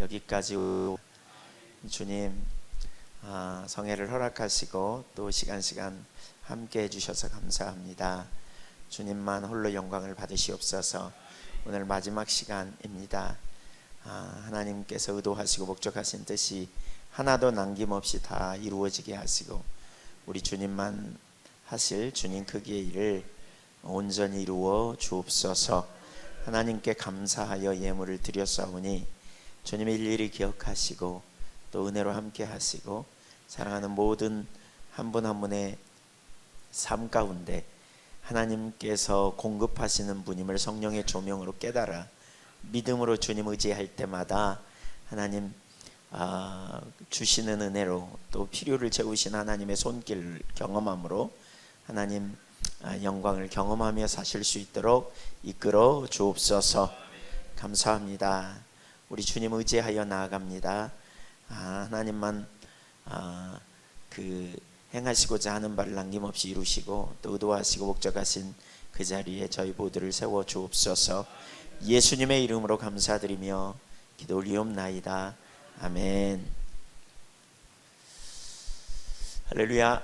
여기까지 주님 성회를 허락하시고 또 시간 함께 해주셔서 감사합니다. 주님만 홀로 영광을 받으시옵소서. 오늘 마지막 시간입니다. 하나님께서 의도하시고 목적하신 뜻이 하나도 남김없이 다 이루어지게 하시고 우리 주님만 하실 주님 크기의 일을 온전히 이루어 주옵소서. 하나님께 감사하여 예물을 드렸사오니 주님의 일일이 기억하시고 또 은혜로 함께 하시고 사랑하는 모든 한 분 한 분의 삶 가운데 하나님께서 공급하시는 분임을 성령의 조명으로 깨달아 믿음으로 주님 의지할 때마다 하나님 주시는 은혜로 또 필요를 채우신 하나님의 손길을 경험함으로 하나님 영광을 경험하며 사실 수 있도록 이끌어 주옵소서. 감사합니다. 우리 주님 의지하여 나아갑니다. 하나님만 행하시고자 하는 바를 남김없이 이루시고 또 의도하시고 목적하신 그 자리에 저희 모두를 세워 주옵소서. 예수님의 이름으로 감사드리며 기도 올리옵나이다. 아멘. 할렐루야.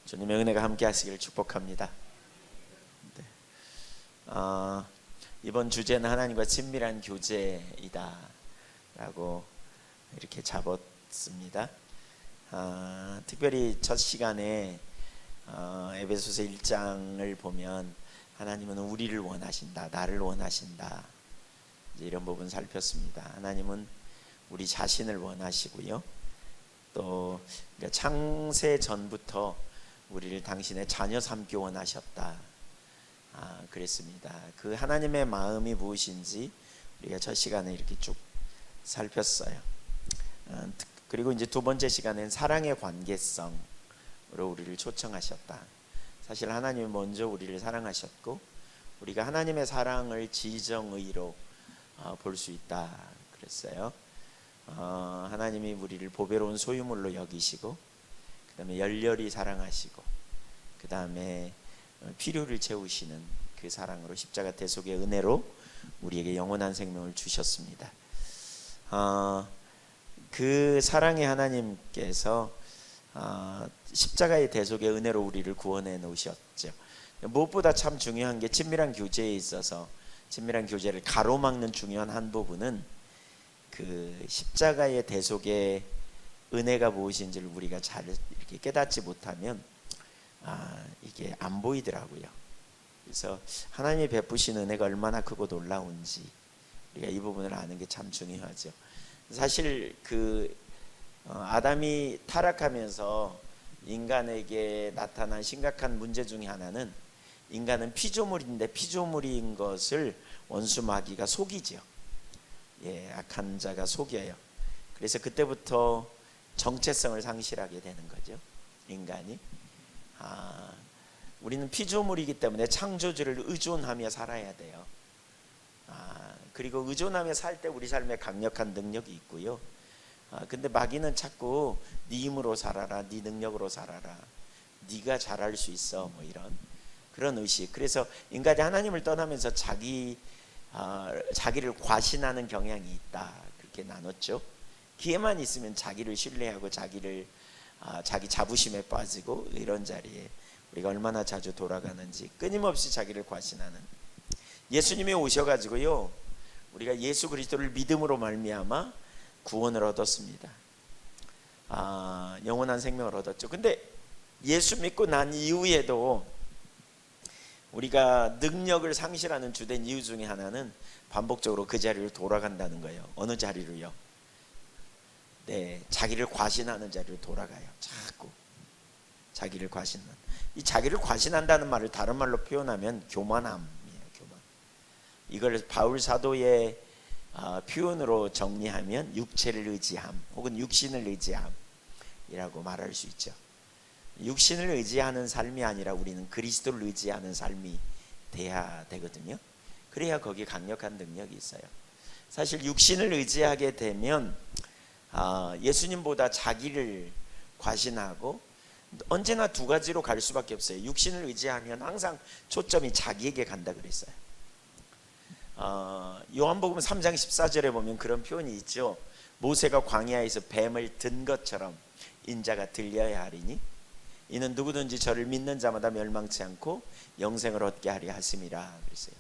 주님의 은혜가 함께 하시기를 축복합니다. 네. 이번 주제는 하나님과 친밀한 교제이다 라고 이렇게 잡았습니다. 특별히 첫 시간에 에베소서 1장을 보면 하나님은 우리를 원하신다, 나를 원하신다, 이제 이런 부분 살폈습니다. 하나님은 우리 자신을 원하시고요, 또 창세 전부터 우리를 당신의 자녀 삼기 원하셨다, 그랬습니다. 그 하나님의 마음이 무엇인지 우리가 첫 시간에 이렇게 쭉 살폈어요. 그리고 이제 두 번째 시간에는 사랑의 관계성으로 우리를 초청하셨다. 사실 하나님이 먼저 우리를 사랑하셨고 우리가 하나님의 사랑을 지정의로 볼 수 있다 그랬어요. 하나님이 우리를 보배로운 소유물로 여기시고 그 다음에 열렬히 사랑하시고 그 다음에 필요를 채우시는 그 사랑으로 십자가 대속의 은혜로 우리에게 영원한 생명을 주셨습니다. 그 사랑의 하나님께서 십자가의 대속의 은혜로 우리를 구원해 놓으셨죠. 무엇보다 참 중요한 게 친밀한 교제에 있어서 친밀한 교제를 가로막는 중요한 한 부분은 그 십자가의 대속의 은혜가 무엇인지를 우리가 잘 이렇게 깨닫지 못하면 이게 안 보이더라고요. 그래서 하나님이 베푸신 은혜가 얼마나 크고 놀라운지 우리가 이 부분을 아는 게 참 중요하죠. 사실 아담이 타락하면서 인간에게 나타난 심각한 문제 중에 하나는 인간은 피조물인데 피조물인 것을 원수 마귀가 속이죠. 악한 자가 속여요. 그래서 그때부터 정체성을 상실하게 되는 거죠. 인간이 우리는 피조물이기 때문에 창조주를 의존하며 살아야 돼요. 그리고 의존하며 살 때 우리 삶에 강력한 능력이 있고요. 근데 마귀는 자꾸 네 힘으로 살아라, 네 능력으로 살아라, 네가 잘할 수 있어, 뭐 이런 그런 의식. 그래서 인간이 하나님을 떠나면서 자기를 과신하는 경향이 있다, 그렇게 나눴죠. 기회만 있으면 자기를 신뢰하고 자기 자부심에 빠지고 이런 자리에 우리가 얼마나 자주 돌아가는지, 끊임없이 자기를 과신하는. 예수님이 오셔가지고요, 우리가 예수 그리스도를 믿음으로 말미암아 구원을 얻었습니다. 영원한 생명을 얻었죠. 근데 예수 믿고 난 이후에도 우리가 능력을 상실하는 주된 이유 중에 하나는 반복적으로 그 자리로 돌아간다는 거예요. 어느 자리로요? 자기를 과신하는 자리로 돌아가요. 자꾸 자기를 과신하는. 이 자기를 과신한다는 말을 다른 말로 표현하면 교만함이에요. 교만. 이걸 바울 사도의 표현으로 정리하면 육체를 의지함 혹은 육신을 의지함이라고 말할 수 있죠. 육신을 의지하는 삶이 아니라 우리는 그리스도를 의지하는 삶이 돼야 되거든요. 그래야 거기에 강력한 능력이 있어요. 사실 육신을 의지하게 되면 예수님보다 자기를 과신하고 언제나 두 가지로 갈 수밖에 없어요. 육신을 의지하면 항상 초점이 자기에게 간다 그랬어요. 요한복음 3장 14절에 보면 그런 표현이 있죠. 모세가 광야에서 뱀을 든 것처럼 인자가 들려야 하리니 이는 누구든지 저를 믿는 자마다 멸망치 않고 영생을 얻게 하리 하심이라 그랬어요.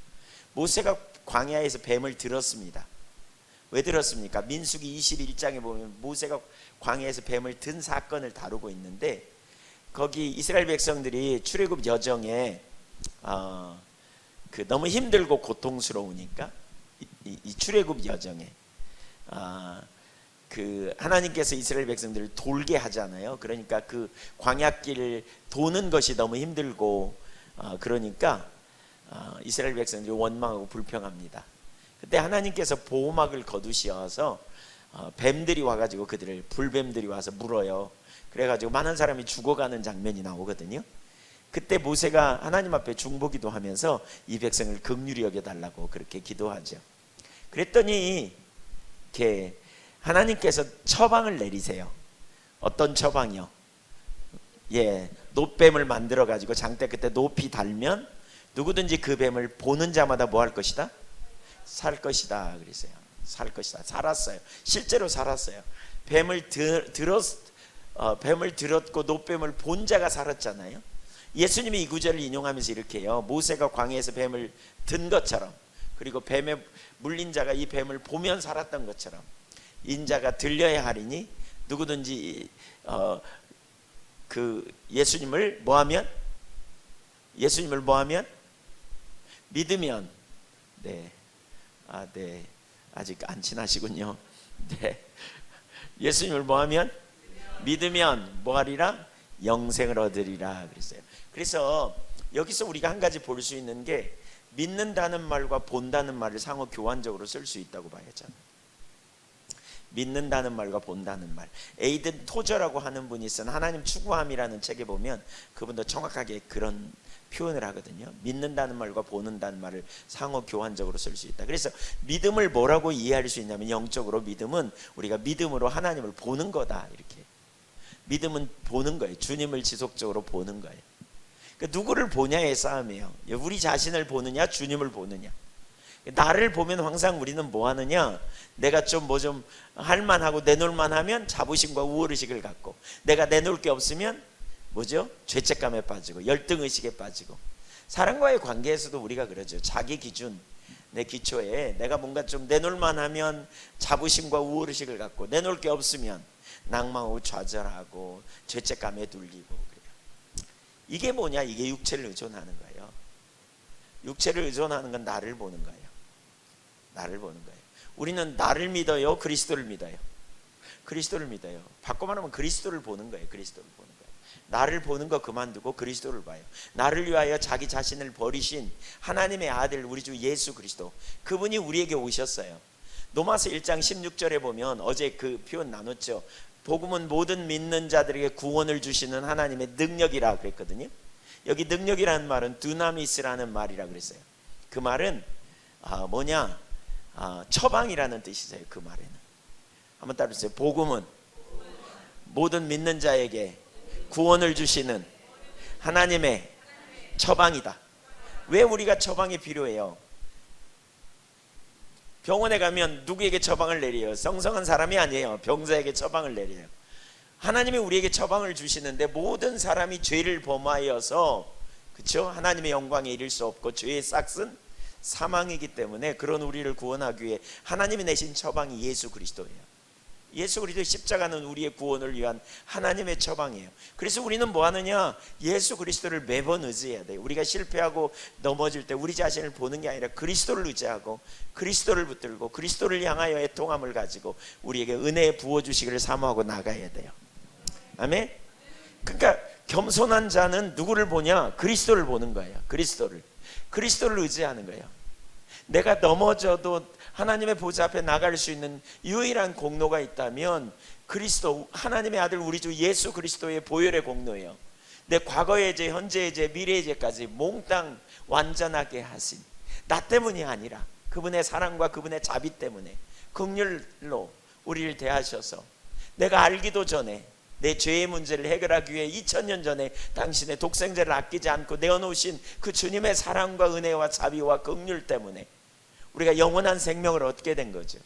모세가 광야에서 뱀을 들었습니다. 왜 들었습니까? 민수기 21장에 보면 모세가 광야에서 뱀을 든 사건을 다루고 있는데 거기 이스라엘 백성들이 출애굽 여정에 너무 힘들고 고통스러우니까 이 출애굽 여정에 하나님께서 이스라엘 백성들을 돌게 하잖아요. 그러니까 그 광야길을 도는 것이 너무 힘들고 그러니까 이스라엘 백성들이 원망하고 불평합니다. 그때 하나님께서 보호막을 거두시어서 뱀들이 와가지고 그들을 불뱀들이 와서 물어요. 그래가지고 많은 사람이 죽어가는 장면이 나오거든요. 그때 모세가 하나님 앞에 중보기도 하면서 이 백성을 긍휼히 여겨달라고 그렇게 기도하죠. 그랬더니 이렇게 하나님께서 처방을 내리세요. 어떤 처방이요? 놋뱀을 만들어 가지고 장대 끝에 높이 달면 누구든지 그 뱀을 보는 자마다 뭐 할 것이다? 살 것이다 그랬어요. 살 것이다. 살았어요. 실제로 살았어요. 뱀을 들었고 놋뱀을 본 자가 살았잖아요. 예수님이 이 구절을 인용하면서 이렇게 해요. 모세가 광야에서 뱀을 든 것처럼 그리고 뱀에 물린 자가 이 뱀을 보면 살았던 것처럼 인자가 들려야 하리니 누구든지 예수님을 뭐하면 믿으면 아직 안 친하시군요. 예수님을 뭐하면 믿으면 뭐하리라? 영생을 얻으리라 그랬어요. 그래서 여기서 우리가 한 가지 볼 수 있는 게 믿는다는 말과 본다는 말을 상호 교환적으로 쓸 수 있다고 봐야죠. 믿는다는 말과 본다는 말. 에이든 토저라고 하는 분이 쓴 하나님 추구함이라는 책에 보면 그분도 정확하게 그런 표현을 하거든요. 믿는다는 말과 보는다는 말을 상호 교환적으로 쓸 수 있다. 그래서 믿음을 뭐라고 이해할 수 있냐면 영적으로 믿음은 우리가 믿음으로 하나님을 보는 거다 이렇게. 믿음은 보는 거예요. 주님을 지속적으로 보는 거예요. 그러니까 누구를 보냐의 싸움이에요. 우리 자신을 보느냐 주님을 보느냐. 나를 보면 항상 우리는 뭐 하느냐, 내가 좀 뭐 좀 할만하고 내놓을만 하면 자부심과 우월의식을 갖고, 내가 내놓을 게 없으면 뭐죠? 죄책감에 빠지고 열등의식에 빠지고. 사람과의 관계에서도 우리가 그러죠. 자기 기준, 내 기초에 내가 뭔가 좀 내놓을만 하면 자부심과 우월의식을 갖고, 내놓을 게 없으면 낭망하고 좌절하고 죄책감에 눌리고 그래요. 이게 뭐냐? 이게 육체를 의존하는 거예요. 육체를 의존하는 건 나를 보는 거예요. 나를 보는 거예요. 우리는 나를 믿어요? 그리스도를 믿어요? 그리스도를 믿어요. 바꿔 말하면 그리스도를 보는 거예요. 그리스도를 보는 거예요. 나를 보는 거 그만두고 그리스도를 봐요. 나를 위하여 자기 자신을 버리신 하나님의 아들 우리 주 예수 그리스도, 그분이 우리에게 오셨어요. 로마서 1장 16절에 보면 어제 그 표현 나눴죠. 복음은 모든 믿는 자들에게 구원을 주시는 하나님의 능력이라 그랬거든요. 여기 능력이라는 말은 두나미스라는 말이라 그랬어요. 그 말은 뭐냐? 처방이라는 뜻이세요. 그 말에는 한번 따라주세요. 복음은 모든 믿는 자에게 구원을 주시는 하나님의 처방이다. 왜 우리가 처방이 필요해요? 병원에 가면 누구에게 처방을 내려요? 성성한 사람이 아니에요. 병자에게 처방을 내려요. 하나님이 우리에게 처방을 주시는데 모든 사람이 죄를 범하여서, 그렇죠? 하나님의 영광에 이를 수 없고 죄의 싹은 사망이기 때문에 그런 우리를 구원하기 위해 하나님이 내신 처방이 예수 그리스도예요. 예수 그리스도의 십자가는 우리의 구원을 위한 하나님의 처방이에요. 그래서 우리는 뭐 하느냐? 예수 그리스도를 매번 의지해야 돼요. 우리가 실패하고 넘어질 때 우리 자신을 보는 게 아니라 그리스도를 의지하고 그리스도를 붙들고 그리스도를 향하여 애통함을 가지고 우리에게 은혜의 부어주시기를 사모하고 나가야 돼요. 아멘. 그러니까 겸손한 자는 누구를 보냐? 그리스도를 보는 거예요. 그리스도를 의지하는 거예요. 내가 넘어져도 하나님의 보좌 앞에 나갈 수 있는 유일한 공로가 있다면 그리스도, 하나님의 아들 우리 주 예수 그리스도의 보혈의 공로예요. 내 과거의 죄, 현재의 죄, 미래의 죄까지 몽땅 완전하게 하신, 나 때문이 아니라 그분의 사랑과 그분의 자비 때문에 긍휼로 우리를 대하셔서 내가 알기도 전에 내 죄의 문제를 해결하기 위해 2000년 전에 당신의 독생자를 아끼지 않고 내어놓으신 그 주님의 사랑과 은혜와 자비와 긍휼 때문에 우리가 영원한 생명을 얻게 된 거죠.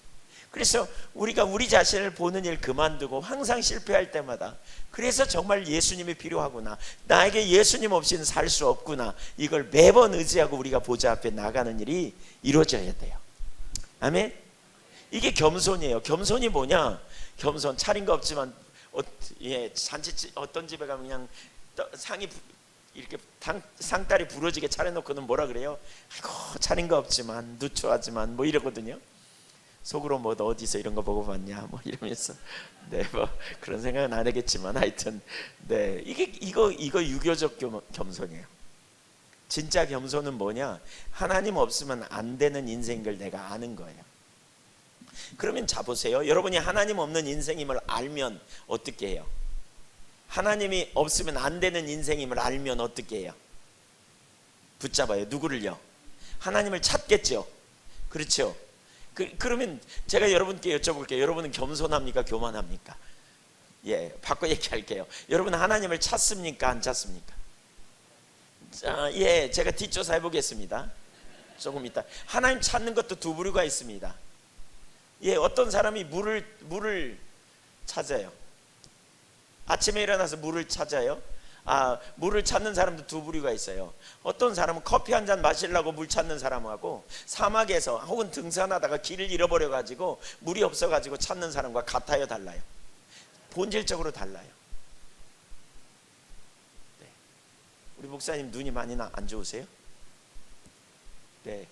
그래서 우리가 우리 자신을 보는 일 그만두고 항상 실패할 때마다, 그래서 정말 예수님이 필요하구나, 나에게 예수님 없이는 살 수 없구나, 이걸 매번 의지하고 우리가 보좌 앞에 나가는 일이 이루어져야 돼요. 아멘. 이게 겸손이에요. 겸손이 뭐냐? 겸손, 차린 거 없지만 잔치 어떤 집에 가면 그냥 상이 이렇게 상다리 부러지게 차려놓고는 뭐라 그래요? 아이고 차린 거 없지만 누추하지만 뭐 이러거든요. 속으로 뭐 너 어디서 이런 거 보고 봤냐 뭐 이러면서 뭐 그런 생각은 안 하겠지만 하여튼 이거 유교적 겸손이에요. 진짜 겸손은 뭐냐? 하나님 없으면 안 되는 인생인 걸 내가 아는 거예요. 그러면 자 보세요. 여러분이 하나님 없는 인생임을 알면 어떻게 해요? 하나님이 없으면 안 되는 인생임을 알면 어떻게 해요? 붙잡아요. 누구를요? 하나님을 찾겠죠. 그렇죠. 그러면 제가 여러분께 여쭤볼게요. 여러분은 겸손합니까? 교만합니까? 바꿔 얘기할게요. 여러분 하나님을 찾습니까? 안 찾습니까? 제가 뒷조사 해보겠습니다. 조금 이따. 하나님 찾는 것도 두 부류가 있습니다. 어떤 사람이 물을 찾아요. 아침에 일어나서 물을 찾아요. 물을 찾는 사람도 두 부류가 있어요. 어떤 사람은 커피 한 잔 마시려고 물 찾는 사람하고, 사막에서 혹은 등산하다가 길을 잃어버려 가지고 물이 없어 가지고 찾는 사람과 같아요, 달라요? 본질적으로 달라요. 우리 목사님 눈이 많이 안 좋으세요? 네.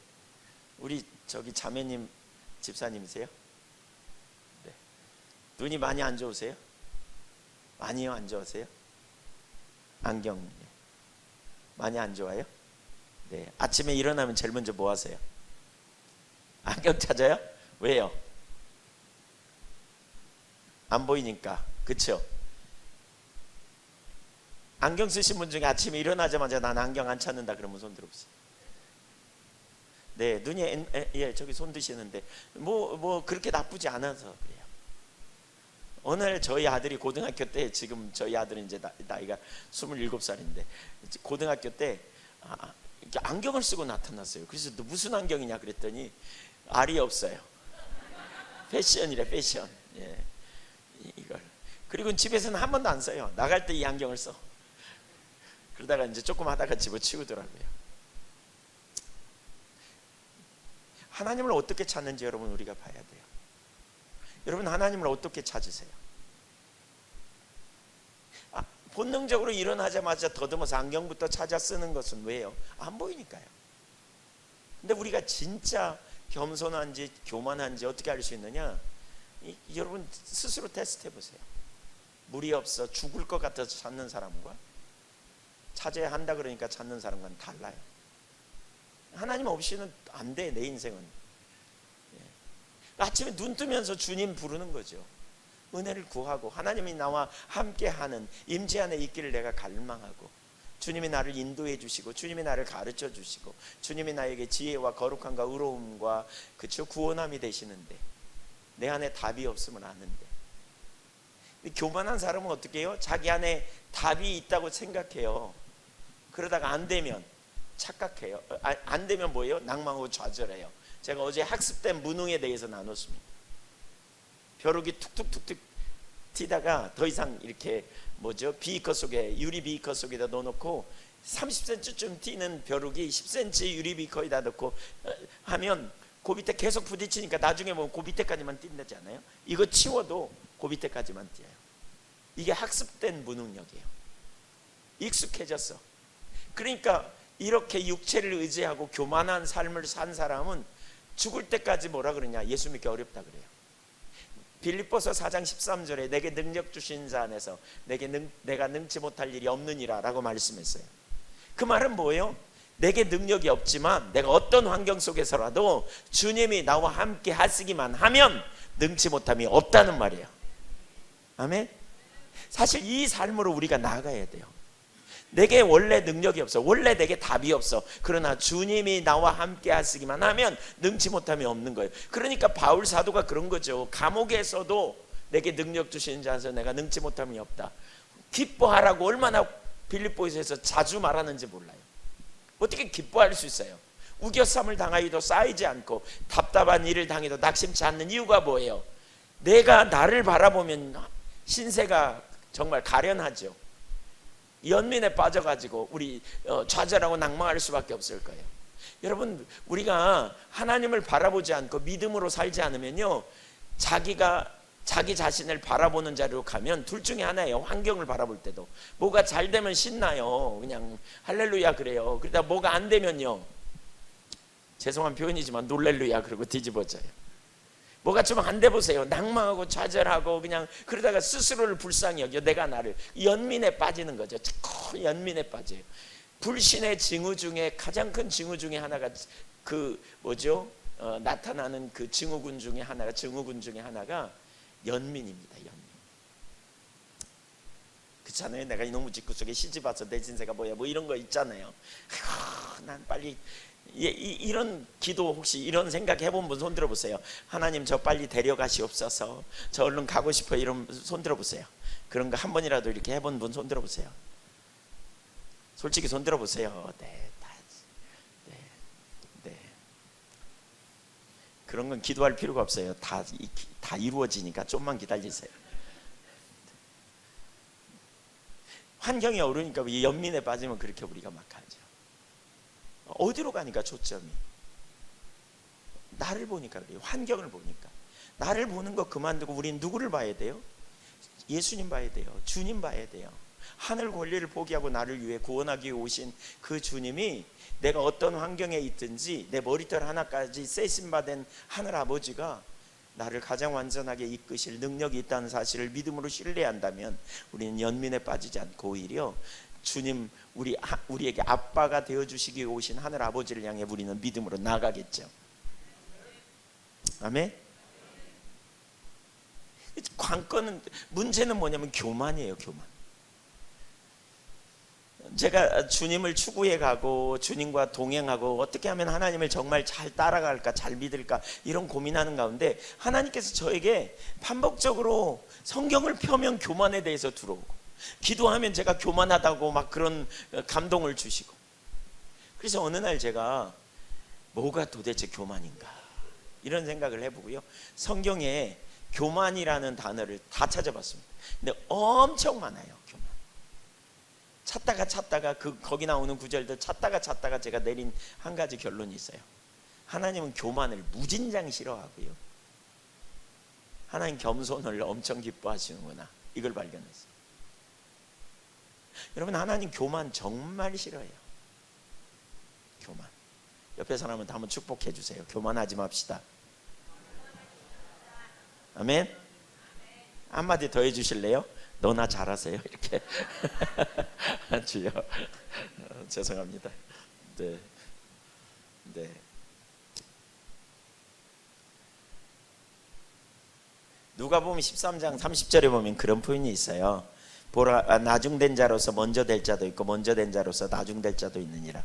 우리 저기 자매님 집사님이세요? 네. 눈이 많이 안 좋으세요? 많이요? 안 좋으세요? 안경 많이 안 좋아요? 네. 아침에 일어나면 제일 먼저 뭐 하세요? 안경 찾아요? 왜요? 안 보이니까. 그쵸? 안경 쓰신 분 중에 아침에 일어나자마자 난 안경 안 찾는다 그러면 손 들어보세요. 네, 눈이 저기 손 드시는데 뭐 그렇게 나쁘지 않아서 그래요. 오늘 저희 아들이 고등학교 때, 지금 저희 아들은 이제 나이가 27살인데 고등학교 때 안경을 쓰고 나타났어요. 그래서 너 무슨 안경이냐 그랬더니 알이 없어요. 패션이래, 패션. 이걸. 그리고 집에서는 한 번도 안 써요. 나갈 때 이 안경을 써. 그러다가 이제 조금 하다가 집어치우더라고요. 하나님을 어떻게 찾는지 여러분 우리가 봐야 돼요. 여러분 하나님을 어떻게 찾으세요? 본능적으로 일어나자마자 더듬어서 안경부터 찾아 쓰는 것은 왜요? 안 보이니까요. 근데 우리가 진짜 겸손한지 교만한지 어떻게 알 수 있느냐? 여러분 스스로 테스트 해보세요. 물이 없어 죽을 것 같아서 찾는 사람과 찾아야 한다 그러니까 찾는 사람과는 달라요. 하나님 없이는 안 돼, 내 인생은. 아침에 눈 뜨면서 주님 부르는 거죠. 은혜를 구하고 하나님이 나와 함께하는 임재 안에 있기를 내가 갈망하고, 주님이 나를 인도해 주시고 주님이 나를 가르쳐 주시고 주님이 나에게 지혜와 거룩함과 의로움과 구원함이 되시는데 내 안에 답이 없으면 아는데. 교만한 사람은 어떻게 해요? 자기 안에 답이 있다고 생각해요. 그러다가 안 되면 착각해요. 안 되면 뭐예요? 낭망하고 좌절해요. 제가 어제 학습된 무능에 대해서 나눴습니다. 벼룩이 툭툭툭툭 튀다가 더 이상 이렇게 비커 속에, 유리 비커 속에다 넣어놓고 30cm쯤 튀는 벼룩이 10cm 유리 비커에다 넣고 하면 그 밑에 계속 부딪히니까 나중에 보면 그 밑에까지만 뛴다지 않아요? 이거 치워도 그 밑에까지만 뛰어요. 이게 학습된 무능력이에요. 익숙해졌어. 그러니까 이렇게 육체를 의지하고 교만한 삶을 산 사람은 죽을 때까지 뭐라 그러냐? 예수 믿기 어렵다 그래요. 빌립보서 4장 13절에 내게 능력 주신 자 안에서 내가 능치 못할 일이 없느니라 라고 말씀했어요. 그 말은 뭐예요? 내게 능력이 없지만 내가 어떤 환경 속에서라도 주님이 나와 함께 하시기만 하면 능치 못함이 없다는 말이에요. 아멘. 사실 이 삶으로 우리가 나아가야 돼요. 내게 원래 능력이 없어, 원래 내게 답이 없어. 그러나 주님이 나와 함께 하시기만 하면 능치 못함이 없는 거예요. 그러니까 바울 사도가 그런 거죠. 감옥에서도 내게 능력 주시는 자에서 내가 능치 못함이 없다. 기뻐하라고 얼마나 빌립보에서 자주 말하는지 몰라요. 어떻게 기뻐할 수 있어요? 우겨쌈을 당하여도 쌓이지 않고 답답한 일을 당해도 낙심치 않는 이유가 뭐예요? 내가 나를 바라보면 신세가 정말 가련하죠. 연민에 빠져가지고 우리 좌절하고 낭망할 수밖에 없을 거예요. 여러분, 우리가 하나님을 바라보지 않고 믿음으로 살지 않으면요, 자기 자신을 바라보는 자리로 가면 둘 중에 하나예요. 환경을 바라볼 때도 뭐가 잘 되면 신나요, 그냥 할렐루야 그래요. 그러다 뭐가 안 되면요, 죄송한 표현이지만 놀렐루야 그러고 뒤집어져요. 뭐가 좀 안 돼 보세요, 낭망하고 좌절하고 그냥 그러다가 스스로를 불쌍히 여겨 내가 나를, 연민에 빠지는 거죠. 자꾸 연민에 빠져요. 불신의 징후 중에 가장 큰 징후 중에 하나가 그 뭐죠? 나타나는 그 증후군 중에 하나가 연민입니다. 연민. 그렇잖아요. 내가 이놈의 직구 속에 시집 와서 내 진세가 뭐야, 뭐 이런 거 있잖아요. 아이고, 난 빨리 이런 기도, 혹시 이런 생각 해본 분 손 들어보세요. 하나님, 저 빨리 데려가시옵소서, 저 얼른 가고 싶어요, 이런 손 들어보세요. 그런 거 한 번이라도 이렇게 해본 분 손 들어보세요. 솔직히 손 들어보세요. 네. 그런 건 기도할 필요가 없어요. 다 이루어지니까 좀만 기다리세요. 환경이 어려우니까 연민에 빠지면 그렇게 우리가 막 하죠. 어디로 가니까 초점이 나를 보니까 그래요. 환경을 보니까. 나를 보는 거 그만두고 우리는 누구를 봐야 돼요? 예수님 봐야 돼요. 주님 봐야 돼요. 하늘 권리를 포기하고 나를 위해 구원하기 위해 오신 그 주님이 내가 어떤 환경에 있든지 내 머리털 하나까지 세심받은 하늘 아버지가 나를 가장 완전하게 이끄실 능력이 있다는 사실을 믿음으로 신뢰한다면 우리는 연민에 빠지지 않고 오히려 주님, 우리에게 아빠가 되어주시기 위해 오신 하늘 아버지를 향해 우리는 믿음으로 나아가겠죠. 아멘. 관건은, 문제는 뭐냐면 교만이에요. 교만. 제가 주님을 추구해 가고 주님과 동행하고 어떻게 하면 하나님을 정말 잘 따라갈까, 잘 믿을까, 이런 고민하는 가운데 하나님께서 저에게 반복적으로 성경을 펴면 교만에 대해서 들어오고, 기도하면 제가 교만하다고 막 그런 감동을 주시고, 그래서 어느 날 제가 뭐가 도대체 교만인가 이런 생각을 해보고요, 성경에 교만이라는 단어를 다 찾아봤습니다. 근데 엄청 많아요. 교만. 찾다가 거기 나오는 구절들 찾다가 제가 내린 한 가지 결론이 있어요. 하나님은 교만을 무진장 싫어하고요, 하나님 겸손을 엄청 기뻐하시는구나, 이걸 발견했어요. 여러분, 하나님 교만 정말 싫어해요. 교만. 옆에 사람한테 한번 축복해 주세요. 교만하지 맙시다. 아멘. 한마디 더 해주실래요? 너나 잘하세요. 이렇게. 주여, 죄송합니다. 네. 누가복음 13장 30절에 보면 그런 표현이 있어요. 보라, 나중된 자로서 먼저 될 자도 있고 먼저 된 자로서 나중될 자도 있느니라.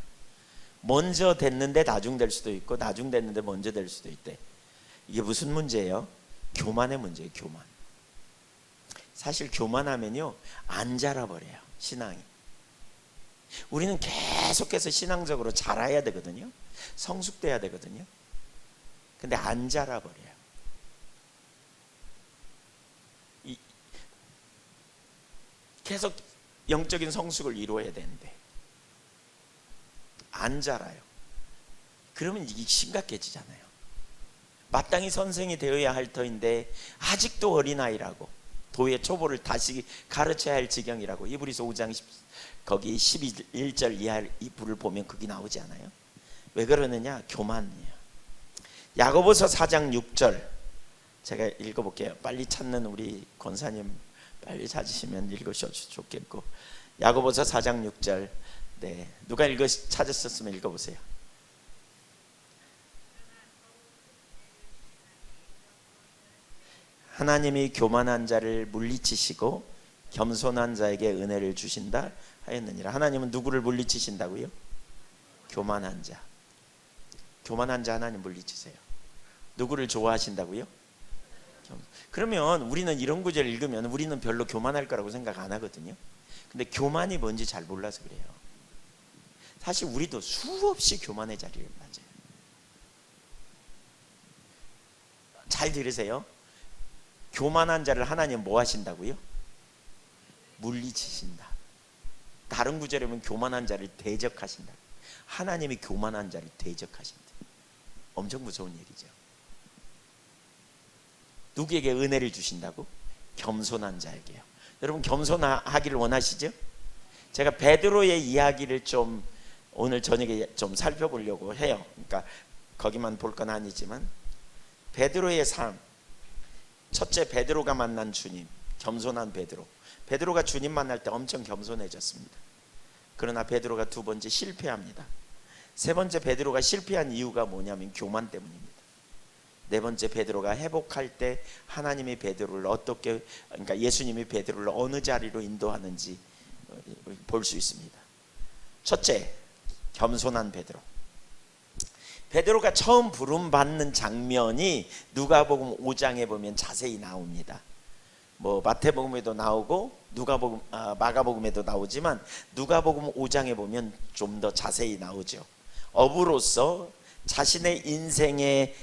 먼저 됐는데 나중될 수도 있고 나중됐는데 먼저 될 수도 있대. 이게 무슨 문제예요? 교만의 문제예요. 교만. 사실 교만하면요, 안 자라버려요, 신앙이. 우리는 계속해서 신앙적으로 자라야 되거든요. 성숙돼야 되거든요. 근데 안 자라버려요. 계속 영적인 성숙을 이루어야 되는데 안 자라요. 그러면 이게 심각해지잖아요. 마땅히 선생이 되어야 할 터인데 아직도 어린아이라고, 도의 초보를 다시 가르쳐야 할 지경이라고. 히브리서 5장 거기 11절 이하 이 부를 보면 그게 나오지 않아요? 왜 그러느냐? 교만이에요. 야고보서 4장 6절 제가 읽어볼게요. 빨리 찾는 우리 권사님 빨리 찾으시면 읽으셔도 좋겠고, 야고보서 4장 6절. 네, 누가 찾았었으면 읽어보세요. 하나님이 교만한 자를 물리치시고 겸손한 자에게 은혜를 주신다 하였느니라. 하나님은 누구를 물리치신다고요? 교만한 자. 교만한 자 하나님 물리치세요. 누구를 좋아하신다고요? 그러면 우리는 이런 구절을 읽으면 우리는 별로 교만할 거라고 생각 안 하거든요. 근데 교만이 뭔지 잘 몰라서 그래요. 사실 우리도 수없이 교만의 자리를 맞아요. 잘 들으세요. 교만한 자를 하나님 뭐 하신다고요? 물리치신다. 다른 구절에 보면 교만한 자를 대적하신다. 하나님이 교만한 자를 대적하신다. 엄청 무서운 일이죠. 누구에게 은혜를 주신다고? 겸손한 자에게요. 여러분 겸손하기를 원하시죠? 제가 베드로의 이야기를 좀 오늘 저녁에 좀 살펴보려고 해요. 그러니까 거기만 볼 건 아니지만 베드로의 삶. 첫째, 베드로가 만난 주님, 겸손한 베드로. 베드로가 주님 만날 때 엄청 겸손해졌습니다. 그러나 베드로가 두 번째 실패합니다. 세 번째, 베드로가 실패한 이유가 뭐냐면 교만 때문입니다. 네 번째, 베드로가 회복할 때 하나님이 베드로를 어떻게, 그러니까 예수님이 베드로를 어느 자리로 인도하는지 볼 수 있습니다. 첫째, 겸손한 베드로. 베드로가 처음 부름 받는 장면이 누가복음 5장에 보면 자세히 나옵니다. 뭐 마태복음에도 나오고 마가복음에도 나오지만 누가복음 5장에 보면 좀 더 자세히 나오죠. 어부로서 자신의 인생의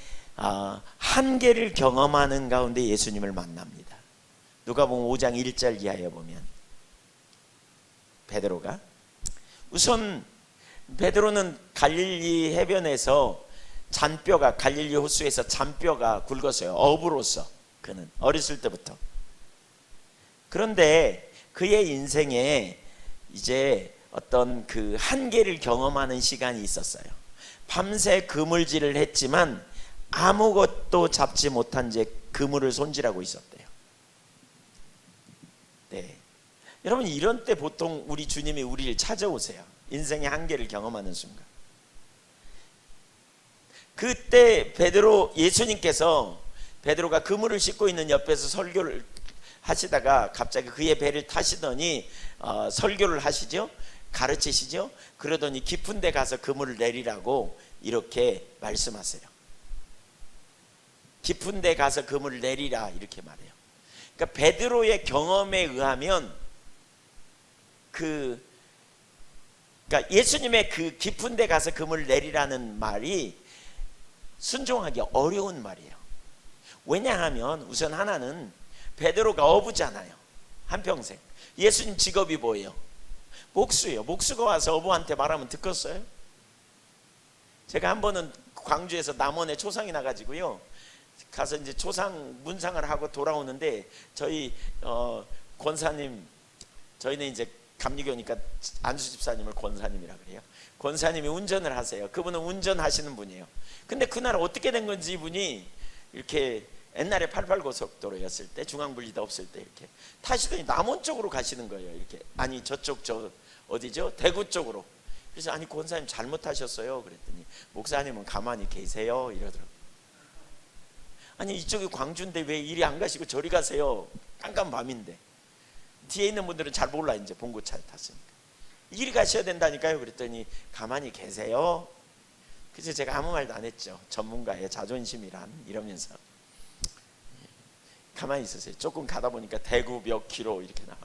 한계를 경험하는 가운데 예수님을 만납니다. 누가복음 5장 1절 이하에 보면 베드로가 우선 베드로는 갈릴리 해변에서 잔뼈가 갈릴리 호수에서 잔뼈가 굵었어요. 어부로서 그는 어렸을 때부터. 그런데 그의 인생에 이제 어떤 그 한계를 경험하는 시간이 있었어요. 밤새 그물질을 했지만 아무것도 잡지 못한 채 그물을 손질하고 있었대요. 네. 여러분 이런 때 보통 우리 주님이 우리를 찾아오세요. 인생의 한계를 경험하는 순간. 그때 예수님께서 베드로가 그물을 싣고 있는 옆에서 설교를 하시다가 갑자기 그의 배를 타시더니 설교를 하시죠. 가르치시죠. 그러더니 깊은 데 가서 그물을 내리라고 이렇게 말씀하세요. 깊은 데 가서 그물을 내리라 이렇게 말해요. 그러니까 베드로의 경험에 의하면 그러니까 예수님의 그 깊은 데 가서 그물을 내리라는 말이 순종하기 어려운 말이에요. 왜냐하면 우선 하나는 베드로가 어부잖아요. 한평생. 예수님 직업이 뭐예요? 목수예요. 목수가 와서 어부한테 말하면 듣겠어요? 제가 한 번은 광주에서 남원에 초상이 나가지고요. 가서 이제 초상 문상을 하고 돌아오는데 저희 권사님, 저희는 이제 감리교니까 안수 집사님을 권사님이라 그래요. 권사님이 운전을 하세요. 그분은 운전하시는 분이에요. 근데 그날 어떻게 된 건지 이분이 이렇게 옛날에 88고속도로였을 때 중앙분리대 없을 때 이렇게 타시더니 남원 쪽으로 가시는 거예요. 이렇게 아니 저쪽 어디죠? 대구 쪽으로. 그래서 아니 권사님 잘못하셨어요. 그랬더니 목사님은 가만히 계세요 이러더라고요. 아니 이쪽이 광주인데 왜 이리 안 가시고 저리 가세요? 깜깜밤인데. 뒤에 있는 분들은 잘 몰라 이제 봉고차에 탔으니까. 이리 가셔야 된다니까요. 그랬더니 가만히 계세요. 그래서 제가 아무 말도 안 했죠. 전문가의 자존심이란 이러면서 가만히 있으세요. 조금 가다 보니까 대구 몇 킬로 이렇게 나와.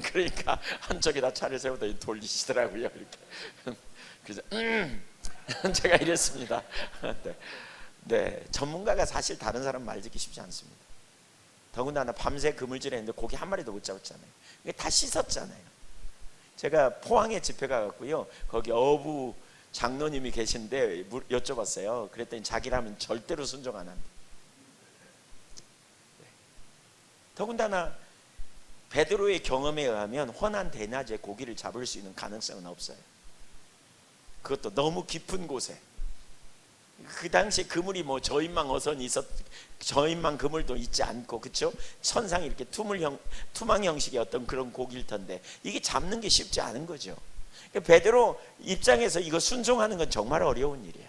그러니까 한쪽에다 차를 세우더니 돌리시더라고요. 이렇게. 그래서 제가 이랬습니다. 네, 전문가가 사실 다른 사람 말 듣기 쉽지 않습니다. 더군다나 밤새 그물질했는데 고기 한 마리도 못 잡았잖아요. 이게 다 씻었잖아요. 제가 포항에 집회 가갖고요. 거기 어부 장로님이 계신데 여쭤봤어요. 그랬더니 자기라면 절대로 순종 안 한다. 네. 더군다나 베드로의 경험에 의하면 헌한 대낮에 고기를 잡을 수 있는 가능성은 없어요. 그것도 너무 깊은 곳에. 그 당시에 그물이 뭐 저인망 어선이 저인망 그물도 있지 않고, 그렇죠? 천상이 이렇게 투망 형식의 어떤 그런 고기일 텐데 이게 잡는 게 쉽지 않은 거죠. 그러니까 베드로 입장에서 이거 순종하는 건 정말 어려운 일이에요.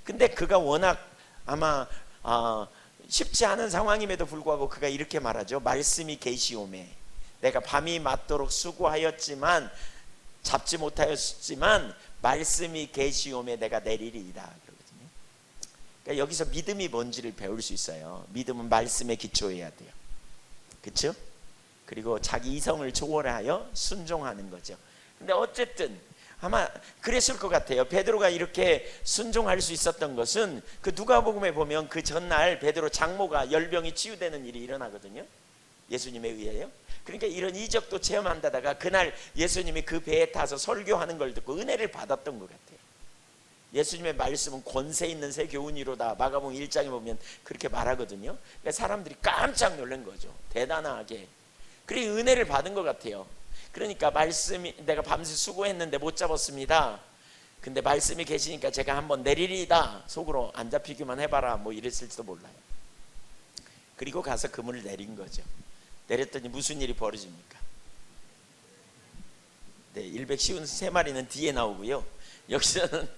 근데 그가 워낙 아마 쉽지 않은 상황임에도 불구하고 그가 이렇게 말하죠. 말씀이 계시오매 내가 밤이 맞도록 수고하였지만 잡지 못하였지만 말씀이 계시오매 내가 내리리이다 그러거든요. 그러니까 여기서 믿음이 뭔지를 배울 수 있어요. 믿음은 말씀에 기초해야 돼요. 그렇죠? 그리고 자기 이성을 초월하여 순종하는 거죠. 근데 어쨌든 아마 그랬을 것 같아요. 베드로가 이렇게 순종할 수 있었던 것은 그 누가복음에 보면 그 전날 베드로 장모가 열병이 치유되는 일이 일어나거든요. 예수님에 의하여. 그러니까 이런 이적도 체험한다다가 그날 예수님이 그 배에 타서 설교하는 걸 듣고 은혜를 받았던 것 같아요. 예수님의 말씀은 권세 있는 새 교훈이로다. 마가복음 1장에 보면 그렇게 말하거든요. 그러니까 사람들이 깜짝 놀란 거죠. 대단하게. 그래 은혜를 받은 것 같아요. 그러니까 말씀이 내가 밤새 수고했는데 못 잡았습니다. 근데 말씀이 계시니까 제가 한번 내리리다. 속으로 안 잡히기만 해봐라 뭐 이랬을지도 몰라요. 그리고 가서 그물을 내린 거죠. 내렸더니 무슨 일이 벌어집니까? 네, 일백 쉬운 세 마리는 뒤에 나오고요. 여기서는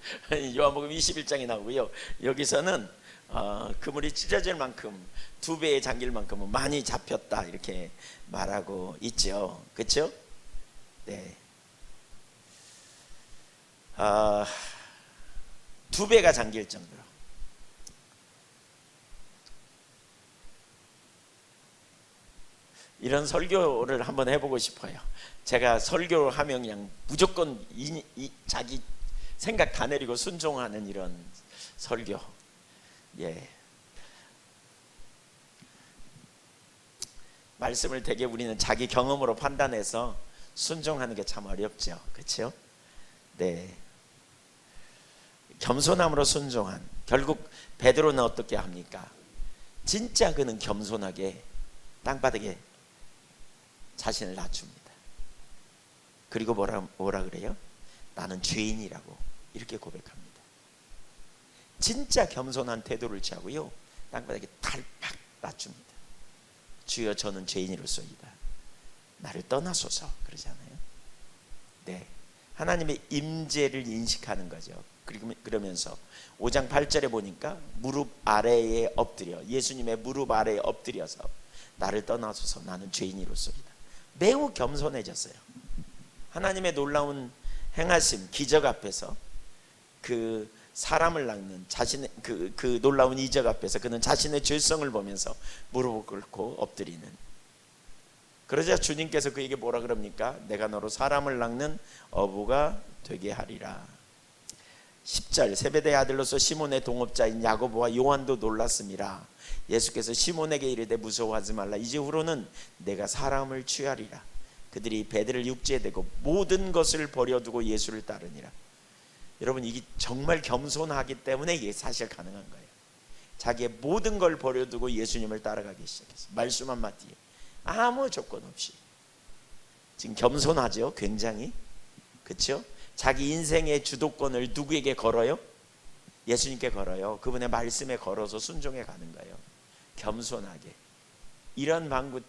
요한복음 21장에 나오고요. 여기서는 그물이 찢어질 만큼 2배에 잠길 만큼은 많이 잡혔다 이렇게 말하고 있죠. 그렇죠? 네. 2배가 잠길 정도로. 이런 설교를 한번 해보고 싶어요. 제가 설교하면 그냥 무조건 자기 생각 다 내리고 순종하는 이런 설교. 예. 말씀을 되게 우리는 자기 경험으로 판단해서 순종하는 게 참 어렵죠. 그렇죠? 네. 겸손함으로 순종한. 결국 베드로는 어떻게 합니까? 진짜 그는 겸손하게 땅바닥에 자신을 낮춥니다. 그리고 뭐라 그래요? 나는 죄인이라고 이렇게 고백합니다. 진짜 겸손한 태도를 취하고요. 땅바닥에 탈팍 낮춥니다. 주여 저는 죄인이로소이다. 나를 떠나소서 그러잖아요. 네, 하나님의 임재를 인식하는 거죠. 그러면서 5장 8절에 보니까 무릎 아래에 엎드려 예수님의 무릎 아래에 엎드려서 나를 떠나소서 나는 죄인이로소이다. 매우 겸손해졌어요. 하나님의 놀라운 행하심 기적 앞에서 그 사람을 낚는 자신의 그 놀라운 이적 앞에서 그는 자신의 죄성을 보면서 무릎을 꿇고 엎드리는. 그러자 주님께서 그에게 뭐라 그럽니까? 내가 너로 사람을 낚는 어부가 되게 하리라. 10절 세베대의 아들로서 시몬의 동업자인 야고보와 요한도 놀랐습니다. 예수께서 시몬에게 이르되 무서워하지 말라. 이제 후로는 내가 사람을 취하리라. 그들이 배들을 육지에 대고 모든 것을 버려두고 예수를 따르니라. 여러분 이게 정말 겸손하기 때문에 이게 사실 가능한 거예요. 자기의 모든 걸 버려두고 예수님을 따라가기 시작했어요. 말씀 한마디에 아무 조건 없이. 지금 겸손하죠. 굉장히. 그렇죠? 자기 인생의 주도권을 누구에게 걸어요? 예수님께 걸어요. 그분의 말씀에 걸어서 순종해 가는 거예요. 겸손하게. 이런 방구,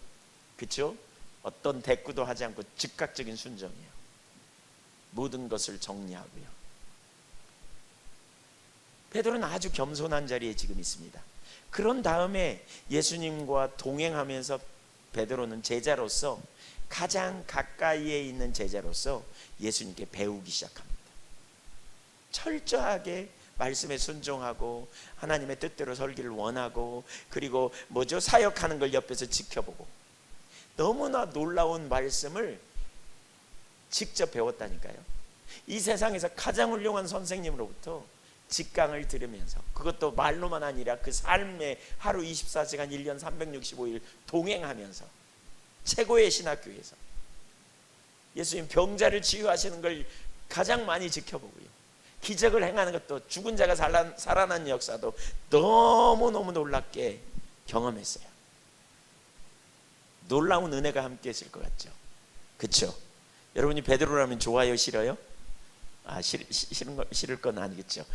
그렇죠? 어떤 대꾸도 하지 않고 즉각적인 순종이에요. 모든 것을 정리하고요. 베드로는 아주 겸손한 자리에 지금 있습니다. 그런 다음에 예수님과 동행하면서 베드로는 제자로서 가장 가까이에 있는 제자로서 예수님께 배우기 시작합니다. 철저하게 말씀에 순종하고 하나님의 뜻대로 살기를 원하고 그리고 사역하는 걸 옆에서 지켜보고 너무나 놀라운 말씀을 직접 배웠다니까요. 이 세상에서 가장 훌륭한 선생님으로부터 직강을 들으면서 그것도 말로만 아니라 그 삶에 하루 24시간 1년 365일 동행하면서 최고의 신학교에서 예수님 병자를 치유하시는 걸 가장 많이 지켜보고요. 기적을 행하는 것도 죽은 자가 살아난 역사도 너무너무 놀랍게 경험했어요. 놀라운 은혜가 함께 했을 것 같죠. 그렇죠? 여러분이 베드로라면 좋아요 싫어요? 싫을 건 아니겠죠.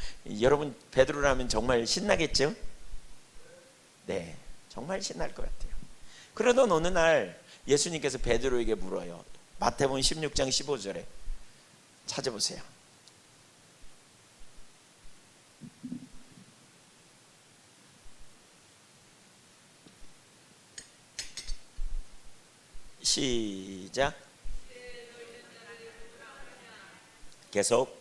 여러분 베드로라면 정말 신나겠죠? 네, 정말 신날 것 같아요. 그러던 어느 날 예수님께서 베드로에게 물어요. 마태복음 16장 15절에 찾아보세요. 시작. 계속.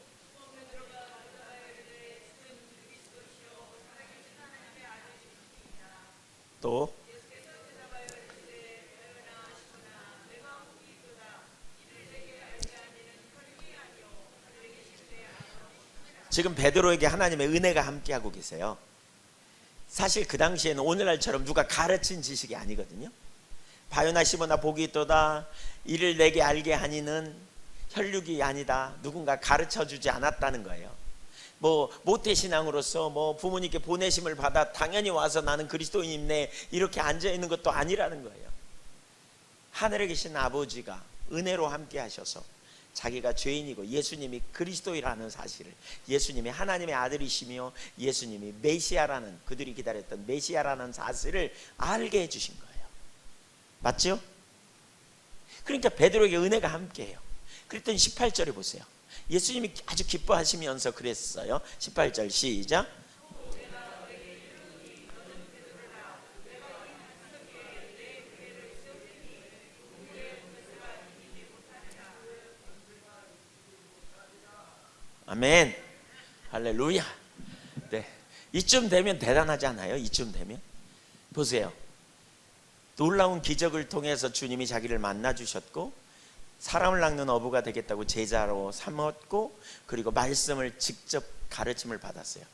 또 지금 베드로에게 하나님의 은혜가 함께하고 계세요. 사실 그 당시에는 오늘날처럼 누가 가르친 지식이 아니거든요. 바요나 시모나 복이 있도다 이를 내게 알게 하니는 혈육이 아니다. 누군가 가르쳐주지 않았다는 거예요. 뭐 모태신앙으로서 뭐 부모님께 보내심을 받아 당연히 와서 나는 그리스도인이네 이렇게 앉아있는 것도 아니라는 거예요. 하늘에 계신 아버지가 은혜로 함께 하셔서 자기가 죄인이고 예수님이 그리스도이라는 사실을, 예수님이 하나님의 아들이시며 예수님이 메시아라는, 그들이 기다렸던 메시아라는 사실을 알게 해주신 거예요. 맞죠? 그러니까 베드로에게 은혜가 함께해요. 그랬더니 18절에 보세요. 예수님이 아주 기뻐하시면서 그랬어요. 18절 시작. 아멘. 할렐루야. 네. 이쯤 되면 대단하지 않아요? 이쯤 되면 보세요. 놀라운 기적을 통해서 주님이 자기를 만나 주셨고 사람을 낚는 어부가 되겠다고 제자로 삼았고 그리고 말씀을 직접 가르침을 받았어요.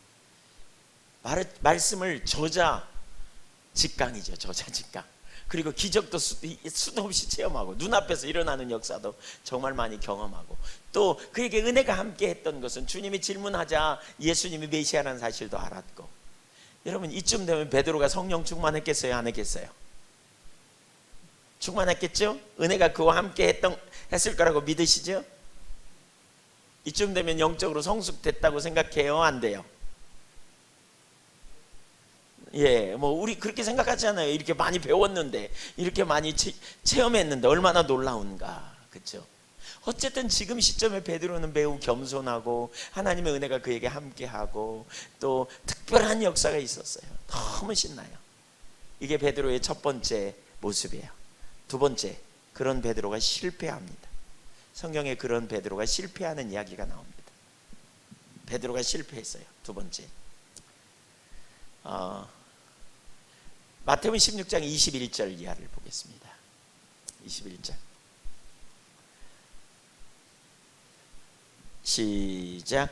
말씀을 저자 직강이죠. 저자 직강. 그리고 기적도 수도 없이 체험하고 눈앞에서 일어나는 역사도 정말 많이 경험하고 또 그에게 은혜가 함께 했던 것은 주님이 질문하자 예수님이 메시아라는 사실도 알았고. 여러분 이쯤 되면 베드로가 성령 충만했겠어요? 안 했겠어요? 충만했겠죠? 은혜가 그와 함께 했을 거라고 믿으시죠? 이쯤 되면 영적으로 성숙됐다고 생각해요? 안 돼요? 예, 뭐 우리 그렇게 생각하잖아요. 이렇게 많이 배웠는데, 이렇게 많이 체험했는데 얼마나 놀라운가, 그렇죠? 어쨌든 지금 시점에 베드로는 매우 겸손하고 하나님의 은혜가 그에게 함께하고 또 특별한 역사가 있었어요. 너무 신나요. 이게 베드로의 첫 번째 모습이에요. 두 번째, 그런 베드로가 실패합니다. 성경에 그런 베드로가 실패하는 이야기가 나옵니다. 베드로가 실패했어요. 두 번째, 마태복음 16장 21절 이하를 보겠습니다. 21절 시작.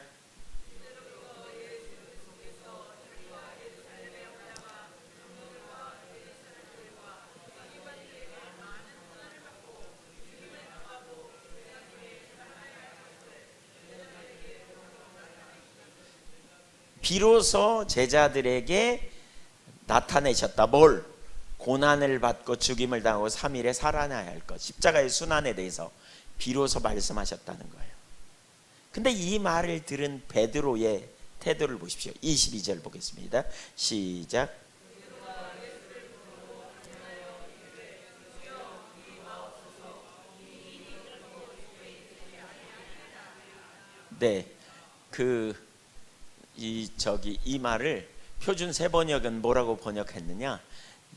비로소 제자들에게 나타내셨다. 뭘? 고난을 받고 죽임을 당하고 3일에 살아나야 할 것, 십자가의 순환에 대해서 비로소 말씀하셨다는 거예요. 근데 이 말을 들은 베드로의 태도를 보십시오. 22절 보겠습니다. 시작. 네, 이 말을 표준 세번역은 뭐라고 번역했느냐?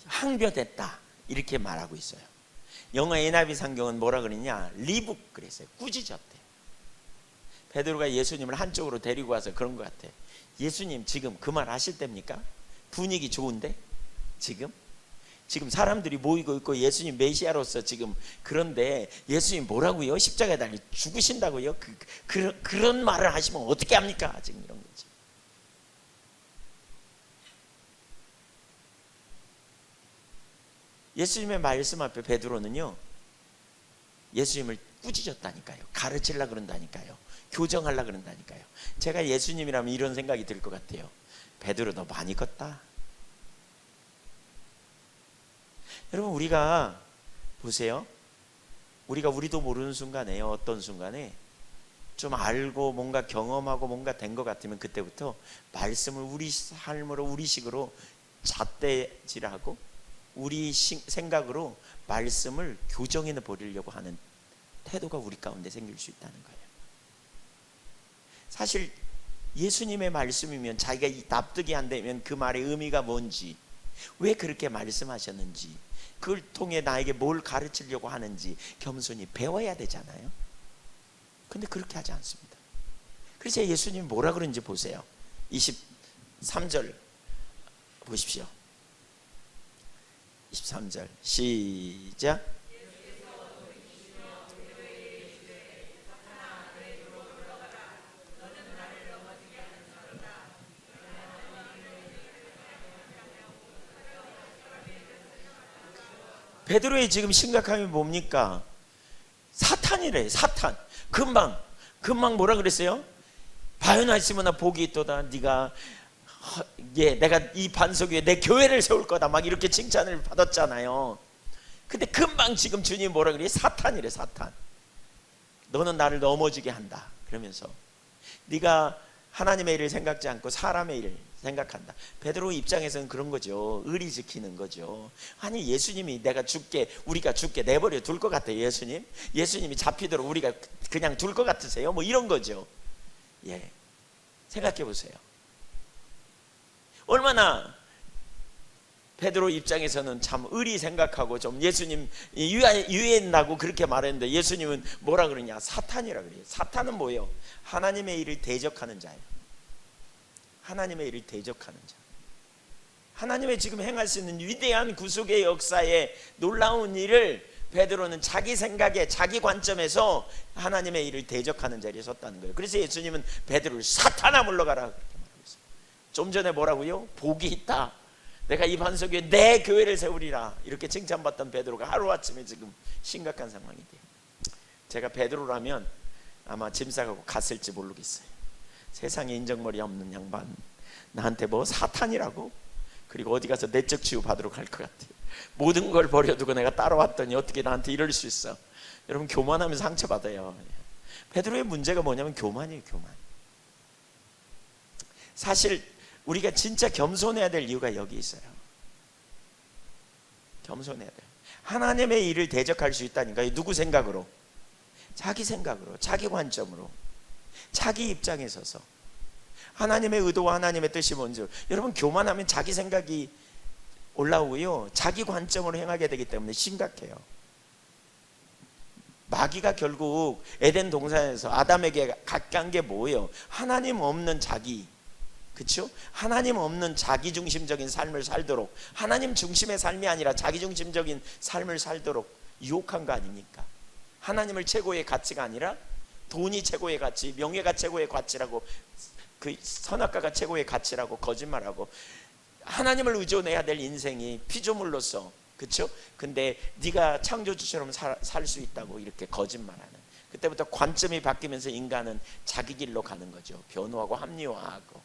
항변했다 이렇게 말하고 있어요. 영어 NIV 상경은 뭐라 그러냐? 리북 그랬어요. 꾸짖었대. 베드로가 예수님을 한쪽으로 데리고 와서 그런 것 같아. 예수님 지금 그 말 하실 때입니까? 분위기 좋은데 지금 사람들이 모이고 있고 예수님 메시아로서 지금, 그런데 예수님 뭐라고요? 십자가에 달려 죽으신다고요? 그런 말을 하시면 어떻게 합니까? 지금 이런 거지. 예수님의 말씀 앞에 베드로는요, 예수님을 꾸짖었다니까요. 가르치려고 그런다니까요. 교정하려고 그런다니까요. 제가 예수님이라면 이런 생각이 들 것 같아요. 베드로 너 많이 컸다. 여러분 우리가 보세요. 우리도 모르는 순간에, 어떤 순간에 좀 알고 뭔가 경험하고 뭔가 된 것 같으면 그때부터 말씀을 우리 삶으로, 우리식으로 잣대질하고 우리 생각으로 말씀을 교정해 버리려고 하는 태도가 우리 가운데 생길 수 있다는 거예요. 사실 예수님의 말씀이면 자기가 납득이 안 되면 그 말의 의미가 뭔지, 왜 그렇게 말씀하셨는지, 그걸 통해 나에게 뭘 가르치려고 하는지 겸손히 배워야 되잖아요. 근데 그렇게 하지 않습니다. 그래서 예수님이 뭐라 그런지 보세요. 23절 보십시오. 23절 시작. 베드로의 지금 심각함이 뭡니까? 사탄이래. 사탄. 금방 뭐라 그랬어요? 바요나 시몬아 복이 있도다. 네가 내가 이 반석 위에 내 교회를 세울 거다. 막 이렇게 칭찬을 받았잖아요. 근데 금방 지금 주님이 뭐라 그래? 사탄이래. 사탄. 너는 나를 넘어지게 한다. 그러면서 네가 하나님의 일을 생각지 않고 사람의 일을 생각한다. 베드로 입장에서는 그런 거죠. 의리 지키는 거죠. 아니 예수님이 내가 죽게, 우리가 죽게 내버려 둘 것 같아요. 예수님이 잡히도록 우리가 그냥 둘 것 같으세요? 뭐 이런 거죠. 예, 생각해 보세요. 얼마나 베드로 입장에서는 참 의리 생각하고 좀 예수님 유해했나고 그렇게 말했는데 예수님은 뭐라 그러냐? 사탄이라 그래요. 사탄은 뭐예요? 하나님의 일을 대적하는 자예요. 하나님의 일을 대적하는 자. 하나님의 지금 행할 수 있는 위대한 구속의 역사에 놀라운 일을 베드로는 자기 생각에 자기 관점에서 하나님의 일을 대적하는 자리에 섰다는 거예요. 그래서 예수님은 베드로를 사탄아 물러가라 그렇게 말하고 있어요. 좀 전에 뭐라고요? 복이 있다. 내가 이 반석 위에 내 교회를 세우리라 이렇게 칭찬받던 베드로가 하루아침에 지금 심각한 상황이 돼요. 제가 베드로라면 아마 짐 싸가고 갔을지 모르겠어요. 세상에 인정머리 없는 양반 나한테 뭐 사탄이라고? 그리고 어디 가서 내적 치유 받으러 갈 것 같아요. 모든 걸 버려두고 내가 따라왔더니 어떻게 나한테 이럴 수 있어? 여러분 교만하면 상처받아요. 베드로의 문제가 뭐냐면 교만이에요. 교만. 사실 우리가 진짜 겸손해야 될 이유가 여기 있어요. 겸손해야 돼요. 하나님의 일을 대적할 수 있다니까요. 누구 생각으로? 자기 생각으로, 자기 관점으로, 자기 입장에 서서. 하나님의 의도와 하나님의 뜻이 뭔지. 여러분 교만하면 자기 생각이 올라오고요, 자기 관점으로 행하게 되기 때문에 심각해요. 마귀가 결국 에덴 동산에서 아담에게 간 게 뭐예요? 하나님 없는 자기, 그렇죠? 하나님 없는 자기 중심적인 삶을 살도록, 하나님 중심의 삶이 아니라 자기 중심적인 삶을 살도록 유혹한 거 아닙니까? 하나님을 최고의 가치가 아니라 돈이 최고의 가치, 명예가 최고의 가치라고, 그 선악과가 최고의 가치라고 거짓말하고, 하나님을 의존해야 될 인생이 피조물로서, 그렇죠? 근데 네가 창조주처럼 살 수 있다고 이렇게 거짓말하는, 그때부터 관점이 바뀌면서 인간은 자기 길로 가는 거죠. 변호하고 합리화하고,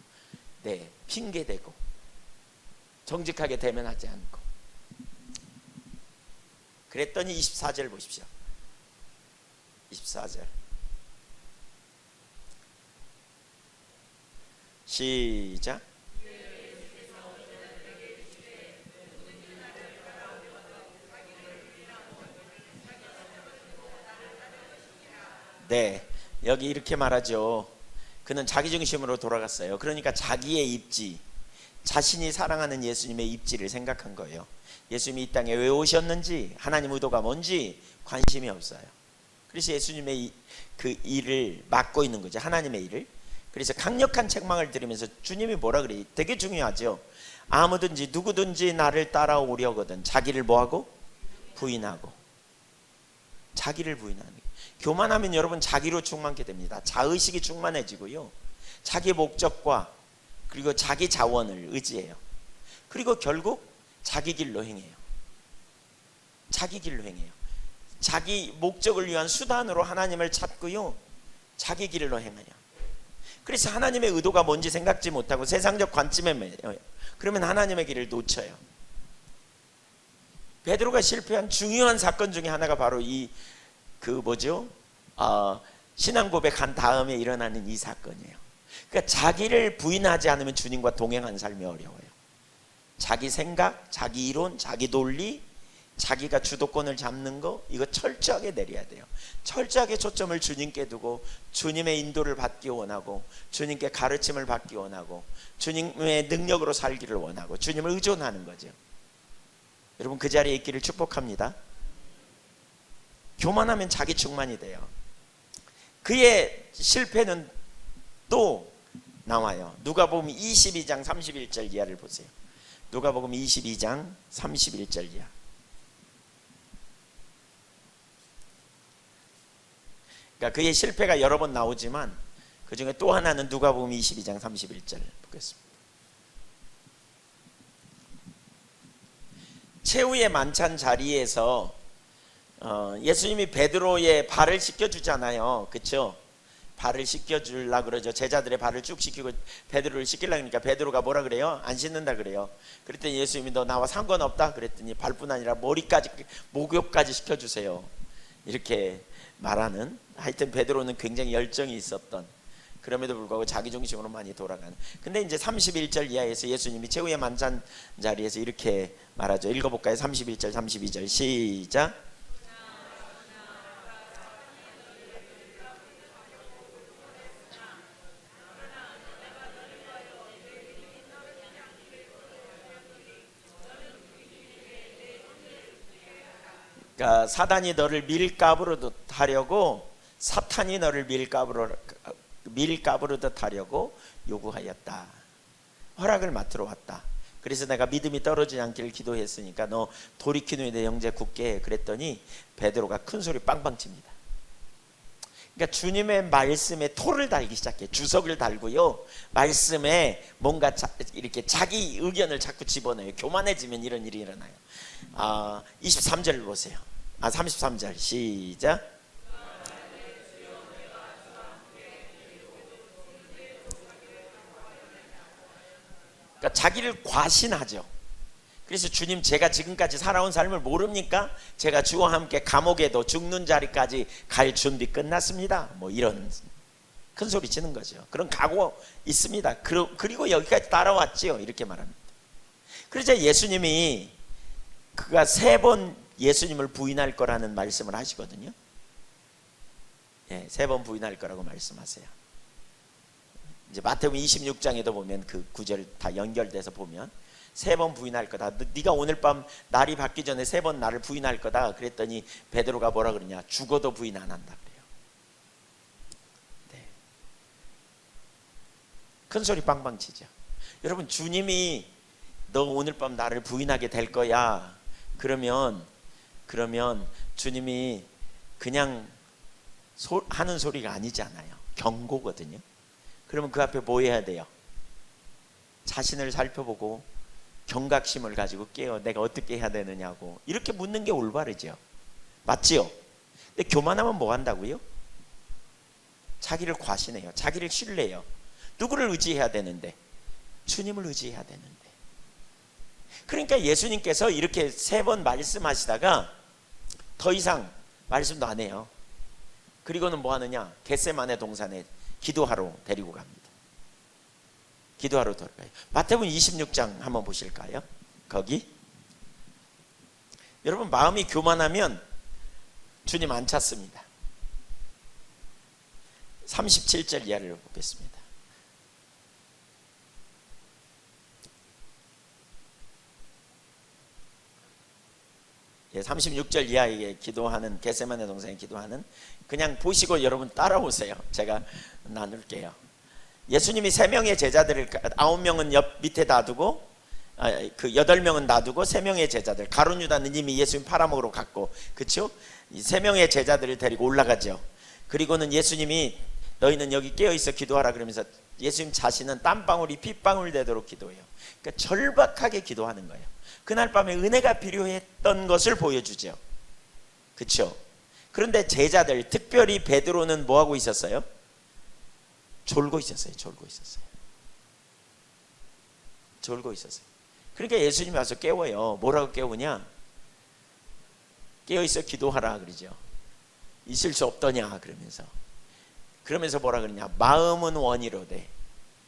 네, 핑계대고, 정직하게 대면하지 않고. 그랬더니 24절 보십시오. 24절 시작. 네, 여기 이렇게 말하죠. 그는 자기 중심으로 돌아갔어요. 그러니까 자기의 입지, 자신이 사랑하는 예수님의 입지를 생각한 거예요. 예수님이 이 땅에 왜 오셨는지, 하나님 의도가 뭔지 관심이 없어요. 그래서 예수님의 그 일을 맡고 있는 거죠. 하나님의 일을. 그래서 강력한 책망을 들으면서 주님이 뭐라 그래요? 되게 중요하죠. 아무든지 누구든지 나를 따라오려거든 자기를 뭐하고? 부인하고. 자기를 부인하는 거예요. 교만하면 여러분 자기로 충만케 됩니다. 자의식이 충만해지고요, 자기 목적과 그리고 자기 자원을 의지해요. 그리고 결국 자기 길로 행해요. 자기 길로 행해요. 자기 목적을 위한 수단으로 하나님을 찾고요, 자기 길로 행해요. 그래서 하나님의 의도가 뭔지 생각지 못하고 세상적 관점에 매여요. 그러면 하나님의 길을 놓쳐요. 베드로가 실패한 중요한 사건 중에 하나가 바로 신앙 고백한 다음에 일어나는 이 사건이에요. 그러니까 자기를 부인하지 않으면 주님과 동행하는 삶이 어려워요. 자기 생각, 자기 이론, 자기 논리, 자기가 주도권을 잡는 거, 이거 철저하게 내려야 돼요. 철저하게 초점을 주님께 두고 주님의 인도를 받기 원하고, 주님께 가르침을 받기 원하고, 주님의 능력으로 살기를 원하고, 주님을 의존하는 거죠. 여러분 그 자리에 있기를 축복합니다. 교만하면 자기 충만이 돼요. 그의 실패는 또 나와요. 누가복음 22장 31절 이하를 보세요. 누가복음 22장 31절 이하. 그러니까 그의 실패가 여러 번 나오지만 그 중에 또 하나는 누가복음 22장 31절 보겠습니다. 최후의 만찬 자리에서 예수님이 베드로의 발을 씻겨주잖아요. 그렇죠? 발을 씻겨주려고 그러죠. 제자들의 발을 쭉 씻기고 베드로를 씻기려고 하니까 베드로가 뭐라 그래요? 안 씻는다 그래요. 그랬더니 예수님이 너 나와 상관없다 그랬더니 발뿐 아니라 머리까지, 목욕까지 시켜주세요. 이렇게 말하는, 하여튼 베드로는 굉장히 열정이 있었던, 그럼에도 불구하고 자기중심으로 많이 돌아가는. 근데 이제 31절 이하에서 예수님이 최후의 만찬 자리에서 이렇게 말하죠. 읽어볼까요? 31절 32절 시작. 그러니까 사단이 너를 밀가부로 하려고, 사탄이 너를 밀가부로 하려고 요구하였다. 허락을 맡으러 왔다. 그래서 내가 믿음이 떨어지지 않기를 기도했으니까 너 돌이킨 후에 내 영제 굳게 해. 그랬더니 베드로가 큰 소리 빵빵 칩니다. 그러니까 주님의 말씀에 토를 달기 시작해. 주석을 달고요, 말씀에 뭔가 이렇게 자기 의견을 자꾸 집어넣어요. 교만해지면 이런 일이 일어나요. 23절 보세요. 33절 시작. 그러니까 자기를 과신하죠. 그래서 주님, 제가 지금까지 살아온 삶을 모릅니까? 제가 주와 함께 감옥에도 죽는 자리까지 갈 준비 끝났습니다. 뭐 이런 큰 소리 치는 거죠. 그런 각오 있습니다. 그리고 여기까지 따라왔지요. 이렇게 말합니다. 그래서 예수님이 그가 3번 예수님을 부인할 거라는 말씀을 하시거든요. 예, 3번 부인할 거라고 말씀하세요. 이제 마태복음 26장에도 보면 그 구절 다 연결돼서 보면 3번 부인할 거다. 네가 오늘 밤 날이 밝기 전에 3번 나를 부인할 거다. 그랬더니 베드로가 뭐라 그러냐? 죽어도 부인 안 한다 그래요. 네. 큰 소리 빵빵 치죠. 여러분, 주님이 너 오늘 밤 나를 부인하게 될 거야. 그러면 주님이 그냥 하는 소리가 아니잖아요. 경고거든요. 그러면 그 앞에 뭐 해야 돼요? 자신을 살펴보고 경각심을 가지고 깨어 내가 어떻게 해야 되느냐고 이렇게 묻는 게 올바르죠. 맞지요? 근데 교만하면 뭐 한다고요? 자기를 과신해요. 자기를 신뢰해요. 누구를 의지해야 되는데? 주님을 의지해야 되는데. 그러니까 예수님께서 이렇게 3번 말씀하시다가 더 이상 말씀도 안 해요. 그리고는 뭐 하느냐? 겟세마네 동산에 기도하러 데리고 갑니다. 기도하러 돌아가요. 마태복음 26장 한번 보실까요? 거기 여러분, 마음이 교만하면 주님 안 찾습니다. 37절 이하를 보겠습니다. 예, 36절 이하에 기도하는, 겟세마네 동산에 기도하는, 그냥 보시고 여러분 따라오세요. 제가 나눌게요. 예수님이 3명의 제자들을, 9명은 옆 밑에 놔두고, 그 8명은 놔두고 3명의 제자들, 가룟 유다는 이미 예수님 팔아먹으러 갔고, 그렇죠? 이 3명의 제자들을 데리고 올라가죠. 그리고는 예수님이 너희는 여기 깨어있어 기도하라 그러면서 예수님 자신은 땀방울이 핏방울 되도록 기도해요. 그러니까 절박하게 기도하는 거예요. 그날 밤에 은혜가 필요했던 것을 보여주죠. 그렇죠? 그런데 제자들, 특별히 베드로는 뭐 하고 있었어요? 졸고 있었어요. 그러니까 예수님이 와서 깨워요. 뭐라고 깨우냐? 깨어있어 기도하라 그러죠. 있을 수 없더냐 그러면서 뭐라 그러냐? 마음은 원이로되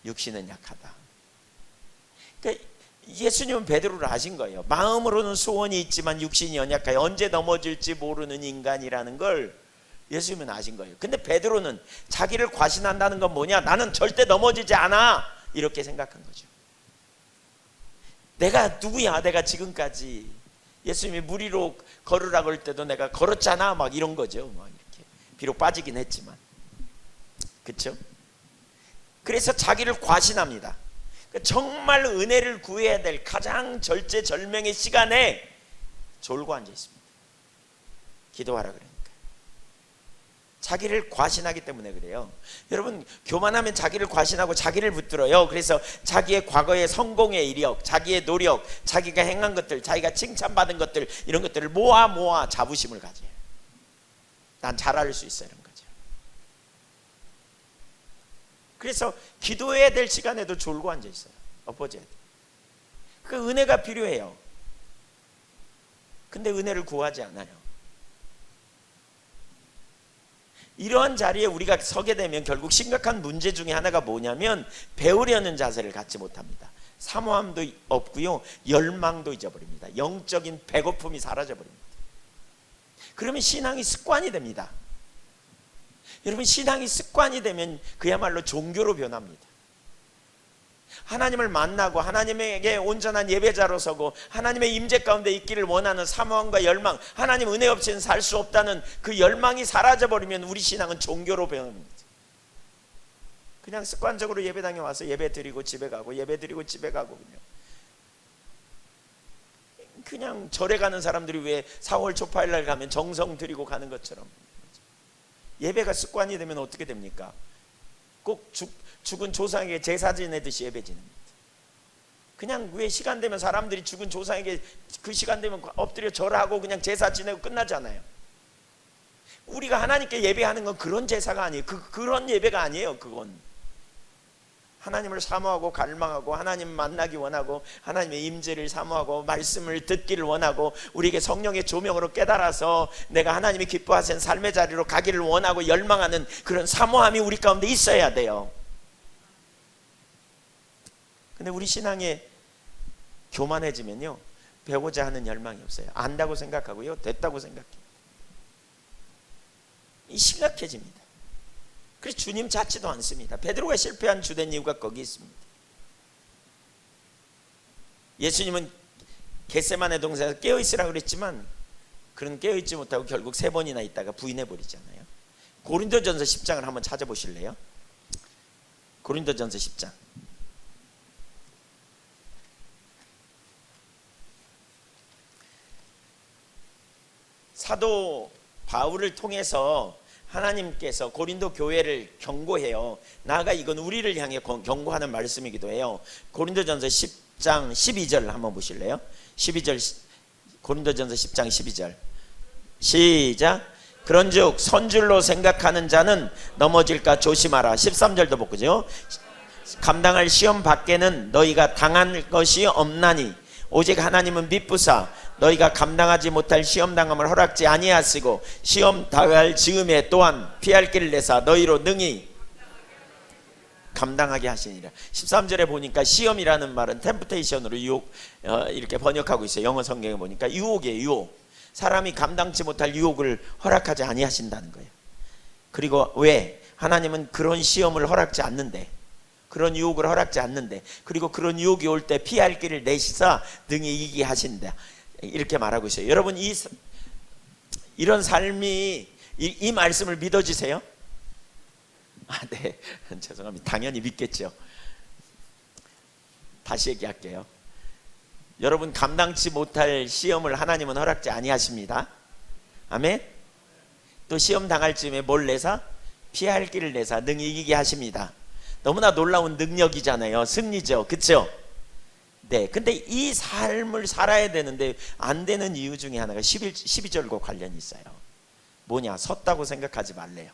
육신은 약하다. 그러니까 예수님은 베드로를 아신 거예요. 마음으로는 소원이 있지만 육신이 연약하여 언제 넘어질지 모르는 인간이라는 걸 예수님은 아신 거예요. 근데 베드로는 자기를 과신한다는 건 뭐냐? 나는 절대 넘어지지 않아, 이렇게 생각한 거죠. 내가 누구야? 내가 지금까지 예수님이 물 위로 걸으라고 할 때도 내가 걸었잖아, 막 이런 거죠. 막 이렇게 비록 빠지긴 했지만, 그렇죠? 그래서 자기를 과신합니다. 정말 은혜를 구해야 될 가장 절제절명의 시간에 졸고 앉아 있습니다. 기도하라 그러니까. 자기를 과신하기 때문에 그래요. 여러분, 교만하면 자기를 과신하고 자기를 붙들어요. 그래서 자기의 과거의 성공의 이력, 자기의 노력, 자기가 행한 것들, 자기가 칭찬받은 것들, 이런 것들을 모아 자부심을 가져요. 난 잘할 수 있어, 이런 거죠. 그래서 기도해야 될 시간에도 졸고 앉아 있어요. 엎어져야 돼. 그 은혜가 필요해요. 근데 은혜를 구하지 않아요. 이러한 자리에 우리가 서게 되면 결국 심각한 문제 중에 하나가 뭐냐면 배우려는 자세를 갖지 못합니다. 사모함도 없고요, 열망도 잊어버립니다. 영적인 배고픔이 사라져버립니다. 그러면 신앙이 습관이 됩니다. 여러분, 신앙이 습관이 되면 그야말로 종교로 변합니다. 하나님을 만나고 하나님에게 온전한 예배자로 서고 하나님의 임재 가운데 있기를 원하는 사모함과 열망, 하나님 은혜 없이는 살 수 없다는 그 열망이 사라져버리면 우리 신앙은 종교로 변합니다. 그냥 습관적으로 예배당에 와서 예배 드리고 집에 가고, 예배 드리고 집에 가고, 그냥 절에 가는 사람들이 왜 4월 초파일날 가면 정성 드리고 가는 것처럼. 예배가 습관이 되면 어떻게 됩니까? 꼭 죽은 조상에게 제사 지내듯이 예배 지냅니다. 그냥 왜 시간 되면 사람들이 죽은 조상에게 그 시간 되면 엎드려 절하고 그냥 제사 지내고 끝나잖아요. 우리가 하나님께 예배하는 건 그런 제사가 아니에요. 그런 예배가 아니에요. 그건 하나님을 사모하고 갈망하고 하나님 만나기 원하고 하나님의 임재를 사모하고 말씀을 듣기를 원하고 우리에게 성령의 조명으로 깨달아서 내가 하나님이 기뻐하시는 삶의 자리로 가기를 원하고 열망하는 그런 사모함이 우리 가운데 있어야 돼요. 근데 우리 신앙이 교만해지면요, 배우고자 하는 열망이 없어요. 안다고 생각하고요, 됐다고 생각해요. 심각해집니다. 그래서 주님 찾지도 않습니다. 베드로가 실패한 주된 이유가 거기 있습니다. 예수님은 겟세마네 동산에서 깨어있으라 그랬지만 그는 깨어있지 못하고 결국 3번이나 있다가 부인해버리잖아요. 고린도전서 10장을 한번 찾아보실래요? 고린도전서 10장. 사도 바울을 통해서 하나님께서 고린도 교회를 경고해요. 나아가 이건 우리를 향해 경고하는 말씀이기도 해요. 고린도전서 10장 12절 한번 보실래요? 12절, 고린도전서 10장 12절 시작. 그런즉 선줄로 생각하는 자는 넘어질까 조심하라. 13절도 보고요. 감당할 시험 밖에는 너희가 당할 것이 없나니 오직 하나님은 미쁘사 너희가 감당하지 못할 시험 당함을 허락지 아니하시고 시험 당할 즈음에 또한 피할 길을 내사 너희로 능히 감당하게 하시니라. 13절에 보니까 시험이라는 말은 템프테이션으로 유혹, 이렇게 번역하고 있어요. 영어 성경에 보니까 유혹이에요. 유혹. 사람이 감당치 못할 유혹을 허락하지 아니하신다는 거예요. 그리고 왜? 하나님은 그런 시험을 허락지 않는데, 그런 유혹을 허락지 않는데, 그리고 그런 유혹이 올 때 피할 길을 내시사 능히 이기게 하신다, 이렇게 말하고 있어요. 여러분, 이런 삶이 이 말씀을 믿어지세요? 네, 죄송합니다. 당연히 믿겠죠. 다시 얘기할게요. 여러분, 감당치 못할 시험을 하나님은 허락지 아니하십니다. 아멘. 또 시험 당할 즈음에 뭘 내사? 피할 길을 내사 능히 이기게 하십니다. 너무나 놀라운 능력이잖아요. 승리죠. 그렇죠? 네. 근데 이 삶을 살아야 되는데 안 되는 이유 중에 하나가 12절과 관련이 있어요. 뭐냐? 섰다고 생각하지 말래요.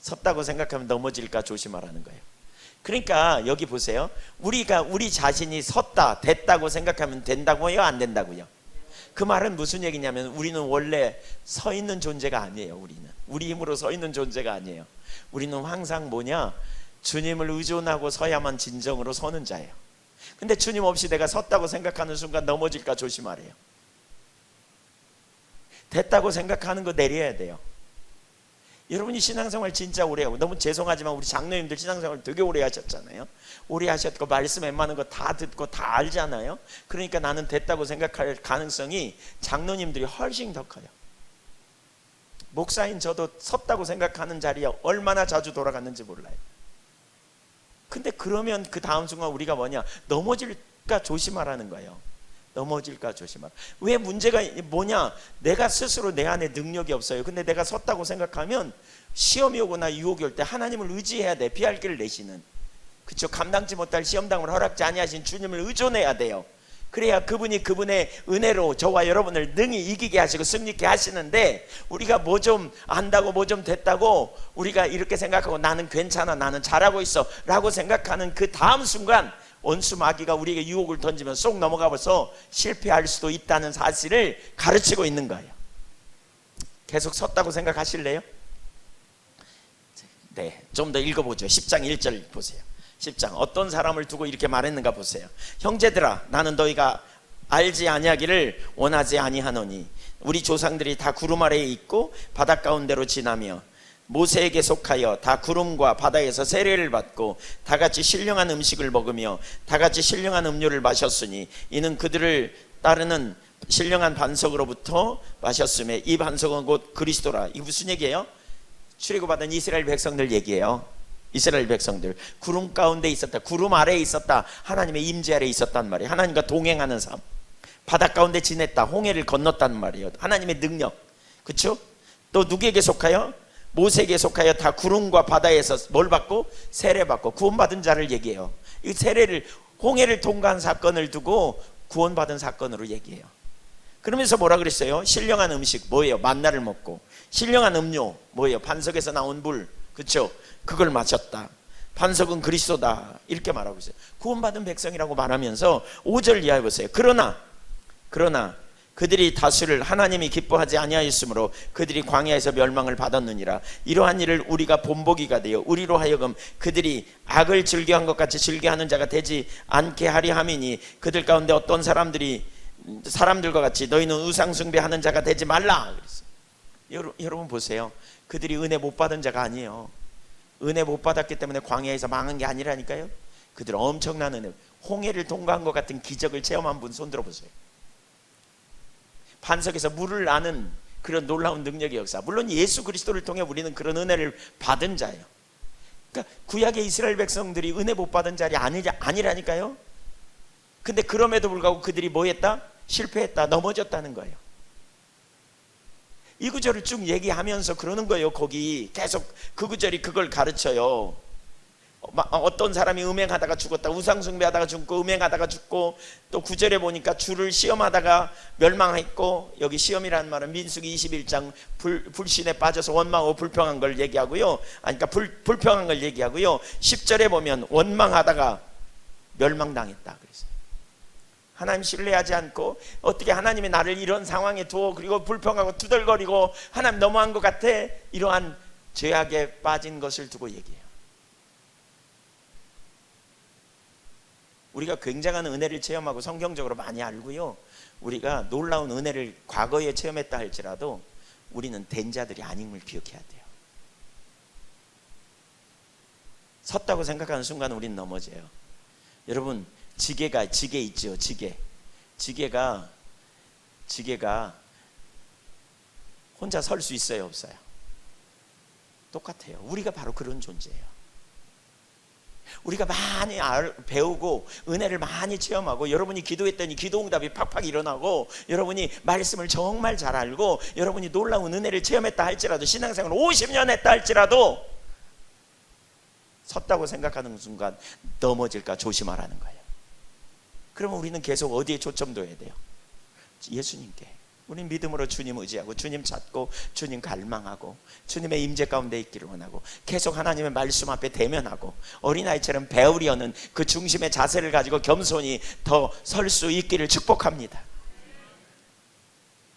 섰다고 생각하면 넘어질까 조심하라는 거예요. 그러니까 여기 보세요. 우리가 우리 자신이 섰다, 됐다고 생각하면 된다고요? 안 된다고요? 그 말은 무슨 얘기냐면 우리는 원래 서 있는 존재가 아니에요. 우리 힘으로 서 있는 존재가 아니에요. 우리는 항상 뭐냐? 주님을 의존하고 서야만 진정으로 서는 자예요. 근데 주님 없이 내가 섰다고 생각하는 순간 넘어질까 조심하래요. 됐다고 생각하는 거 내려야 돼요. 여러분이 신앙생활 진짜 오래 하고, 너무 죄송하지만 우리 장로님들 신앙생활 되게 오래 하셨잖아요. 오래 하셨고 말씀 웬만한 거 다 듣고 다 알잖아요. 그러니까 나는 됐다고 생각할 가능성이 장로님들이 훨씬 더 커요. 목사인 저도 섰다고 생각하는 자리에 얼마나 자주 돌아갔는지 몰라요. 근데 그러면 그 다음 순간 우리가 뭐냐? 넘어질까 조심하라는 거예요. 넘어질까 조심하라. 왜 문제가 뭐냐? 내가 스스로 내 안에 능력이 없어요. 근데 내가 섰다고 생각하면 시험이 오거나 유혹이 올 때 하나님을 의지해야 돼. 피할 길을 내시는, 그렇죠? 감당치 못할 시험당을 허락지 아니하신 주님을 의존해야 돼요. 그래야 그분이 그분의 은혜로 저와 여러분을 능히 이기게 하시고 승리케 하시는데, 우리가 뭐 좀 안다고 뭐 좀 됐다고 우리가 이렇게 생각하고 나는 괜찮아, 나는 잘하고 있어 라고 생각하는 그 다음 순간 원수 마귀가 우리에게 유혹을 던지면 쏙 넘어가서 실패할 수도 있다는 사실을 가르치고 있는 거예요. 계속 섰다고 생각하실래요? 네, 좀 더 읽어보죠. 10장 1절 보세요. 10장 어떤 사람을 두고 이렇게 말했는가 보세요. 형제들아, 나는 너희가 알지 아니하기를 원하지 아니하노니 우리 조상들이 다 구름 아래에 있고 바닷 가운데로 지나며 모세에게 속하여 다 구름과 바다에서 세례를 받고 다 같이 신령한 음식을 먹으며 다 같이 신령한 음료를 마셨으니 이는 그들을 따르는 신령한 반석으로부터 마셨으며 이 반석은 곧 그리스도라. 이게 무슨 얘기예요? 출애굽받은 이스라엘 백성들 얘기예요. 이스라엘 백성들 구름 가운데 있었다, 구름 아래에 있었다, 하나님의 임재 아래에 있었단 말이에요. 하나님과 동행하는 삶, 바닷 가운데 지냈다, 홍해를 건넜단 말이에요. 하나님의 능력, 그렇죠? 또 누구에게 속하여? 모세에게 속하여 다 구름과 바다에서 뭘 받고? 세례 받고 구원받은 자를 얘기해요. 이 세례를, 홍해를 통과한 사건을 두고 구원받은 사건으로 얘기해요. 그러면서 뭐라 그랬어요? 신령한 음식 뭐예요? 만나를 먹고, 신령한 음료 뭐예요? 반석에서 나온 물, 그렇죠? 그걸 마셨다. 반석은 그리스도다. 이렇게 말하고 있어요. 구원받은 백성이라고 말하면서 5절 이하에 보세요. 그러나 그들이 다수를 하나님이 기뻐하지 아니하였으므로 그들이 광야에서 멸망을 받았느니라. 이러한 일을 우리가 본보기가 되어 우리로 하여금 그들이 악을 즐겨한 것 같이 즐겨하는 자가 되지 않게 하리 함이니 그들 가운데 어떤 사람들과 같이 너희는 우상 숭배하는 자가 되지 말라. 그랬어요. 여러분 보세요. 그들이 은혜 못 받은 자가 아니에요. 은혜 못 받았기 때문에 광야에서 망한 게 아니라니까요. 그들 엄청난 은혜, 홍해를 통과한 것 같은 기적을 체험한 분 손 들어보세요. 반석에서 물을 아는 그런 놀라운 능력의 역사, 물론 예수 그리스도를 통해 우리는 그런 은혜를 받은 자예요. 그러니까 구약의 이스라엘 백성들이 은혜 못 받은 자리 아니라니까요. 근데 그럼에도 불구하고 그들이 뭐 했다? 실패했다, 넘어졌다는 거예요. 이 구절을 쭉 얘기하면서 그러는 거예요. 거기 계속 그 구절이 그걸 가르쳐요. 어떤 사람이 음행하다가 죽었다, 우상숭배하다가 죽고 음행하다가 죽고, 또 9절에 보니까 주를 시험하다가 멸망했고, 여기 시험이라는 말은 민수기 21장 불신에 빠져서 원망하고 불평한 걸 얘기하고요. 그러니까 불평한 걸 얘기하고요. 10절에 보면 원망하다가 멸망당했다 그랬어요. 하나님 신뢰하지 않고 어떻게 하나님이 나를 이런 상황에 두어, 그리고 불평하고 투덜거리고 하나님 너무한 것 같아, 이러한 죄악에 빠진 것을 두고 얘기해요. 우리가 굉장한 은혜를 체험하고 성경적으로 많이 알고요, 우리가 놀라운 은혜를 과거에 체험했다 할지라도 우리는 된 자들이 아님을 기억해야 돼요. 섰다고 생각하는 순간 우리는 넘어져요. 여러분, 지게 있죠. 지게가 혼자 설 수 있어요, 없어요? 똑같아요. 우리가 바로 그런 존재예요. 우리가 많이 배우고 은혜를 많이 체험하고, 여러분이 기도했더니 기도응답이 팍팍 일어나고, 여러분이 말씀을 정말 잘 알고, 여러분이 놀라운 은혜를 체험했다 할지라도, 신앙생활 50년 했다 할지라도 섰다고 생각하는 순간 넘어질까 조심하라는 거예요. 그러면 우리는 계속 어디에 초점 둬야 돼요? 예수님께. 우린 믿음으로 주님 의지하고, 주님 찾고, 주님 갈망하고, 주님의 임재 가운데 있기를 원하고, 계속 하나님의 말씀 앞에 대면하고, 어린아이처럼 배우려는 그 중심의 자세를 가지고 겸손히 더 설 수 있기를 축복합니다.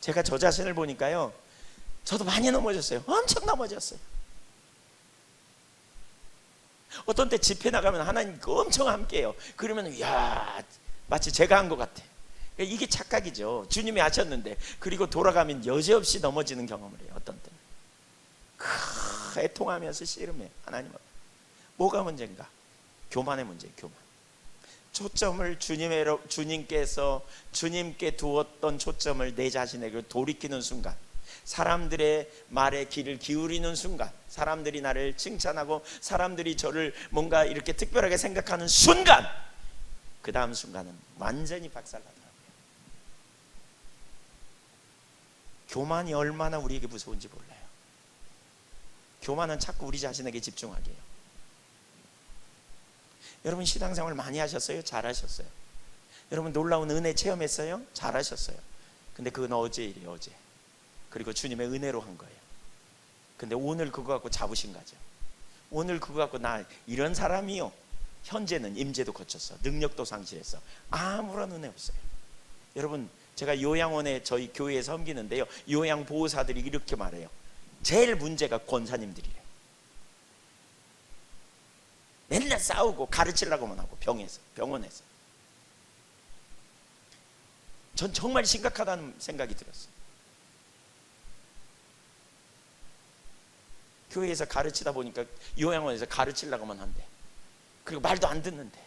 제가 저 자신을 보니까요, 저도 많이 넘어졌어요. 엄청 넘어졌어요. 어떤 때 집회 나가면 하나님 엄청 함께해요. 그러면 이야, 마치 제가 한 것 같아. 이게 착각이죠. 주님이 하셨는데, 그리고 돌아가면 여지없이 넘어지는 경험을 해요. 어떤 때는 애통하면서 씨름해요. 하나님 앞에. 뭐가 문제인가? 교만의 문제예요. 교만. 초점을 주님께 두었던 초점을 내 자신에게 돌이키는 순간, 사람들의 말에 귀를 기울이는 순간, 사람들이 나를 칭찬하고 사람들이 저를 뭔가 이렇게 특별하게 생각하는 순간, 그 다음 순간은 완전히 박살나더라고요. 교만이 얼마나 우리에게 무서운지 몰라요. 교만은 자꾸 우리 자신에게 집중하게 해요. 여러분 신앙생활 많이 하셨어요? 잘하셨어요? 여러분 놀라운 은혜 체험했어요? 잘하셨어요? 근데 그건 어제 일이에요. 어제. 그리고 주님의 은혜로 한 거예요. 근데 오늘 그거 갖고 잡으신 거죠. 오늘 그거 갖고 나 이런 사람이요, 현재는 임재도 거쳤어, 능력도 상실했어, 아무런 은혜 없어요. 여러분 제가 요양원에 저희 교회에 섬기는데요, 요양보호사들이 이렇게 말해요. 제일 문제가 권사님들이래. 맨날 싸우고 가르치려고만 하고 병원에서. 전 정말 심각하다는 생각이 들었어요. 교회에서 가르치다 보니까 요양원에서 가르치려고만 한대. 그리고 말도 안 듣는데.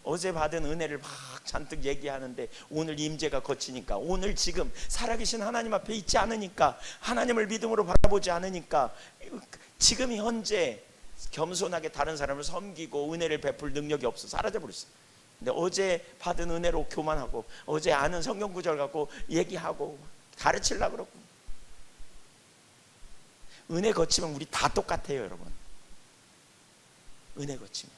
어제 받은 은혜를 막 잔뜩 얘기하는데 오늘 임재가 거치니까, 오늘 지금 살아계신 하나님 앞에 있지 않으니까, 하나님을 믿음으로 바라보지 않으니까 지금 현재 겸손하게 다른 사람을 섬기고 은혜를 베풀 능력이 없어 사라져버렸어. 근데 어제 받은 은혜로 교만하고, 어제 아는 성경 구절 갖고 얘기하고 가르치려고 그러고. 은혜 거치면 우리 다 똑같아요, 여러분. 은혜 거치면.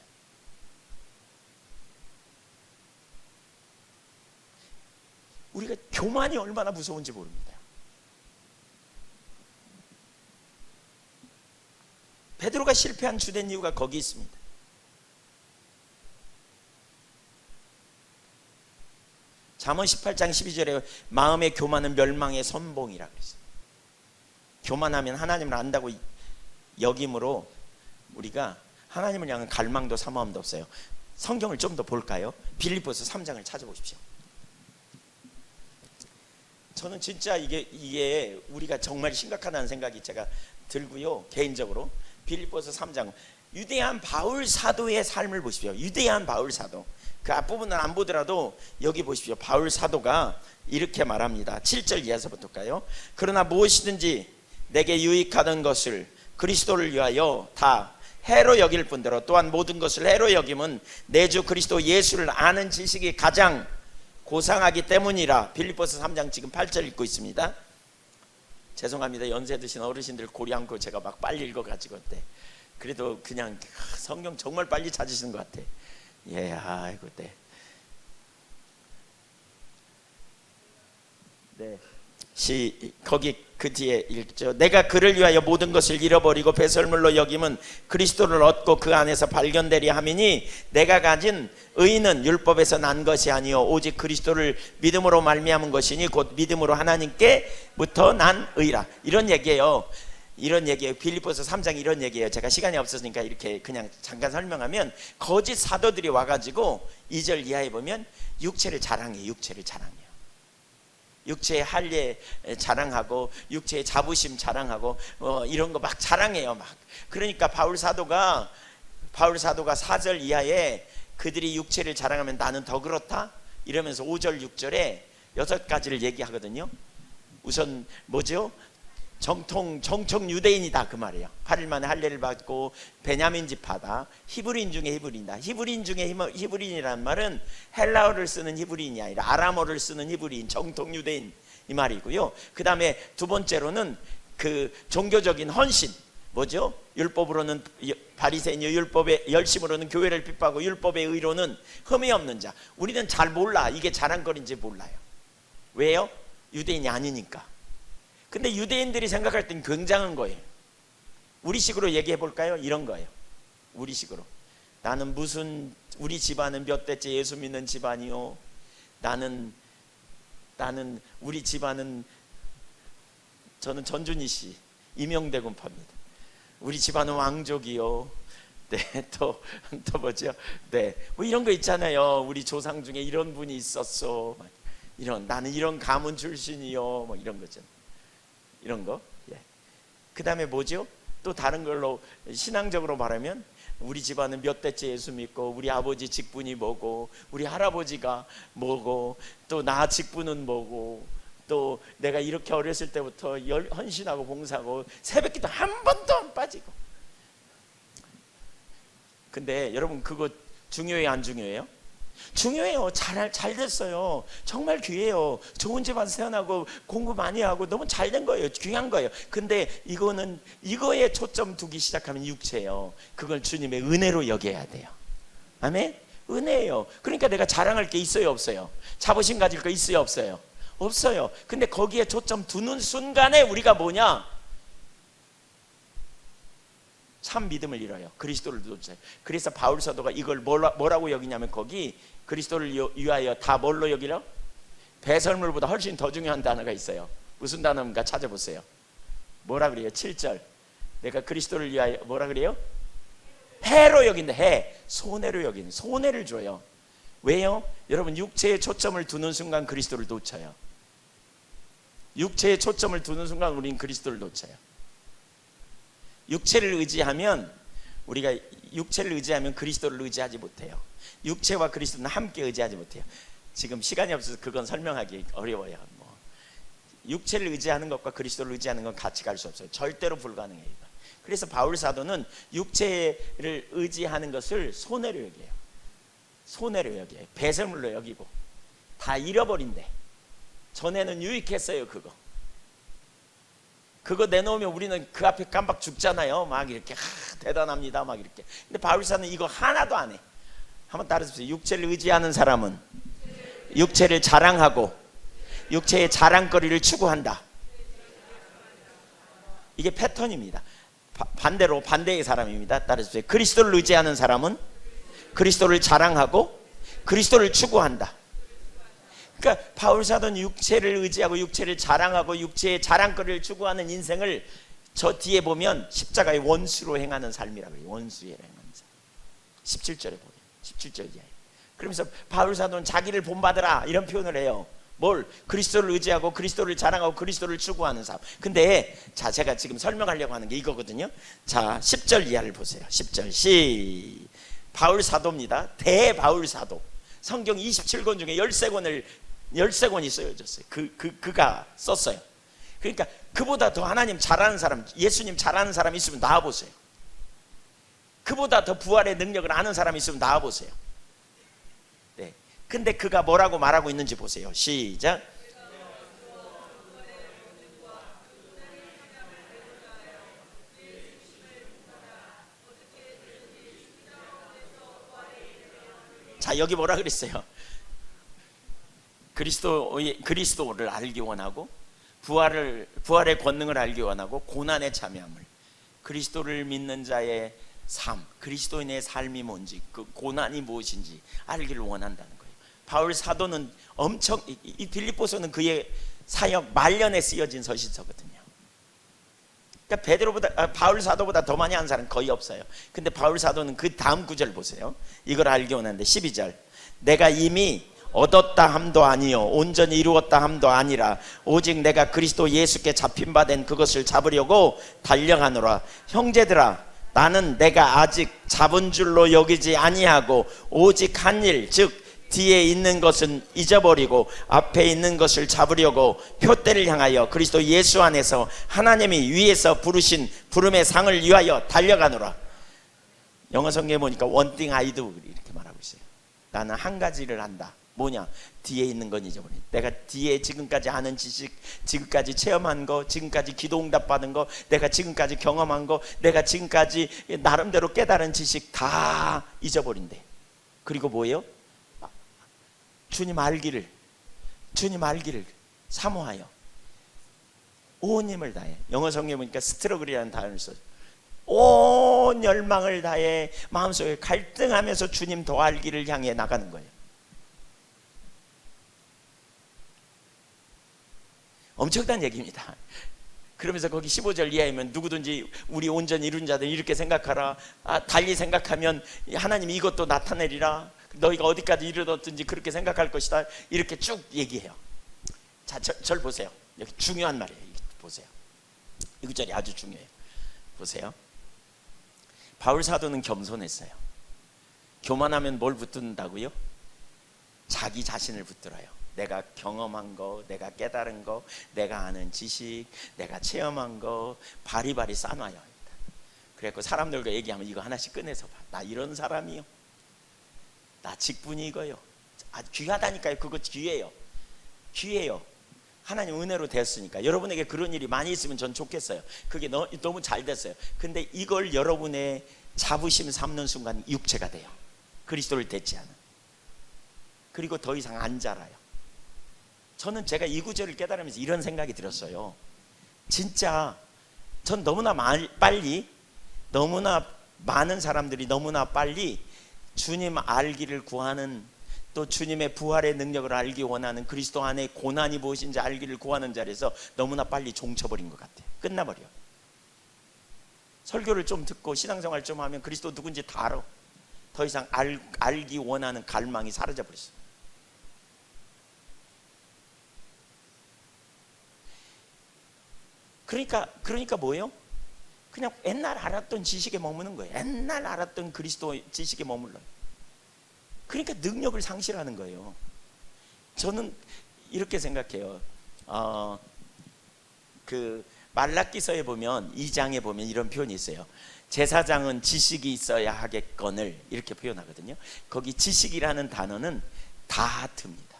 우리가 교만이 얼마나 무서운지 모릅니다. 베드로가 실패한 주된 이유가 거기 있습니다. 잠언 18장 12절에 마음의 교만은 멸망의 선봉이라고 그랬어요. 교만하면 하나님을 안다고 여김으로 우리가 하나님을 향한 갈망도 사모함도 없어요. 성경을 좀 더 볼까요? 빌립보서 3장을 찾아보십시오. 저는 진짜 이게 우리가 정말 심각하다는 생각이 제가 들고요. 개인적으로 빌립보서 3장, 유대한 바울 사도의 삶을 보십시오. 유대한 바울 사도, 그 앞부분은 안 보더라도 여기 보십시오. 바울 사도가 이렇게 말합니다. 7절 이하서부터 볼까요? 그러나 무엇이든지 내게 유익하던 것을 그리스도를 위하여 다 해로 여길 뿐더러 또한 모든 것을 해로 여김은 내 주 그리스도 예수를 아는 지식이 가장 고상하기 때문이라. 빌립보서 3장 지금 8절 읽고 있습니다. 죄송합니다. 연세 드신 어르신들 고리 않고 제가 막 빨리 읽어가지고 그래도 그냥 성경 정말 빨리 찾으시는 것 같아. 예, 아이고, 네. 거기 그 뒤에 읽죠. 내가 그를 위하여 모든 것을 잃어버리고 배설물로 여김은 그리스도를 얻고 그 안에서 발견되리 함이니 내가 가진 의는 율법에서 난 것이 아니요 오직 그리스도를 믿음으로 말미암은 것이니 곧 믿음으로 하나님께부터 난 의라. 이런 얘기예요. 빌립보서 3장 이런 얘기예요. 제가 시간이 없었으니까 이렇게 그냥 잠깐 설명하면, 거짓 사도들이 와가지고 2절 이하에 보면 육체를 자랑해요. 육체의 할례 자랑하고 육체의 자부심 자랑하고 이런 거 막 자랑해요. 막. 그러니까 바울 사도가 4절 이하에 그들이 육체를 자랑하면 나는 더 그렇다 이러면서 5절 6절에 6가지를 얘기하거든요. 우선 뭐죠? 정통 유대인이다 그 말이에요. 8일 만에 할례를 받고 베냐민 지파다. 히브리인 중에 히브리인이다. 히브리인 중에 히브리인이라는 말은 헬라어를 쓰는 히브리인이 아니라 아람어를 쓰는 히브리인, 정통 유대인 이 말이고요. 그 다음에 두 번째로는 그 종교적인 헌신, 뭐죠? 율법으로는 바리새인이요 율법의 열심으로는 교회를 핍박하고 율법의 의로는 흠이 없는 자. 우리는 잘 몰라. 이게 자랑거리인지 몰라요. 왜요? 유대인이 아니니까. 근데 유대인들이 생각할 땐 굉장한 거예요. 우리식으로 얘기해 볼까요? 이런 거예요. 우리식으로. 나는 우리 집안은 몇 대째 예수 믿는 집안이요. 나는 우리 집안은, 저는 전준희 씨 임영대 군파입니다. 우리 집안은 왕족이요. 네, 또 뭐죠? 네, 뭐 이런 거 있잖아요. 우리 조상 중에 이런 분이 있었어. 나는 이런 가문 출신이요. 뭐 이런 거죠. 이런 거. 예. 그 다음에 뭐죠? 또 다른 걸로 신앙적으로 말하면 우리 집안은 몇 대째 예수 믿고, 우리 아버지 직분이 뭐고, 우리 할아버지가 뭐고, 또 나 직분은 뭐고, 또 내가 이렇게 어렸을 때부터 헌신하고 봉사하고 새벽기도 한 번도 안 빠지고. 근데 여러분 그거 중요해요, 안 중요해요? 중요해요. 잘 됐어요. 정말 귀해요. 좋은 집안에서 태어나고 공부 많이 하고 너무 잘 된 거예요. 귀한 거예요. 근데 이거에 초점 두기 시작하면 육체예요. 그걸 주님의 은혜로 여겨야 돼요. 아멘? 은혜예요. 그러니까 내가 자랑할 게 있어요, 없어요? 자부심 가질 거 있어요, 없어요? 없어요. 근데 거기에 초점 두는 순간에 우리가 뭐냐? 참 믿음을 잃어요. 그리스도를 놓쳐요. 그래서 바울 사도가 이걸 뭐라고 여기냐면, 거기 그리스도를 위하여 다 뭘로 여기려? 배설물보다 훨씬 더 중요한 단어가 있어요. 무슨 단어인가 찾아보세요. 뭐라 그래요? 7절. 내가 그리스도를 위하여 뭐라 그래요? 해로 여긴다. 해. 손해로 여기는. 손해를 줘요. 왜요? 여러분, 육체에 초점을 두는 순간 그리스도를 놓쳐요. 육체에 초점을 두는 순간 우리는 그리스도를 놓쳐요. 육체를 의지하면, 우리가 육체를 의지하면 그리스도를 의지하지 못해요. 육체와 그리스도는 함께 의지하지 못해요. 지금 시간이 없어서 그건 설명하기 어려워요. 육체를 의지하는 것과 그리스도를 의지하는 건 같이 갈 수 없어요. 절대로 불가능해요. 그래서 바울 사도는 육체를 의지하는 것을 손해로 여겨요. 손해로 여겨요. 배설물로 여기고 다 잃어버린대. 전에는 유익했어요. 그거 내놓으면 우리는 그 앞에 깜빡 죽잖아요. 막 이렇게 대단합니다 막 이렇게. 근데 바울 사도는 이거 하나도 안 해. 한번 따라해보세요. 육체를 의지하는 사람은 육체를 자랑하고 육체의 자랑거리를 추구한다. 이게 패턴입니다. 반대로 반대의 사람입니다. 따라해보세요. 그리스도를 의지하는 사람은 그리스도를 자랑하고 그리스도를 추구한다. 그러니까 바울 사도는 육체를 의지하고 육체를 자랑하고 육체의 자랑거리를 추구하는 인생을 저 뒤에 보면 십자가의 원수로 행하는 삶이라고 해요. 원수에 행하는 삶. 17절에 보면 17절 이하에. 그러면서 바울 사도는 자기를 본받으라 이런 표현을 해요. 뭘? 그리스도를 의지하고 그리스도를 자랑하고 그리스도를 추구하는 삶. 근데 자, 제가 지금 설명하려고 하는 게 이거거든요. 자, 10절 이하를 보세요. 10절 바울 사도입니다. 대바울 사도. 성경 27권 중에 13권이 쓰여졌어요. 그가 썼어요. 그러니까 그보다 더 하나님 잘하는 사람, 예수님 잘하는 사람 있으면 나와보세요. 그보다 더 부활의 능력을 아는 사람 있으면 나와보세요. 네. 근데 그가 뭐라고 말하고 있는지 보세요. 시작. 자, 여기 뭐라 그랬어요? 그리스도를 알기 원하고 부활의 권능을 알기 원하고 고난에 참여함을, 그리스도를 믿는 자의 삶, 그리스도인의 삶이 뭔지, 그 고난이 무엇인지 알기를 원한다는 거예요. 바울 사도는 엄청, 이 빌립보서는 그의 사역 말년에 쓰여진 서신서거든요. 그러니까 바울 사도보다 더 많이 한 사람 거의 없어요. 근데 바울 사도는 그 다음 구절 보세요. 이걸 알기 원하는데 12절. 내가 이미 얻었다 함도 아니요 온전히 이루었다 함도 아니라 오직 내가 그리스도 예수께 잡힌 바 된 그것을 잡으려고 달려가노라. 형제들아, 나는 내가 아직 잡은 줄로 여기지 아니하고 오직 한 일, 즉 뒤에 있는 것은 잊어버리고 앞에 있는 것을 잡으려고 표대를 향하여 그리스도 예수 안에서 하나님이 위에서 부르신 부름의 상을 위하여 달려가노라. 영어 성경에 보니까 one thing I do 이렇게 말하고 있어요. 나는 한 가지를 한다. 뭐냐? 뒤에 있는 건 잊어버린. 내가 뒤에 지금까지 아는 지식, 지금까지 체험한 거, 지금까지 기도 응답 받은 거, 내가 지금까지 경험한 거, 내가 지금까지 나름대로 깨달은 지식 다 잊어버린대. 그리고 뭐예요? 주님 알기를 사모하여 온 힘을 다해. 영어 성경에 보니까 스트러글이라는 단어를 써요. 온 열망을 다해 마음속에 갈등하면서 주님 더 알기를 향해 나가는 거예요. 엄청난 얘기입니다. 그러면서 거기 15절 이하이면 누구든지 우리 온전히 이룬 자들 이렇게 생각하라. 달리 생각하면 하나님이 이것도 나타내리라. 너희가 어디까지 이르렀든지 그렇게 생각할 것이다. 이렇게 쭉 얘기해요. 자, 절 보세요. 여기 중요한 말이에요. 보세요. 이 구절이 아주 중요해요. 보세요. 바울 사도는 겸손했어요. 교만하면 뭘 붙든다고요? 자기 자신을 붙들어요. 내가 경험한 거, 내가 깨달은 거, 내가 아는 지식, 내가 체험한 거 바리바리 싸놔요. 그래서 사람들과 얘기하면 이거 하나씩 꺼내서 봐. 나 이런 사람이요. 나 직분이 이거요. 귀하다니까요. 그거 귀해요. 귀해요. 하나님 은혜로 됐으니까. 여러분에게 그런 일이 많이 있으면 전 좋겠어요. 그게 너무 잘 됐어요. 근데 이걸 여러분의 자부심 삼는 순간 육체가 돼요. 그리스도를 닮지 않은. 그리고 더 이상 안 자라요. 저는 제가 이 구절을 깨달으면서 이런 생각이 들었어요. 진짜 전 너무나 빨리, 너무나 많은 사람들이 너무나 빨리 주님 알기를 구하는, 또 주님의 부활의 능력을 알기 원하는, 그리스도 안에 고난이 무엇인지 알기를 구하는 자리에서 너무나 빨리 종쳐버린 것 같아요. 끝나버려. 설교를 좀 듣고 신앙생활 좀 하면 그리스도 누군지 다 알아. 더 이상 알기 원하는 갈망이 사라져버렸어요. 그러니까 뭐예요? 그냥 옛날 알았던 지식에 머무는 거예요. 옛날 알았던 그리스도 지식에 머물러요. 그러니까 능력을 상실하는 거예요. 저는 이렇게 생각해요. 그 말라기서에 보면 2장에 보면 이런 표현이 있어요. 제사장은 지식이 있어야 하겠거늘, 이렇게 표현하거든요. 거기 지식이라는 단어는 다하트입니다.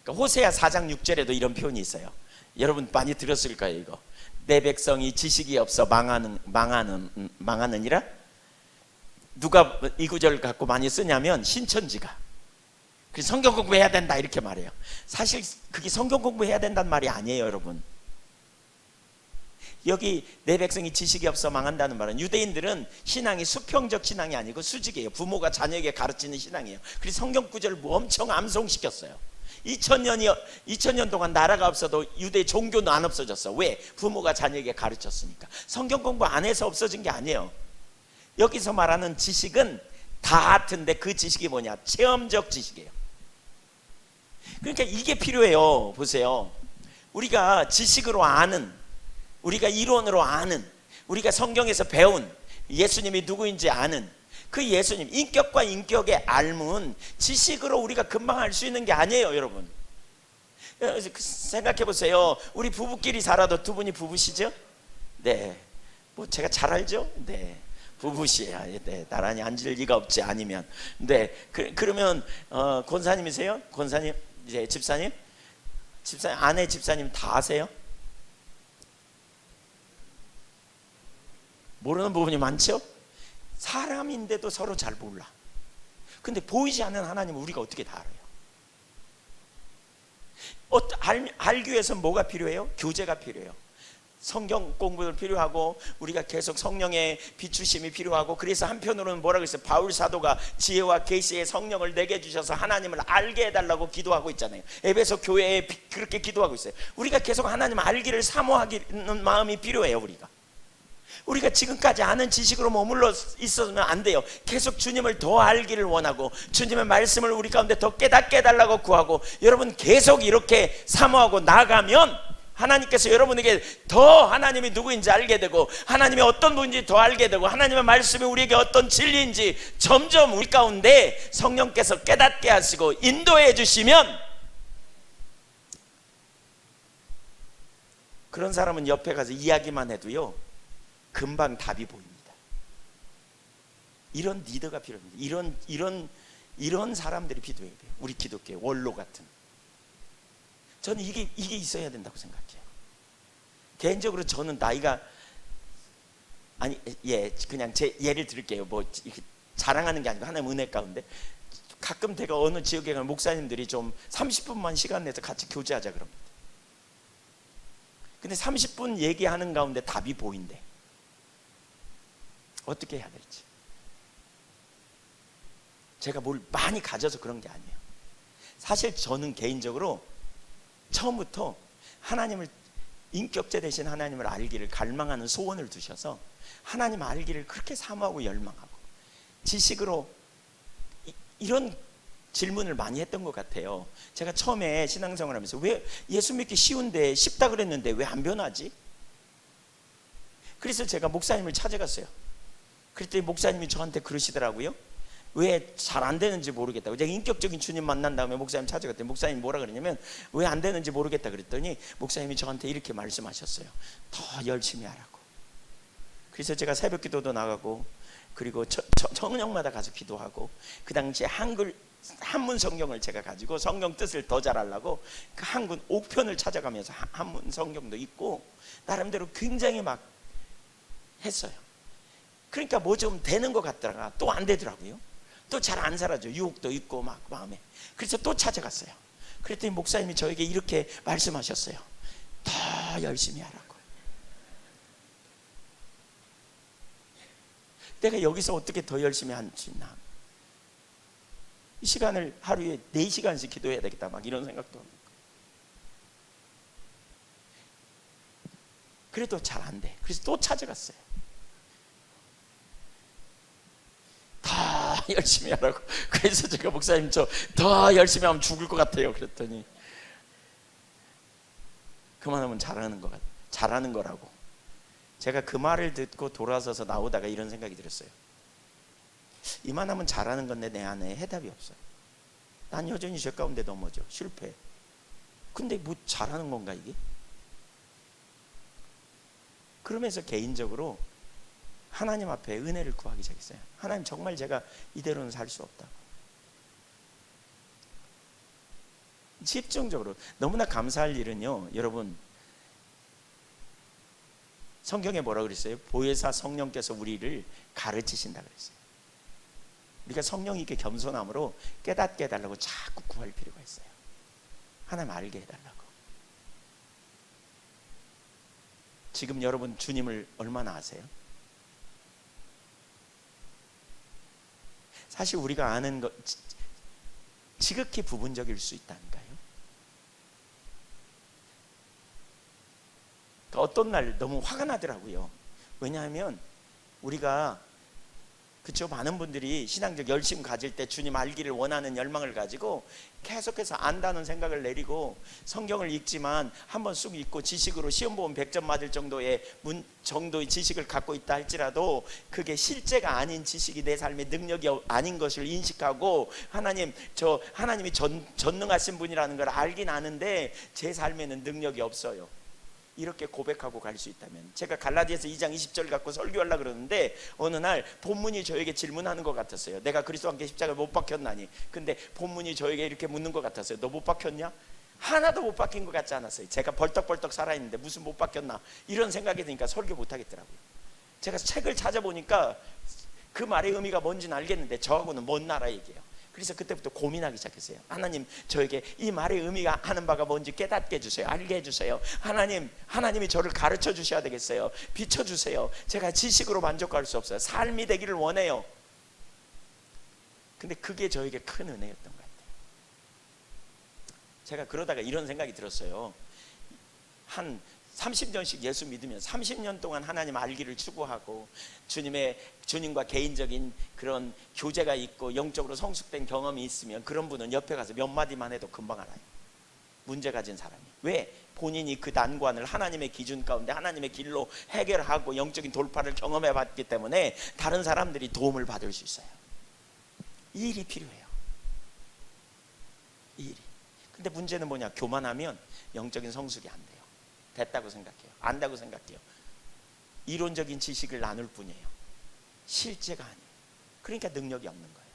그러니까 호세아 4장 6절에도 이런 표현이 있어요. 여러분 많이 들었을 거예요. 이거 내 백성이 지식이 없어 망하느니라. 누가 이 구절 갖고 많이 쓰냐면 신천지가. 그래서 성경 공부해야 된다 이렇게 말해요. 사실 그게 성경 공부해야 된다는 말이 아니에요, 여러분. 여기 내 백성이 지식이 없어 망한다는 말은 유대인들은 신앙이 수평적 신앙이 아니고 수직이에요. 부모가 자녀에게 가르치는 신앙이에요. 그래서 성경 구절을 엄청 암송시켰어요. 2000년 동안 나라가 없어도 유대 종교는 안 없어졌어. 왜? 부모가 자녀에게 가르쳤으니까. 성경 공부 안 해서 없어진 게 아니에요. 여기서 말하는 지식은 다하트인데 그 지식이 뭐냐? 체험적 지식이에요. 그러니까 이게 필요해요. 보세요. 우리가 지식으로 아는, 우리가 이론으로 아는, 우리가 성경에서 배운 예수님이 누구인지 아는 그 예수님, 인격과 인격의 알문, 지식으로 우리가 금방 알 수 있는 게 아니에요, 여러분. 생각해 보세요. 우리 부부끼리 살아도 두 분이 부부시죠? 네. 뭐 제가 잘 알죠? 네. 부부시야. 네. 나란히 앉을 리가 없지, 아니면. 네. 그러면 권사님이세요? 권사님, 이제 집사님, 아내 집사님 다 아세요? 모르는 부분이 많죠? 사람인데도 서로 잘 몰라. 근데 보이지 않는 하나님을 우리가 어떻게 다 알아요? 알기 위해서 뭐가 필요해요? 교제가 필요해요. 성경 공부도 필요하고, 우리가 계속 성령의 비추심이 필요하고. 그래서 한편으로는 뭐라고 했어요? 바울 사도가 지혜와 계시의 성령을 내게 주셔서 하나님을 알게 해달라고 기도하고 있잖아요. 에베소 교회에 그렇게 기도하고 있어요. 우리가 계속 하나님 알기를 사모하는 마음이 필요해요. 우리가 지금까지 아는 지식으로 머물러 있으면 안 돼요. 계속 주님을 더 알기를 원하고, 주님의 말씀을 우리 가운데 더 깨닫게 해달라고 구하고, 여러분 계속 이렇게 사모하고 나가면 하나님께서 여러분에게 더 하나님이 누구인지 알게 되고, 하나님이 어떤 분인지 더 알게 되고, 하나님의 말씀이 우리에게 어떤 진리인지 점점 우리 가운데 성령께서 깨닫게 하시고 인도해 주시면, 그런 사람은 옆에 가서 이야기만 해도요 금방 답이 보입니다. 이런 리더가 필요합니다. 이런 사람들이 필요해요. 우리 기독교의 원로 같은. 저는 이게 있어야 된다고 생각해요. 개인적으로 저는 나이가, 그냥 제 예를 들게요. 뭐 이렇게 자랑하는 게 아니고 하나님 은혜 가운데 가끔 제가 어느 지역에 가면 목사님들이 좀 30분만 시간 내서 같이 교제하자 그럽니다. 근데 30분 얘기하는 가운데 답이 보인대. 어떻게 해야 될지. 제가 뭘 많이 가져서 그런 게 아니에요. 사실 저는 개인적으로 처음부터 하나님을, 인격자 되신 하나님을 알기를 갈망하는 소원을 두셔서 하나님 알기를 그렇게 사모하고 열망하고, 지식으로 이런 질문을 많이 했던 것 같아요. 제가 처음에 신앙생활 하면서 왜 예수 믿기 쉬운데 쉽다 그랬는데 왜 안 변하지? 그래서 제가 목사님을 찾아갔어요. 그랬더니 목사님이 저한테 그러시더라고요. 왜 잘 안 되는지 모르겠다고. 제가 인격적인 주님 만난 다음에 목사님 찾아갔더니 목사님이 뭐라 그러냐면 왜 안 되는지 모르겠다 그랬더니 목사님이 저한테 이렇게 말씀하셨어요. 더 열심히 하라고. 그래서 제가 새벽 기도도 나가고, 그리고 저녁마다 가서 기도하고, 그 당시에 한글 한문 성경을 제가 가지고 성경 뜻을 더 잘하려고 그 한군 옥편을 찾아가면서 한문 성경도 읽고 나름대로 굉장히 막 했어요. 그러니까 뭐 좀 되는 것 같다가 또 안 되더라고요. 또 잘 안 살아져. 유혹도 있고 막 마음에. 그래서 또 찾아갔어요. 그랬더니 목사님이 저에게 이렇게 말씀하셨어요. 더 열심히 하라고. 내가 여기서 어떻게 더 열심히 할 수 있나. 이 시간을 하루에 4시간씩 기도해야 되겠다 막 이런 생각도 하고. 그래도 잘 안 돼. 그래서 또 찾아갔어요. 더 열심히 하라고. 그래서 제가 목사님 저 더 열심히 하면 죽을 것 같아요. 그랬더니 그만하면 잘하는 거라고. 제가 그 말을 듣고 돌아서서 나오다가 이런 생각이 들었어요. 이만하면 잘하는 건데 내 안에 해답이 없어요. 난 여전히 죄 가운데 넘어져. 실패. 근데 뭐 잘하는 건가 이게? 그러면서 개인적으로 하나님 앞에 은혜를 구하기 시작했어요. 하나님 정말 제가 이대로는 살 수 없다고. 집중적으로. 너무나 감사할 일은요, 여러분, 성경에 뭐라고 그랬어요? 보혜사 성령께서 우리를 가르치신다 그랬어요. 우리가 성령이 이렇게 겸손함으로 깨닫게 해달라고 자꾸 구할 필요가 있어요. 하나님 알게 해달라고. 지금 여러분 주님을 얼마나 아세요? 사실 우리가 아는 것 지극히 부분적일 수 있다니까요. 그러니까 어떤 날 너무 화가 나더라고요. 왜냐하면 우리가 그쵸, 많은 분들이 신앙적 열심 가질 때 주님 알기를 원하는 열망을 가지고 계속해서 안다는 생각을 내리고 성경을 읽지만 한번 쑥 읽고 지식으로 시험 보면 100점 맞을 정도의 지식을 갖고 있다 할지라도 그게 실제가 아닌 지식이 내 삶의 능력이 아닌 것을 인식하고 하나님이 전능하신 분이라는 걸 알긴 아는데 제 삶에는 능력이 없어요. 이렇게 고백하고 갈 수 있다면, 제가 갈라디아서 2장 20절 갖고 설교하려고 그러는데 어느 날 본문이 저에게 질문하는 것 같았어요. 내가 그리스도와 함께 십자가에 못 박혔나니. 근데 본문이 저에게 이렇게 묻는 것 같았어요. 너 못 박혔냐? 하나도 못 박힌 것 같지 않았어요. 제가 벌떡벌떡 살아있는데 무슨 못 박혔나 이런 생각이 드니까 설교 못 하겠더라고요. 제가 책을 찾아보니까 그 말의 의미가 뭔지는 알겠는데 저하고는 먼 나라 얘기예요. 그래서 그때부터 고민하기 시작했어요. 하나님, 저에게 이 말의 의미가 하는 바가 뭔지 깨닫게 해주세요. 알게 해주세요. 하나님이 저를 가르쳐 주셔야 되겠어요. 비춰주세요. 제가 지식으로 만족할 수 없어요. 삶이 되기를 원해요. 근데 그게 저에게 큰 은혜였던 것 같아요. 제가 그러다가 이런 생각이 들었어요. 한 30년씩 예수 믿으면 30년 동안 하나님 알기를 추구하고 주님과 개인적인 그런 교제가 있고 영적으로 성숙된 경험이 있으면 그런 분은 옆에 가서 몇 마디만 해도 금방 알아요. 문제 가진 사람이. 왜? 본인이 그 난관을 하나님의 기준 가운데 하나님의 길로 해결하고 영적인 돌파를 경험해 봤기 때문에 다른 사람들이 도움을 받을 수 있어요. 이 일이 필요해요. 이 일이. 근데 문제는 뭐냐? 교만하면 영적인 성숙이 안 돼요. 됐다고 생각해요. 안다고 생각해요. 이론적인 지식을 나눌 뿐이에요. 실제가 아니에요. 그러니까 능력이 없는 거예요.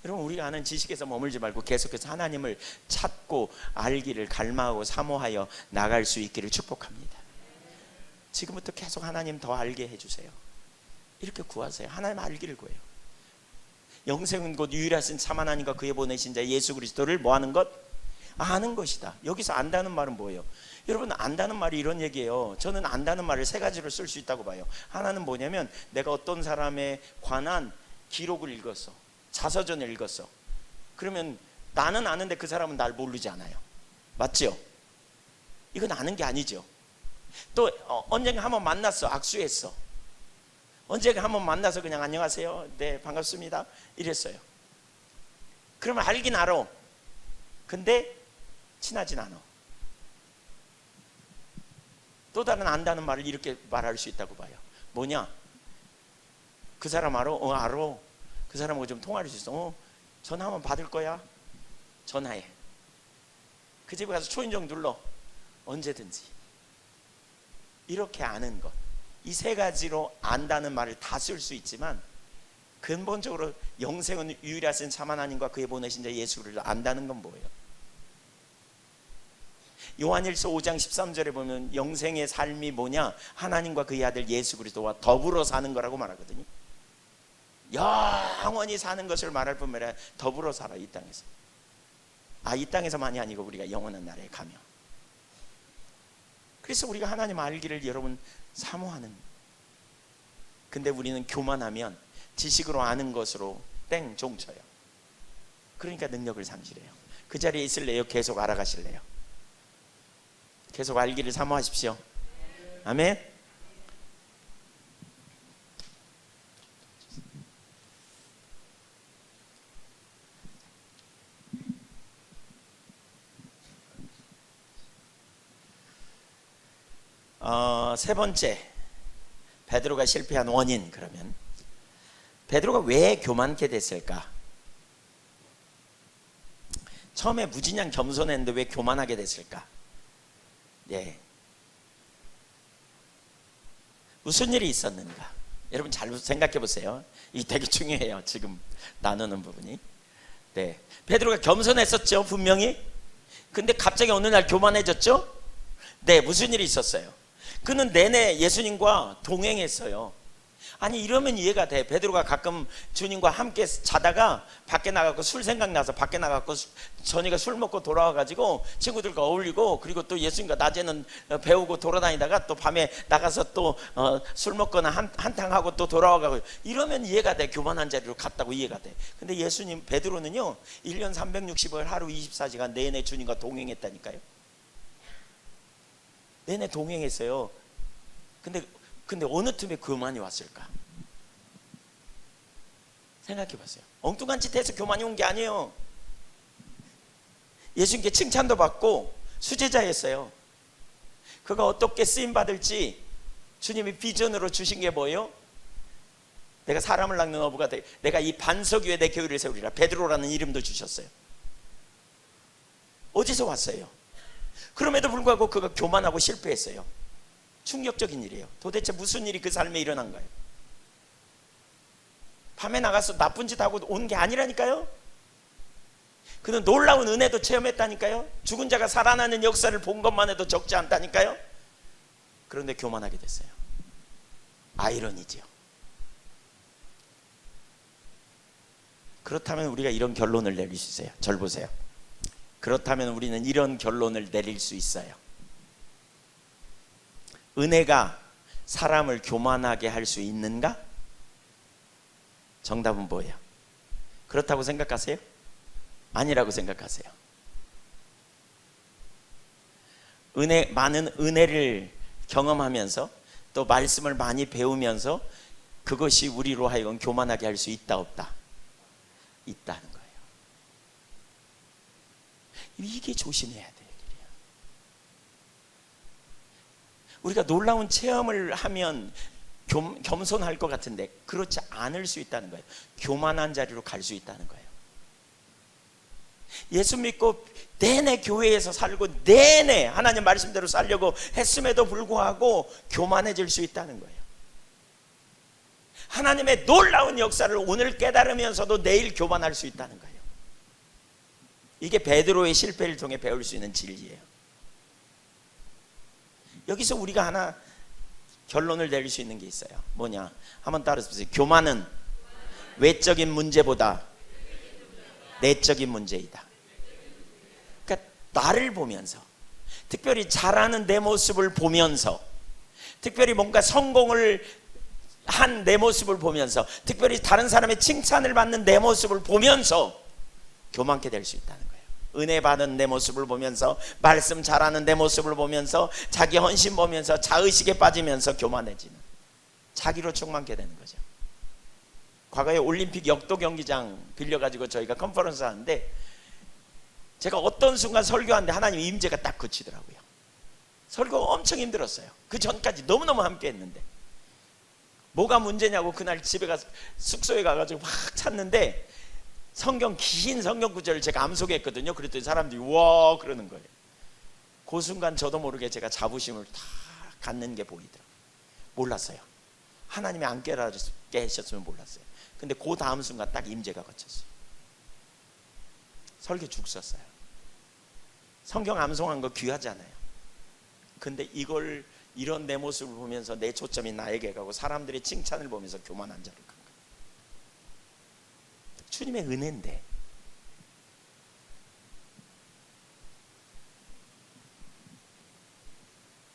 여러분, 우리가 아는 지식에서 머물지 말고 계속해서 하나님을 찾고 알기를 갈망하고 사모하여 나갈 수 있기를 축복합니다. 지금부터 계속 하나님 더 알게 해주세요. 이렇게 구하세요. 하나님 알기를 구해요. 영생은 곧 유일하신 참 하나님과 그의 보내신 자 예수 그리스도를 뭐하는 것? 아는 것이다. 여기서 안다는 말은 뭐예요? 여러분, 안다는 말이 이런 얘기예요. 저는 안다는 말을 3가지로 쓸 수 있다고 봐요. 하나는 뭐냐면 내가 어떤 사람에 관한 기록을 읽었어. 자서전을 읽었어. 그러면 나는 아는데 그 사람은 날 모르지 않아요. 맞죠? 이건 아는 게 아니죠. 또 언젠가 한번 만났어. 악수했어. 언젠가 한번 만나서 그냥 안녕하세요, 네 반갑습니다 이랬어요. 그러면 알긴 알아. 근데 친하진 않아. 또 다른 안다는 말을 이렇게 말할 수 있다고 봐요. 뭐냐? 그 사람 알아? 알아. 그 사람하고 좀 통화할 수 있어. 전화 한번 받을 거야? 전화해. 그 집에 가서 초인종 눌러. 언제든지. 이렇게 아는 것. 이 세 가지로 안다는 말을 다 쓸 수 있지만 근본적으로 영생은 유일하신 참 하나님과 그의 보내신 자 예수를 안다는 건 뭐예요? 요한일서 5장 13절에 보면 영생의 삶이 뭐냐? 하나님과 그의 아들 예수 그리스도와 더불어 사는 거라고 말하거든요. 영원히 사는 것을 말할 뿐만 아니라 더불어 살아, 이 땅에서. 이 땅에서만이 아니고 우리가 영원한 나라에 가며. 그래서 우리가 하나님 알기를 여러분 사모하는. 근데 우리는 교만하면 지식으로 아는 것으로 땡 종쳐요. 그러니까 능력을 상실해요. 그 자리에 있을래요? 계속 알아가실래요? 계속 알기를 사모하십시오. 아멘. 세 번째, 베드로가 실패한 원인. 그러면 베드로가 왜 교만케 됐을까? 처음에 무진장 겸손했는데 왜 교만하게 됐을까? 예. 무슨 일이 있었는가? 여러분 잘 생각해 보세요. 이 되게 중요해요. 지금 나누는 부분이. 네. 베드로가 겸손했었죠, 분명히. 근데 갑자기 어느 날 교만해졌죠? 네. 무슨 일이 있었어요? 그는 내내 예수님과 동행했어요. 아니 이러면 이해가 돼. 베드로가 가끔 주님과 함께 자다가 밖에 나가고 술 생각나서 밖에 나가고 저녁에 술 먹고 돌아와가지고 친구들과 어울리고, 그리고 또 예수님과 낮에는 배우고 돌아다니다가 또 밤에 나가서 또 술 먹거나 한탕하고 또 돌아와가고, 이러면 이해가 돼. 교만한 자리로 갔다고 이해가 돼. 근데 예수님, 베드로는요 1년 365일 하루 24시간 내내 주님과 동행했다니까요. 내내 동행했어요. 근데 어느 틈에 교만이 왔을까? 생각해 봤어요. 엉뚱한 짓 해서 교만이 온 게 아니에요. 예수님께 칭찬도 받고 수제자였어요. 그가 어떻게 쓰임 받을지 주님이 비전으로 주신 게 뭐예요? 내가 사람을 낚는 어부가 돼. 내가 이 반석 위에 내 교회를 세우리라. 베드로라는 이름도 주셨어요. 어디서 왔어요? 그럼에도 불구하고 그가 교만하고 실패했어요. 충격적인 일이에요. 도대체 무슨 일이 그 삶에 일어난 거예요? 밤에 나가서 나쁜 짓 하고 온 게 아니라니까요. 그는 놀라운 은혜도 체험했다니까요. 죽은 자가 살아나는 역사를 본 것만 해도 적지 않다니까요. 그런데 교만하게 됐어요. 아이러니지요. 그렇다면 우리가 이런 결론을 내릴 수 있어요. 절 보세요. 그렇다면 우리는 이런 결론을 내릴 수 있어요. 은혜가 사람을 교만하게 할 수 있는가? 정답은 뭐예요? 그렇다고 생각하세요? 아니라고 생각하세요? 많은 은혜를 경험하면서 또 말씀을 많이 배우면서 그것이 우리로 하여금 교만하게 할 수 있다, 없다? 있다는 거예요. 이게 조심해야 돼요. 우리가 놀라운 체험을 하면 겸손할 것 같은데 그렇지 않을 수 있다는 거예요. 교만한 자리로 갈 수 있다는 거예요. 예수 믿고 내내 교회에서 살고 내내 하나님 말씀대로 살려고 했음에도 불구하고 교만해질 수 있다는 거예요. 하나님의 놀라운 역사를 오늘 깨달으면서도 내일 교만할 수 있다는 거예요. 이게 베드로의 실패를 통해 배울 수 있는 진리예요. 여기서 우리가 하나 결론을 내릴 수 있는 게 있어요. 뭐냐? 한번 따라서 보세요. 교만은 외적인 문제보다 내적인 문제이다. 그러니까 나를 보면서, 특별히 잘하는 내 모습을 보면서, 특별히 뭔가 성공을 한 내 모습을 보면서, 특별히 다른 사람의 칭찬을 받는 내 모습을 보면서 교만케 될 수 있다는 거예요. 은혜 받은 내 모습을 보면서, 말씀 잘하는 내 모습을 보면서, 자기 헌신 보면서 자의식에 빠지면서 교만해지는, 자기로 충만케 되는 거죠. 과거에 올림픽 역도 경기장 빌려가지고 저희가 컨퍼런스 하는데, 제가 어떤 순간 설교하는데 하나님 임재가 딱 그치더라고요. 설교가 엄청 힘들었어요. 그 전까지 너무너무 함께 했는데 뭐가 문제냐고 그날 집에 가서 숙소에 가가지고 막 찾는데 긴 성경 구절을 제가 암송했거든요. 그랬더니 사람들이 와 그러는 거예요. 그 순간 저도 모르게 제가 자부심을 다 갖는 게 보이더라고요. 몰랐어요. 하나님이 안 깨닫게 하셨으면 몰랐어요. 근데 그 다음 순간 딱 임재가 거쳤어요. 설교 죽 썼어요. 성경 암송한 거 귀하잖아요. 근데 이런 내 모습을 보면서 내 초점이 나에게 가고 사람들의 칭찬을 보면서 교만한 자를 간 거예요. 주님의 은혜인데.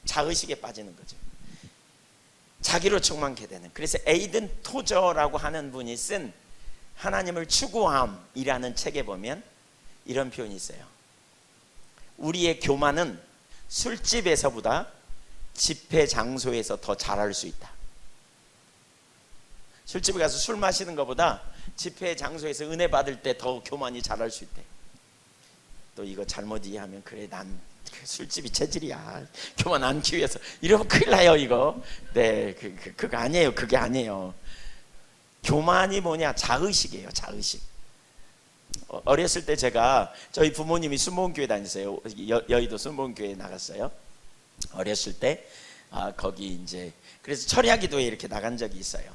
자의식에 빠지는 거죠. 자기로 충만케 되는. 그래서 에이든 토저라고 하는 분이 쓴 하나님을 추구함이라는 책에 보면 이런 표현이 있어요. 우리의 교만은 술집에서보다 집회 장소에서 더 잘할 수 있다. 술집에 가서 술 마시는 것보다 집회 장소에서 은혜 받을 때 더 교만이 잘할 수 있대. 또 이거 잘못 이해하면 그래 난 술집이 체질이야. 교만 않기 위해서 이러면 큰일 나요 이거. 네, 그거 아니에요. 그게 아니에요. 교만이 뭐냐? 자의식이에요. 자의식. 어렸을 때 제가 저희 부모님이 순복음교회 다녔어요. 여의도 순복음교회에 나갔어요. 어렸을 때 거기 이제 그래서 철야기도에 이렇게 나간 적이 있어요.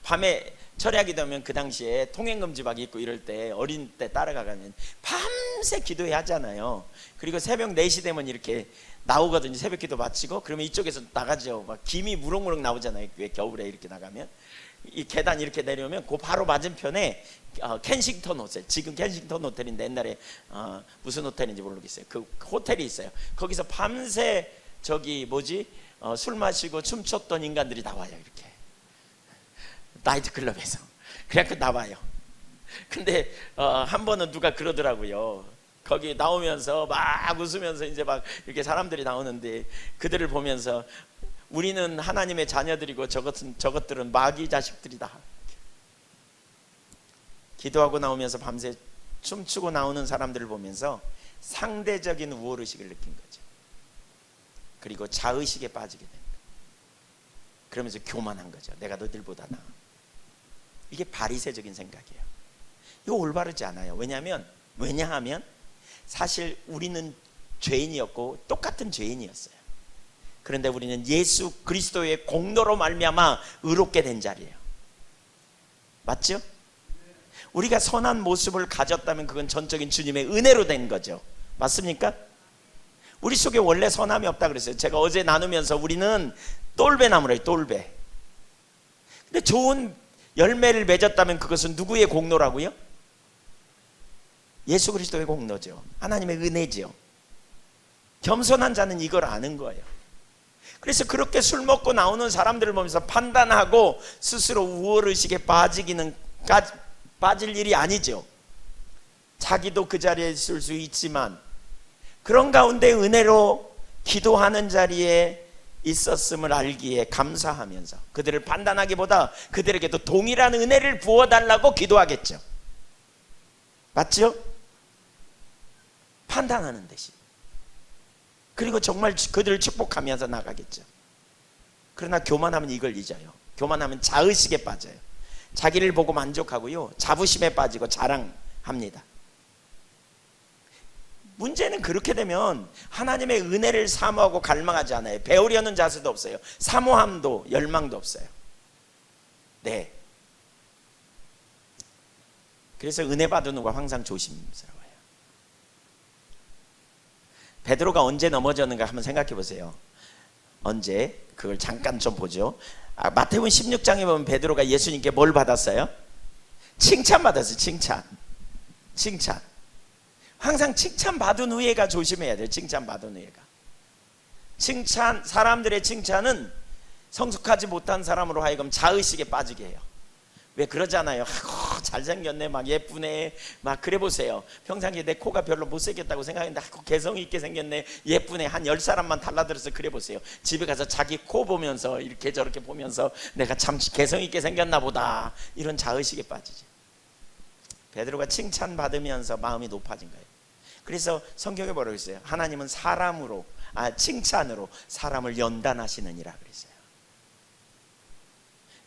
밤에 철야기도면 그 당시에 통행금지막 있고 이럴 때 어린 때 따라가면 밤새 기도해야 하잖아요. 그리고 새벽 4시 되면 이렇게 나오거든요. 새벽기도 마치고 그러면 이쪽에서 나가죠. 막 김이 무럭무럭 나오잖아요. 왜 겨울에 이렇게 나가면 이 계단 이렇게 내려오면 그 바로 맞은편에 켄싱턴 호텔, 지금 켄싱턴 호텔인데 옛날에 무슨 호텔인지 모르겠어요. 그 호텔이 있어요. 거기서 밤새 술 마시고 춤췄던 인간들이 나와요. 이렇게 나이트클럽에서 그래갖고 나와요. 근데 한 번은 누가 그러더라고요. 거기 나오면서 막 웃으면서 이제 막 이렇게 사람들이 나오는데 그들을 보면서 우리는 하나님의 자녀들이고 저것들은 마귀 자식들이다. 기도하고 나오면서 밤새 춤추고 나오는 사람들을 보면서 상대적인 우월의식을 느낀 거죠. 그리고 자의식에 빠지게 된 거예요. 그러면서 교만한 거죠. 내가 너희들보다 나아. 이게 바리새적인 생각이에요. 이거 올바르지 않아요. 왜냐하면 사실 우리는 죄인이었고 똑같은 죄인이었어요. 그런데 우리는 예수 그리스도의 공로로 말미암아 의롭게 된 자리예요. 맞죠? 우리가 선한 모습을 가졌다면 그건 전적인 주님의 은혜로 된 거죠. 맞습니까? 우리 속에 원래 선함이 없다 그랬어요. 제가 어제 나누면서 우리는 똘배나무래요. 똘배. 근데 좋은 열매를 맺었다면 그것은 누구의 공로라고요? 예수 그리스도의 공로죠. 하나님의 은혜죠. 겸손한 자는 이걸 아는 거예요. 그래서 그렇게 술 먹고 나오는 사람들을 보면서 판단하고 스스로 우월의식에 빠질 일이 아니죠. 자기도 그 자리에 있을 수 있지만 그런 가운데 은혜로 기도하는 자리에 있었음을 알기에 감사하면서 그들을 판단하기보다 그들에게도 동일한 은혜를 부어달라고 기도하겠죠. 맞죠? 판단하는 대신. 그리고 정말 그들을 축복하면서 나가겠죠. 그러나 교만하면 이걸 잊어요. 교만하면 자의식에 빠져요. 자기를 보고 만족하고요, 자부심에 빠지고 자랑합니다. 문제는 그렇게 되면 하나님의 은혜를 사모하고 갈망하지 않아요. 배우려는 자세도 없어요. 사모함도 열망도 없어요. 네. 그래서 은혜 받는 거 항상 조심스러워요. 베드로가 언제 넘어졌는가 한번 생각해 보세요. 언제? 그걸 잠깐 좀 보죠. 마태복음 16장에 보면 베드로가 예수님께 뭘 받았어요? 칭찬 받았어요. 칭찬. 항상 칭찬 받은 후에가 조심해야 돼요. 칭찬 받은 후에가. 사람들의 칭찬은 성숙하지 못한 사람으로 하여금 자의식에 빠지게 해요. 왜 그러잖아요. 잘생겼네, 막 예쁘네, 막 그래 보세요. 평상시에 내 코가 별로 못생겼다고 생각했는데 개성 있게 생겼네, 예쁘네, 한 10사람만 달라들어서 그래 보세요. 집에 가서 자기 코 보면서 이렇게 저렇게 보면서 내가 참 개성 있게 생겼나 보다, 이런 자의식에 빠지죠. 베드로가 칭찬 받으면서 마음이 높아진 거예요. 그래서 성경에 뭐라고 했어요? 하나님은 칭찬으로 사람을 연단하시느니라 그랬어요.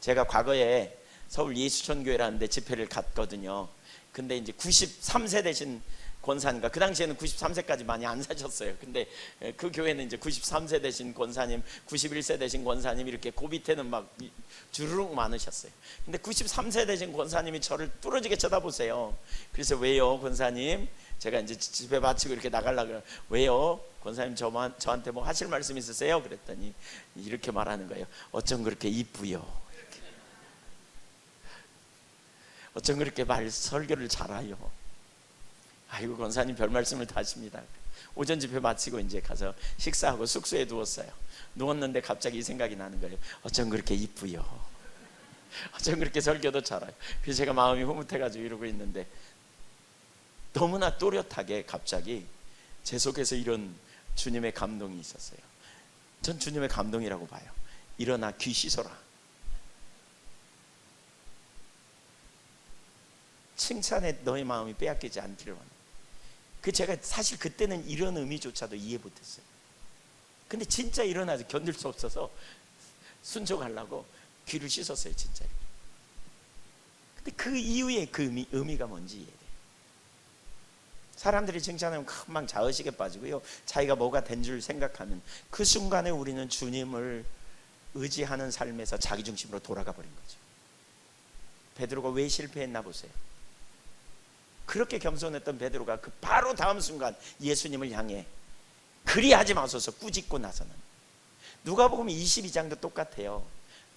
제가 과거에 서울 예수천교회라는 데 집회를 갔거든요. 근데 이제 93세 되신 권사님과, 그 당시에는 93세까지 많이 안 사셨어요. 근데 그 교회는 이제 93세 되신 권사님, 91세 되신 권사님, 이렇게 그 밑에는 막 주르륵 많으셨어요. 근데 93세 되신 권사님이 저를 뚫어지게 쳐다보세요. 그래서 왜요 권사님? 제가 이제 집에 마치고 이렇게 나가려고, 왜요 권사님, 저한테 뭐 하실 말씀 있으세요? 그랬더니 이렇게 말하는 거예요. 어쩜 그렇게 이쁘요? 어쩜 그렇게 설교를 잘해요? 아이고 권사님 별 말씀을 다 하십니다. 오전 집회 마치고 이제 가서 식사하고 숙소에 누웠어요. 누웠는데 갑자기 이 생각이 나는 거예요. 어쩜 그렇게 이쁘요? 어쩜 그렇게 설교도 잘해요? 그래서 제가 마음이 흐뭇해가지고 이러고 있는데, 너무나 또렷하게 갑자기 제 속에서 이런 주님의 감동이 있었어요. 전 주님의 감동이라고 봐요. 일어나 귀 씻어라. 칭찬에 너의 마음이 빼앗기지 않기를 원해. 제가 사실 그때는 이런 의미조차도 이해 못했어요. 근데 진짜 일어나서 견딜 수 없어서 순종하려고 귀를 씻었어요, 진짜. 근데 그 이후에 그 의미가 뭔지 이해돼. 사람들이 칭찬하면 금방 자의식에 빠지고요, 자기가 뭐가 된 줄 생각하면 그 순간에 우리는 주님을 의지하는 삶에서 자기중심으로 돌아가 버린 거죠. 베드로가 왜 실패했나 보세요. 그렇게 겸손했던 베드로가 그 바로 다음 순간 예수님을 향해 그리하지 마소서 꾸짖고 나서는, 누가복음 22장도 똑같아요.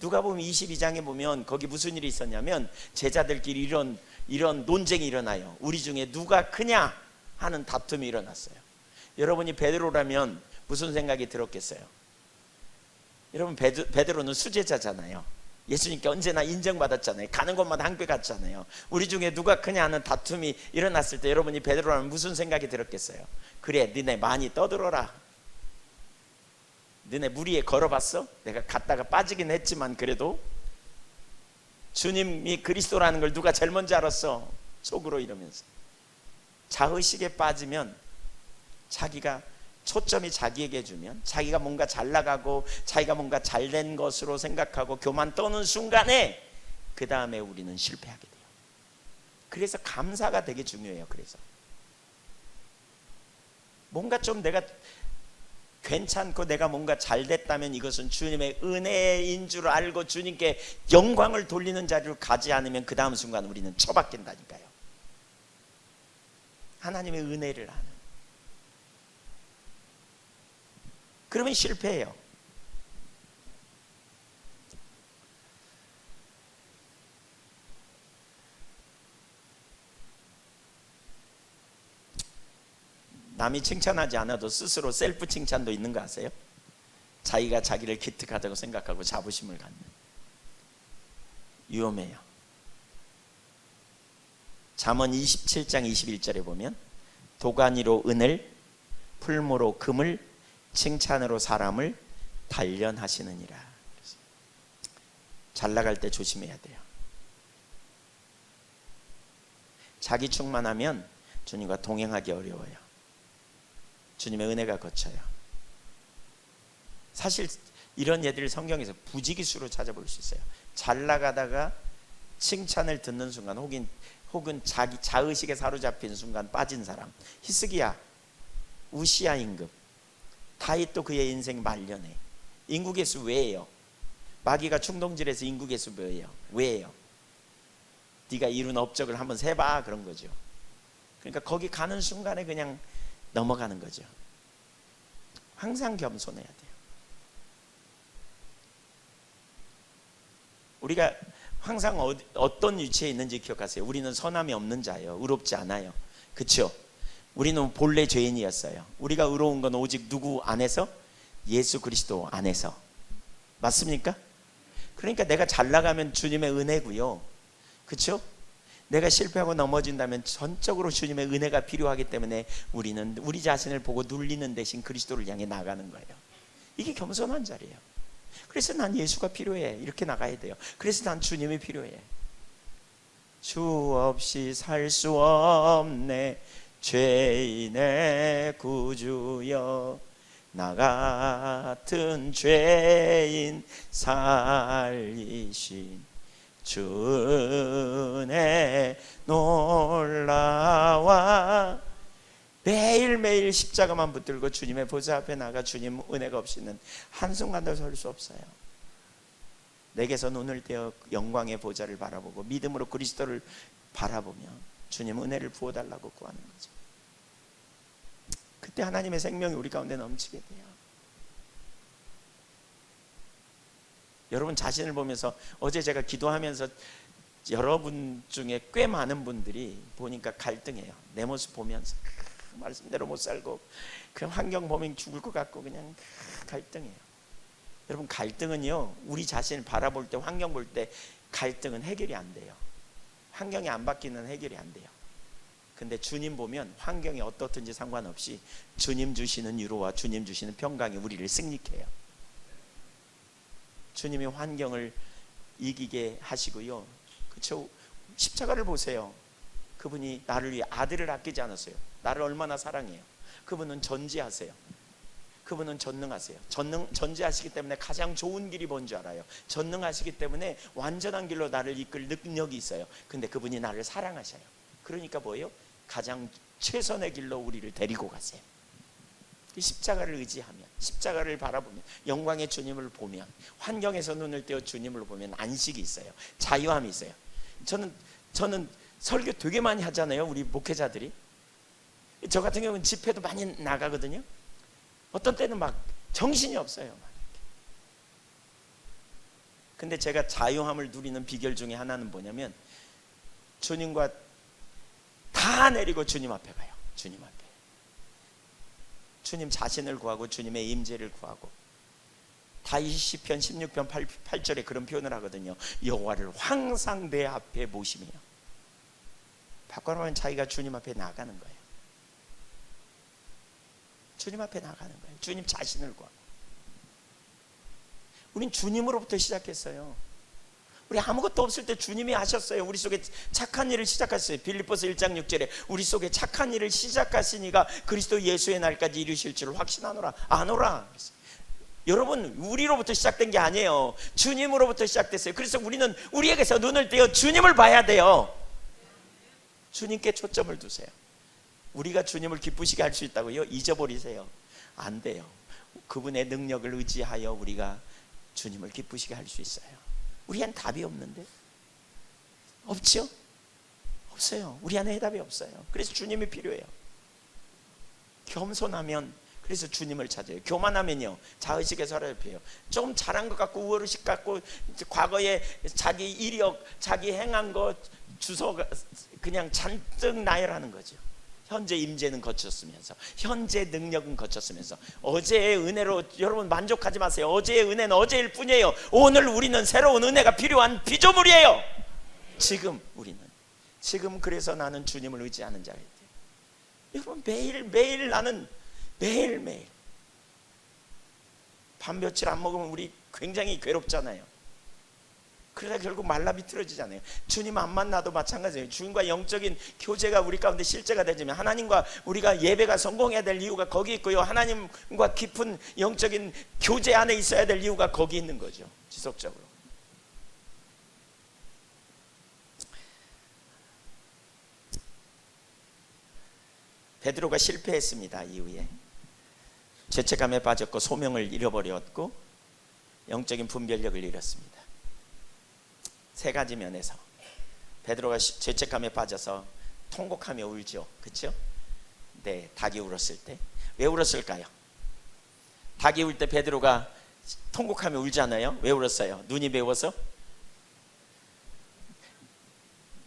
누가복음 22장에 보면 거기 무슨 일이 있었냐면, 제자들끼리 이런 논쟁이 일어나요. 우리 중에 누가 크냐 하는 다툼이 일어났어요. 여러분이 베드로라면 무슨 생각이 들었겠어요? 여러분, 베드로는 수제자잖아요. 예수님께 언제나 인정받았잖아요. 가는 곳마다 함께 갔잖아요. 우리 중에 누가 크냐 하는 다툼이 일어났을 때 여러분이 베드로라면 무슨 생각이 들었겠어요? 그래, 너네 많이 떠들어라. 너네 무리에 걸어봤어? 내가 갔다가 빠지긴 했지만 그래도 주님이 그리스도라는 걸 누가 제일 먼저 알았어? 속으로 이러면서. 자의식에 빠지면, 자기가 초점이 자기에게 주면, 자기가 뭔가 잘 나가고 자기가 뭔가 잘된 것으로 생각하고 교만 떠는 순간에 그 다음에 우리는 실패하게 돼요. 그래서 감사가 되게 중요해요. 그래서 뭔가 좀 내가 괜찮고 내가 뭔가 잘 됐다면 이것은 주님의 은혜인 줄 알고 주님께 영광을 돌리는 자리로 가지 않으면 그 다음 순간 우리는 처박힌다니까요. 하나님의 은혜를 아는. 그러면 실패해요. 남이 칭찬하지 않아도 스스로 셀프 칭찬도 있는 거 아세요? 자기가 자기를 기특하다고 생각하고 자부심을 갖는. 위험해요. 잠언 27장 21절에 보면, 도가니로 은을, 풀무로 금을, 칭찬으로 사람을 단련하시느니라. 잘 나갈 때 조심해야 돼요. 자기 충만하면 주님과 동행하기 어려워요. 주님의 은혜가 거쳐요. 사실 이런 예들을 성경에서 부지기수로 찾아볼 수 있어요. 잘 나가다가 칭찬을 듣는 순간, 혹은 자기 자의식에 사로잡힌 순간 빠진 사람. 히스기야, 우시야 임금, 다윗도 그의 인생 말년에. 인구개수 왜예요? 마귀가 충동질해서 인구개수 뭐예요? 왜예요? 네가 이룬 업적을 한번 세봐, 그런 거죠. 그러니까 거기 가는 순간에 그냥 넘어가는 거죠. 항상 겸손해야 돼요. 우리가 항상 어떤 위치에 있는지 기억하세요. 우리는 선함이 없는 자예요. 의롭지 않아요. 그렇죠? 우리는 본래 죄인이었어요. 우리가 의로운 건 오직 누구 안에서? 예수 그리스도 안에서. 맞습니까? 그러니까 내가 잘 나가면 주님의 은혜고요. 그렇죠? 내가 실패하고 넘어진다면 전적으로 주님의 은혜가 필요하기 때문에 우리는 우리 자신을 보고 눌리는 대신 그리스도를 향해 나가는 거예요. 이게 겸손한 자리예요. 그래서 난 예수가 필요해, 이렇게 나가야 돼요. 그래서 난 주님이 필요해. 주 없이 살 수 없네 죄인의 구주여, 나 같은 죄인 살리신 주 은혜 놀라와 매일 십자가만 붙들고 주님의 보좌 앞에 나가 주님 은혜가 없이는 한순간도 설 수 없어요. 내게서 눈을 떼어 영광의 보좌를 바라보고 믿음으로 그리스도를 바라보며 주님 은혜를 부어달라고 구하는 거죠. 그때 하나님의 생명이 우리 가운데 넘치게 돼요. 여러분 자신을 보면서, 어제 제가 기도하면서 여러분 중에 꽤 많은 분들이 보니까 갈등해요. 내 모습 보면서 말씀대로 못 살고 그냥 환경 보면 죽을 것 같고 그냥 갈등해요. 여러분 갈등은요, 우리 자신을 바라볼 때, 환경 볼 때 갈등은 해결이 안 돼요. 환경이 안 바뀌는 해결이 안 돼요. 근데 주님 보면 환경이 어떻든지 상관없이 주님 주시는 위로와 주님 주시는 평강이 우리를 승리케 해요. 주님이 환경을 이기게 하시고요. 그렇죠? 십자가를 보세요. 그분이 나를 위해 아들을 아끼지 않았어요. 나를 얼마나 사랑해요. 그분은 전지하세요. 그분은 전능하세요. 전지하시기 때문에 가장 좋은 길이 뭔지 알아요. 전능하시기 때문에 완전한 길로 나를 이끌 능력이 있어요. 근데 그분이 나를 사랑하셔요. 그러니까 뭐예요? 가장 최선의 길로 우리를 데리고 가세요. 십자가를 의지하면, 십자가를 바라보면, 영광의 주님을 보면, 환경에서 눈을 떼어 주님을 보면 안식이 있어요. 자유함이 있어요. 저는 설교 되게 많이 하잖아요. 우리 목회자들이. 저 같은 경우는 집회도 많이 나가거든요. 어떤 때는 막 정신이 없어요. 근데 제가 자유함을 누리는 비결 중에 하나는 뭐냐면, 주님과 다 내리고 주님 앞에 가요. 주님 앞에. 주님 자신을 구하고 주님의 임재를 구하고. 다윗이 시편 16편 8절에 그런 표현을 하거든요. 여호와를 항상 내 앞에 모시며. 바꿔 말하면 자기가 주님 앞에 나가는 거예요. 주님 앞에 나가는 거예요. 주님 자신을 구하고. 우린 주님으로부터 시작했어요. 우리 아무것도 없을 때 주님이 하셨어요. 우리 속에 착한 일을 시작하셨어요. 빌립보서 1장 6절에 우리 속에 착한 일을 시작하시니가 그리스도 예수의 날까지 이루실 줄 확신하노라. 아노라. 여러분, 우리로부터 시작된 게 아니에요. 주님으로부터 시작됐어요. 그래서 우리는 우리에게서 눈을 떼어 주님을 봐야 돼요. 주님께 초점을 두세요. 우리가 주님을 기쁘시게 할 수 있다고요? 잊어버리세요. 안 돼요. 그분의 능력을 의지하여 우리가 주님을 기쁘시게 할 수 있어요. 우리한테 답이 없는데? 없죠? 없어요. 우리 안에 해답이 없어요. 그래서 주님이 필요해요. 겸손하면, 그래서 주님을 찾아요. 교만하면요, 자의식에 사로잡혀요. 조금 잘한 것 같고 우월의식 같고 과거에 자기 이력, 자기 행한 것 주소가 그냥 잔뜩 나열하는 거죠. 현재 임재는 거쳤으면서, 현재 능력은 거쳤으면서, 어제의 은혜로 여러분 만족하지 마세요. 어제의 은혜는 어제일 뿐이에요. 오늘 우리는 새로운 은혜가 필요한 피조물이에요. 지금 그래서 나는 주님을 의지하는 자예요. 여러분, 매일매일 나는 매일매일 밥 며칠 안 먹으면 우리 굉장히 괴롭잖아요. 그러다 결국 말라 비틀어지잖아요. 주님 안 만나도 마찬가지예요. 주님과 영적인 교제가 우리 가운데 실제가 되지만, 하나님과 우리가 예배가 성공해야 될 이유가 거기 있고요, 하나님과 깊은 영적인 교제 안에 있어야 될 이유가 거기 있는 거죠. 지속적으로. 베드로가 실패했습니다. 이후에 죄책감에 빠졌고 소명을 잃어버렸고 영적인 분별력을 잃었습니다. 세 가지 면에서 베드로가 죄책감에 빠져서 통곡하며 울죠. 그렇죠? 네, 닭이 울었을 때. 왜 울었을까요? 닭이 울 때 베드로가 통곡하며 울잖아요. 왜 울었어요? 눈이 매워서?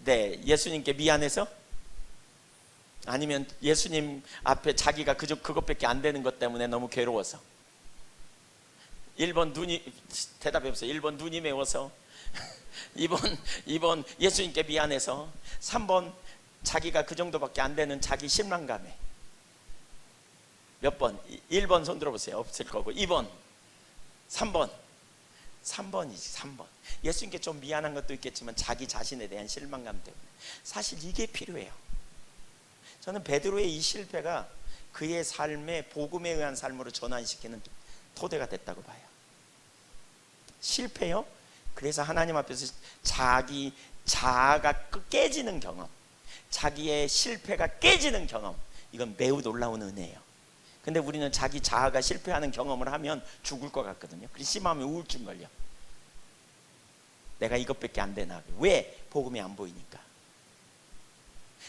네, 예수님께 미안해서? 아니면 예수님 앞에 자기가 그것밖에 안 되는 것 때문에 너무 괴로워서? 1번 대답해보세요. 1번 눈이 매워서, 2번 예수님께 미안해서, 3번 자기가 그 정도밖에 안 되는 자기 실망감에. 몇 번? 1번 손 들어보세요. 없을 거고. 2번, 3번이지. 3번. 예수님께 좀 미안한 것도 있겠지만 자기 자신에 대한 실망감 때문에. 사실 이게 필요해요. 저는 베드로의 이 실패가 그의 삶의 복음에 의한 삶으로 전환시키는 토대가 됐다고 봐요. 실패요? 그래서 하나님 앞에서 자아가 깨지는 경험, 자기의 실패가 깨지는 경험, 이건 매우 놀라운 은혜예요. 근데 우리는 자기 자아가 실패하는 경험을 하면 죽을 것 같거든요. 그래서 심하면 우울증 걸려. 내가 이것밖에 안 되나. 왜? 복음이 안 보이니까.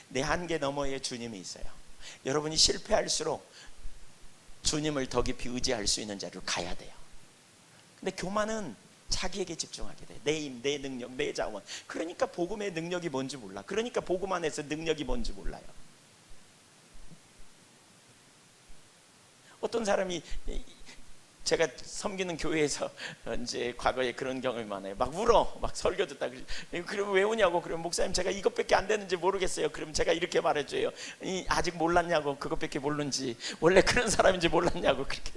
내 한계 너머에 주님이 있어요. 여러분이 실패할수록 주님을 더 깊이 의지할 수 있는 자리로 가야 돼요. 근데 교만은 자기에게 집중하게 돼. 내 힘, 내 능력, 내 자원. 그러니까 복음의 능력이 뭔지 몰라. 그러니까 복음 안에서 능력이 뭔지 몰라요. 어떤 사람이, 제가 섬기는 교회에서 이제 과거에 그런 경험이 많아요. 막 울어, 막 설교 듣다. 그러면 왜 우냐고. 그러면 목사님 제가 이것밖에 안 되는지 모르겠어요. 그럼 제가 이렇게 말해줘요. 아직 몰랐냐고. 그것밖에 모르는지, 원래 그런 사람인지 몰랐냐고. 그렇게.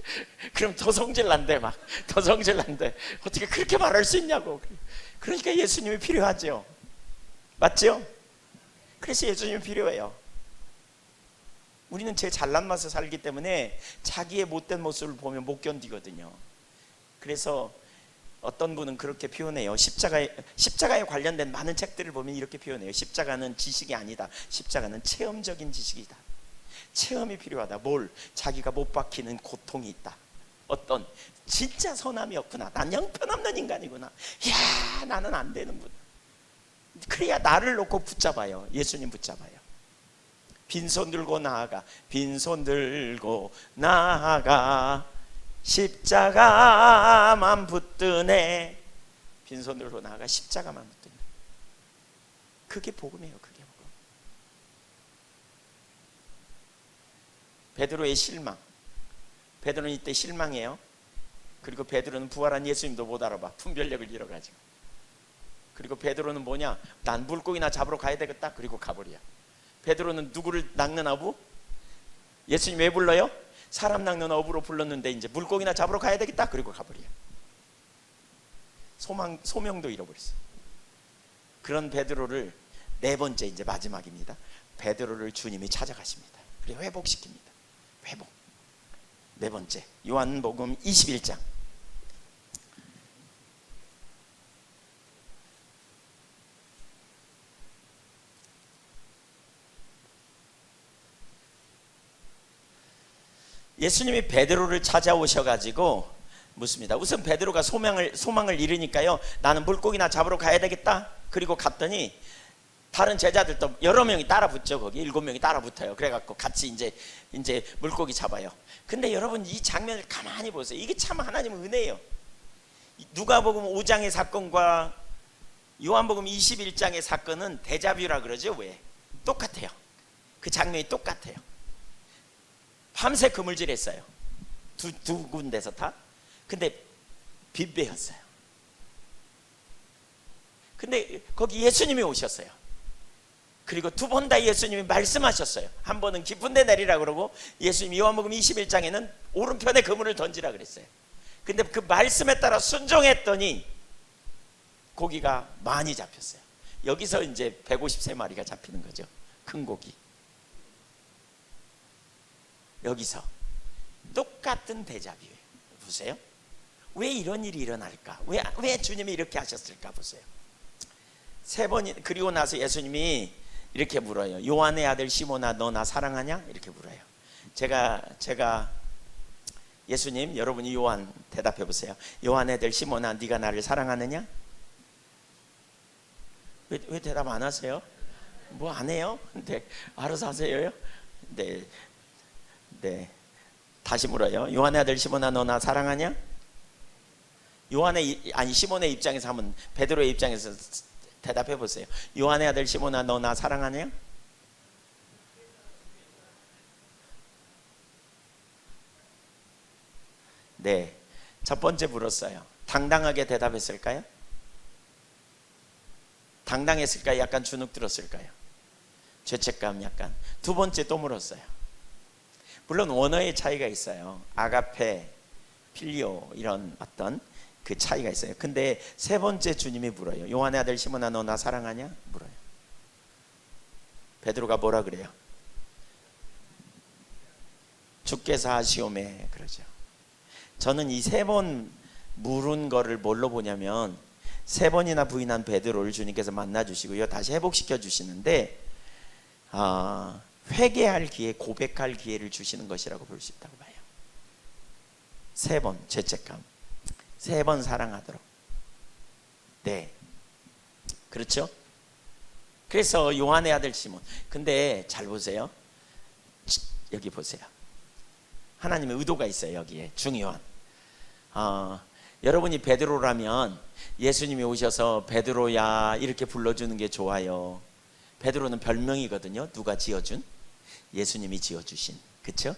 그럼 더 성질 난대. 막 더 성질 난대. 어떻게 그렇게 말할 수 있냐고. 그러니까 예수님이 필요하죠. 맞죠? 그래서 예수님이 필요해요. 우리는 제 잘난 맛에 살기 때문에 자기의 못된 모습을 보면 못 견디거든요. 그래서 어떤 분은 그렇게 표현해요. 십자가에 관련된 많은 책들을 보면 이렇게 표현해요. 십자가는 지식이 아니다. 십자가는 체험적인 지식이다. 체험이 필요하다. 뭘? 자기가 못 박히는 고통이 있다. 어떤 진짜 선함이었구나. 난 형편없는 인간이구나. 야, 나는 안 되는구나. 그래야 나를 놓고 붙잡아요. 예수님 붙잡아요. 빈손 들고 나아가, 빈손 들고 나아가, 십자가만 붙드네. 빈손 들고 나아가 십자가만 붙드네. 그게 복음이에요. 그게 복음. 베드로의 실망. 베드로는 이때 실망해요. 그리고 베드로는 부활한 예수님도 못 알아봐. 분별력을 잃어가지고. 그리고 베드로는 뭐냐? 난 물고기나 잡으러 가야 되겠다. 그리고 가버려. 베드로는 누구를 낚는 어부? 예수님 왜 불러요? 사람 낚는 어부로 불렀는데 이제 물고기나 잡으러 가야 되겠다. 그리고 가버려. 소명도 잃어버렸어. 그런 베드로를 네 번째, 이제 마지막입니다. 베드로를 주님이 찾아가십니다. 그리고 회복시킵니다. 회복. 네 번째, 요한복음 21장. 예수님이 베드로를 찾아오셔가지고 묻습니다. 우선 베드로가 소망을 잃으니까요, 나는 물고기나 잡으러 가야 되겠다. 그리고 갔더니 다른 제자들도 여러 명이 따라 붙죠. 거기 7명이 따라 붙어요. 그래갖고 같이 이제 물고기 잡아요. 근데 여러분, 이 장면을 가만히 보세요. 이게 참 하나님의 은혜예요. 누가복음 5장의 사건과 요한복음 21장의 사건은 데자뷰라 그러죠. 왜? 똑같아요. 그 장면이 똑같아요. 밤새 그물질했어요. 두 군데서 다. 근데 빈배였어요. 근데 거기 예수님이 오셨어요. 그리고 두 번 다 예수님이 말씀하셨어요. 한 번은 깊은 데 내리라 그러고, 예수님이 요한복음 21장에는 오른편에 그물을 던지라 그랬어요. 근데 그 말씀에 따라 순종했더니 고기가 많이 잡혔어요. 여기서 이제 153마리가 잡히는 거죠. 큰 고기. 여기서 똑같은 데자뷰예요. 보세요. 왜 이런 일이 일어날까? 왜 주님이 이렇게 하셨을까? 보세요. 세 번, 그리고 나서 예수님이 이렇게 물어요. 요한의 아들 시몬아, 너 나 사랑하냐? 이렇게 물어요. 제가 예수님, 여러분이 요한 대답해 보세요. 요한의 아들 시몬아, 네가 나를 사랑하느냐? 왜 대답 안 하세요? 뭐 안 해요? 근데 알아서 하세요. 네. 다시 물어요. 요한의 아들 시몬아, 너 나 사랑하냐? 시몬의 입장에서 하면, 베드로의 입장에서 대답해 보세요. 요한의 아들 시몬아, 너 나 사랑하냐? 네. 첫 번째 물었어요. 당당하게 대답했을까요? 당당했을까요? 약간 주눅 들었을까요? 죄책감 약간. 두 번째 또 물었어요. 물론 원어의 차이가 있어요. 아가페, 필리오, 이런 어떤 그 차이가 있어요. 근데 세 번째 주님이 물어요. 요한의 아들 시몬아, 너 나 사랑하냐? 물어요. 베드로가 뭐라 그래요? 주께서 하시오매, 그러죠. 저는 이 세 번 물은 거를 뭘로 보냐면, 세 번이나 부인한 베드로를 주님께서 만나 주시고요, 다시 회복시켜 주시는데, 회개할 기회, 고백할 기회를 주시는 것이라고 볼 수 있다고 봐요. 3번 죄책감, 3번 사랑하도록. 네, 그렇죠? 그래서 요한의 아들 시몬. 근데 잘 보세요. 여기 보세요. 하나님의 의도가 있어요. 여기에 중요한. 여러분이 베드로라면 예수님이 오셔서 베드로야 이렇게 불러주는 게 좋아요. 베드로는 별명이거든요. 누가 지어준? 예수님이 지어주신. 그렇죠?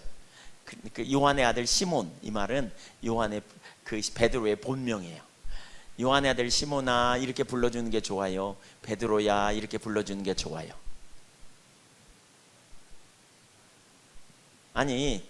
그 요한의 아들 시몬, 이 말은 요한의 그 베드로의 본명이에요. 요한의 아들 시몬아 이렇게 불러주는 게 좋아요. 베드로야 이렇게 불러주는 게 좋아요. 아니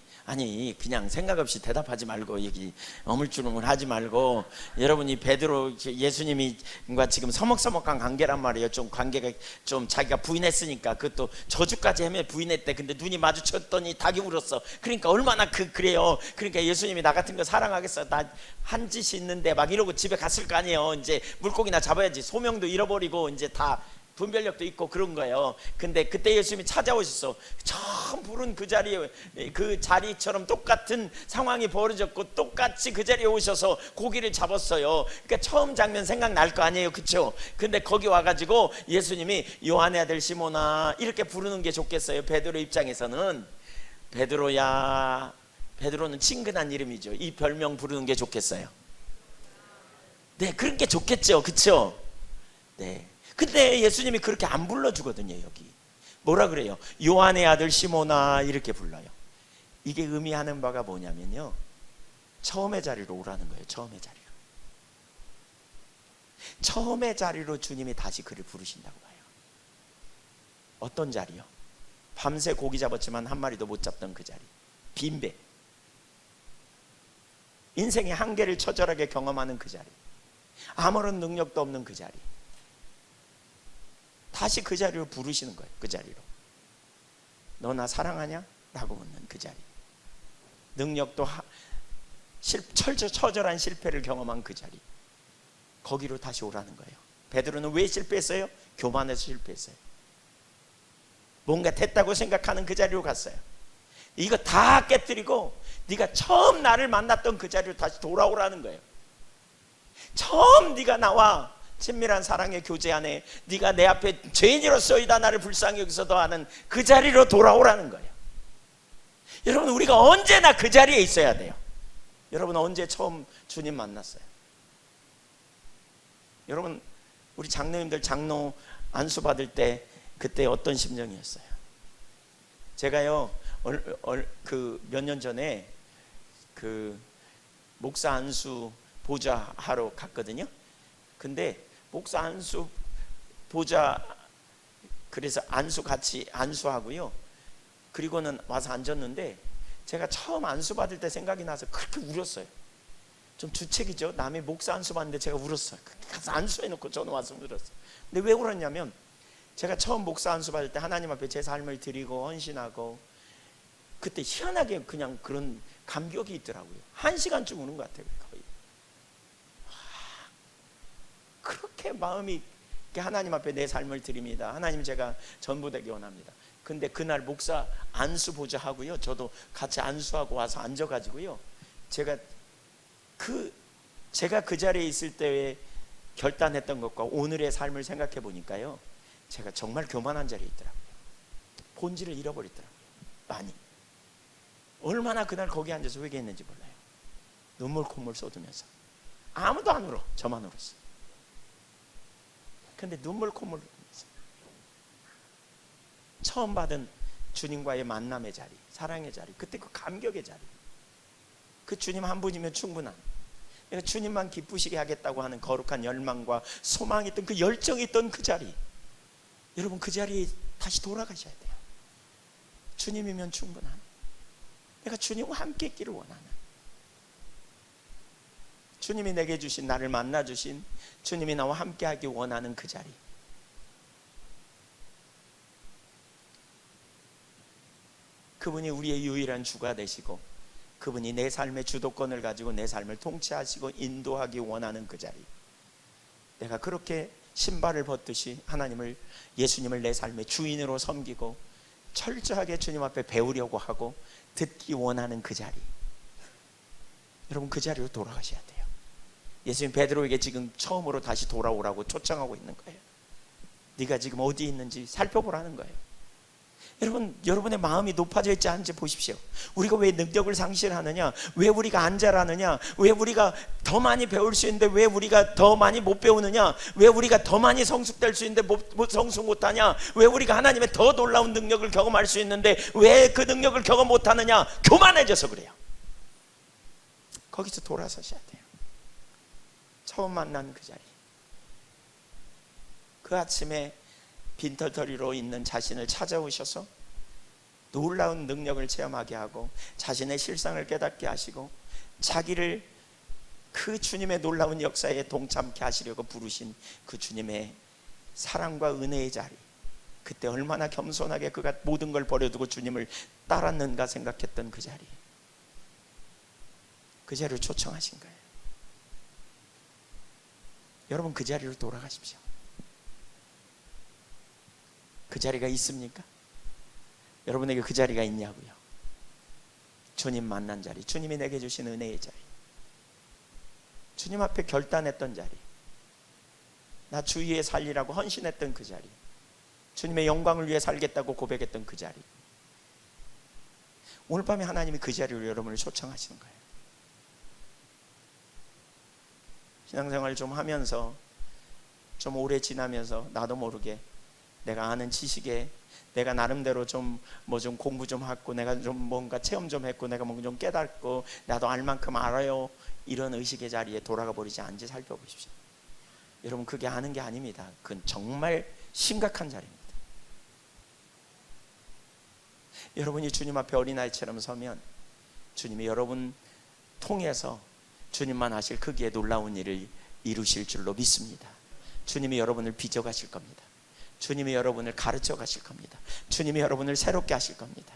그냥 생각 없이 대답하지 말고 여기 어물쭈물하지 말고, 여러분이 베드로 예수님과 지금 서먹서먹한 관계란 말이에요. 좀 관계가 좀 자기가 부인했으니까 그것도 저주까지 하며 부인했대. 근데 눈이 마주쳤더니 닭이 울었어. 그러니까 얼마나 그래요. 그러니까 예수님이 나 같은 거 사랑하겠어? 나 한 짓이 있는데 막 이러고 집에 갔을 거 아니에요. 이제 물고기나 잡아야지. 소명도 잃어버리고 이제 다 분별력도 있고 그런 거예요. 근데 그때 예수님이 찾아오셨어. 처음 부른 그 자리에, 그 자리처럼 똑같은 상황이 벌어졌고 똑같이 그 자리에 오셔서 고기를 잡았어요. 그러니까 처음 장면 생각날 거 아니에요. 그쵸? 근데 거기 와가지고 예수님이 요한의 아들 시몬아 이렇게 부르는 게 좋겠어요. 베드로 입장에서는 베드로야. 베드로는 친근한 이름이죠. 이 별명 부르는 게 좋겠어요. 네, 그런 게 좋겠죠. 그쵸? 네. 근데 예수님이 그렇게 안 불러주거든요. 여기 뭐라 그래요? 요한의 아들 시몬아 이렇게 불러요. 이게 의미하는 바가 뭐냐면요, 처음의 자리로 오라는 거예요. 처음의 자리로. 처음의 자리로 주님이 다시 그를 부르신다고 봐요. 어떤 자리요? 밤새 고기 잡았지만 한 마리도 못 잡던 그 자리. 빈배. 인생의 한계를 처절하게 경험하는 그 자리. 아무런 능력도 없는 그 자리. 다시 그 자리로 부르시는 거예요. 그 자리로. 너 나 사랑하냐? 라고 묻는 그 자리. 능력도 처절한 실패를 경험한 그 자리. 거기로 다시 오라는 거예요. 베드로는 왜 실패했어요? 교만해서 실패했어요. 뭔가 됐다고 생각하는 그 자리로 갔어요. 이거 다 깨뜨리고 네가 처음 나를 만났던 그 자리로 다시 돌아오라는 거예요. 처음 네가 나와 친밀한 사랑의 교제 안에 네가 내 앞에 죄인으로서이다 나를 불쌍히 여기서도 하는 그 자리로 돌아오라는 거예요. 여러분, 우리가 언제나 그 자리에 있어야 돼요. 여러분 언제 처음 주님 만났어요? 여러분, 우리 장로님들 장로 안수 받을 때 그때 어떤 심정이었어요? 제가요 그 몇 년 전에 그 목사 안수 보좌 하러 갔거든요. 근데 목사 안수 보좌, 그래서 안수 같이 안수하고요, 그리고는 와서 앉았는데 제가 처음 안수 받을 때 생각이 나서 그렇게 울었어요. 좀 주책이죠. 남의 목사 안수 받는데 제가 울었어요. 가서 안수해놓고 저는 와서 울었어요. 근데 왜 울었냐면 제가 처음 목사 안수 받을 때 하나님 앞에 제 삶을 드리고 헌신하고 그때 희한하게 그냥 그런 감격이 있더라고요. 1시간쯤 우는 것 같아요. 거의. 그렇게 마음이 하나님 앞에 내 삶을 드립니다. 하나님 제가 전부되기 원합니다. 근데 그날 목사 안수 보좌 하고요, 저도 같이 안수하고 와서 앉아가지고요, 제가 그 자리에 있을 때에 결단했던 것과 오늘의 삶을 생각해 보니까요, 제가 정말 교만한 자리에 있더라고요. 본질을 잃어버리더라고요. 많이. 얼마나 그날 거기 앉아서 회개했는지 몰라요. 눈물 콧물 쏟으면서. 아무도 안 울어. 저만 울었어요. 근데 눈물 콧물 흘리면서 처음 받은 주님과의 만남의 자리, 사랑의 자리, 그때 그 감격의 자리, 그 주님 한 분이면 충분한, 내가 주님만 기쁘시게 하겠다고 하는 거룩한 열망과 소망이 있던 그 열정이 있던 그 자리, 여러분 그 자리에 다시 돌아가셔야 돼요. 주님이면 충분한, 내가 주님과 함께 있기를 원하는, 주님이 내게 주신, 나를 만나 주신, 주님이 나와 함께 하기 원하는 그 자리. 그분이 우리의 유일한 주가 되시고 그분이 내 삶의 주도권을 가지고 내 삶을 통치하시고 인도하기 원하는 그 자리. 내가 그렇게 신발을 벗듯이 하나님을, 예수님을 내 삶의 주인으로 섬기고 철저하게 주님 앞에 배우려고 하고 듣기 원하는 그 자리, 여러분 그 자리로 돌아가셔야 돼요. 예수님 베드로에게 지금 처음으로 다시 돌아오라고 초청하고 있는 거예요. 네가 지금 어디 있는지 살펴보라는 거예요. 여러분, 여러분의 마음이 높아져 있지 않은지 보십시오. 우리가 왜 능력을 상실하느냐, 왜 우리가 안절하느냐, 왜 우리가 더 많이 배울 수 있는데 왜 우리가 더 많이 못 배우느냐, 왜 우리가 더 많이 성숙될 수 있는데 성숙 못하냐, 왜 우리가 하나님의 더 놀라운 능력을 경험할 수 있는데 왜 그 능력을 경험 못하느냐. 교만해져서 그래요. 거기서 돌아서셔야 돼요. 처음 만난 그 자리, 그 아침에 빈털터리로 있는 자신을 찾아오셔서 놀라운 능력을 체험하게 하고 자신의 실상을 깨닫게 하시고 자기를 그 주님의 놀라운 역사에 동참케 하시려고 부르신 그 주님의 사랑과 은혜의 자리, 그때 얼마나 겸손하게 그가 모든 걸 버려두고 주님을 따랐는가 생각했던 그 자리, 그 자리를 초청하신 거예요. 여러분 그 자리로 돌아가십시오. 그 자리가 있습니까? 여러분에게 그 자리가 있냐고요? 주님 만난 자리, 주님이 내게 주신 은혜의 자리, 주님 앞에 결단했던 자리, 나 주 위에 살리라고 헌신했던 그 자리, 주님의 영광을 위해 살겠다고 고백했던 그 자리, 오늘 밤에 하나님이 그 자리로 여러분을 초청하시는 거예요. 신앙생활 좀 하면서 좀 오래 지나면서 나도 모르게 내가 아는 지식에 내가 나름대로 좀 공부 좀 하고 내가 좀 뭔가 체험 좀 했고 내가 뭔가 좀 깨닫고 나도 알 만큼 알아요, 이런 의식의 자리에 돌아가 버리지 않은지 살펴보십시오. 여러분 그게 아는 게 아닙니다. 그건 정말 심각한 자리입니다. 여러분이 주님 앞에 어린아이처럼 서면 주님이 여러분 통해서 주님만 하실 크기의 놀라운 일을 이루실 줄로 믿습니다. 주님이 여러분을 빚어 가실 겁니다. 주님이 여러분을 가르쳐 가실 겁니다. 주님이 여러분을 새롭게 하실 겁니다.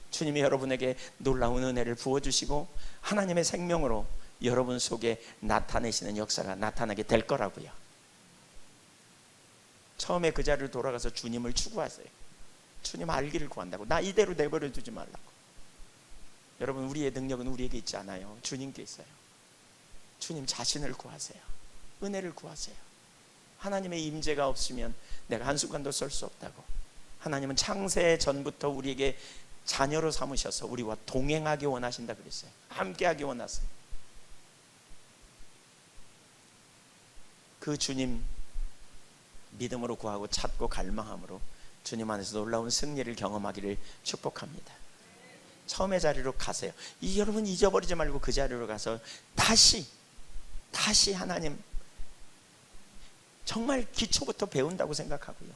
주님이 여러분에게 놀라운 은혜를 부어주시고 하나님의 생명으로 여러분 속에 나타내시는 역사가 나타나게 될 거라고요. 처음에 그 자리를 돌아가서 주님을 추구하세요. 주님 알기를 구한다고. 나 이대로 내버려 두지 말라고. 여러분 우리의 능력은 우리에게 있지 않아요. 주님께 있어요. 주님 자신을 구하세요. 은혜를 구하세요. 하나님의 임재가 없으면 내가 한순간도 설 수 없다고. 하나님은 창세 전부터 우리에게 자녀로 삼으셔서 우리와 동행하기 원하신다 그랬어요. 함께하기 원하세요. 그 주님 믿음으로 구하고 찾고 갈망함으로 주님 안에서 놀라운 승리를 경험하기를 축복합니다. 처음의 자리로 가세요. 여러분 잊어버리지 말고 그 자리로 가서 다시 하나님 정말 기초부터 배운다고 생각하고요.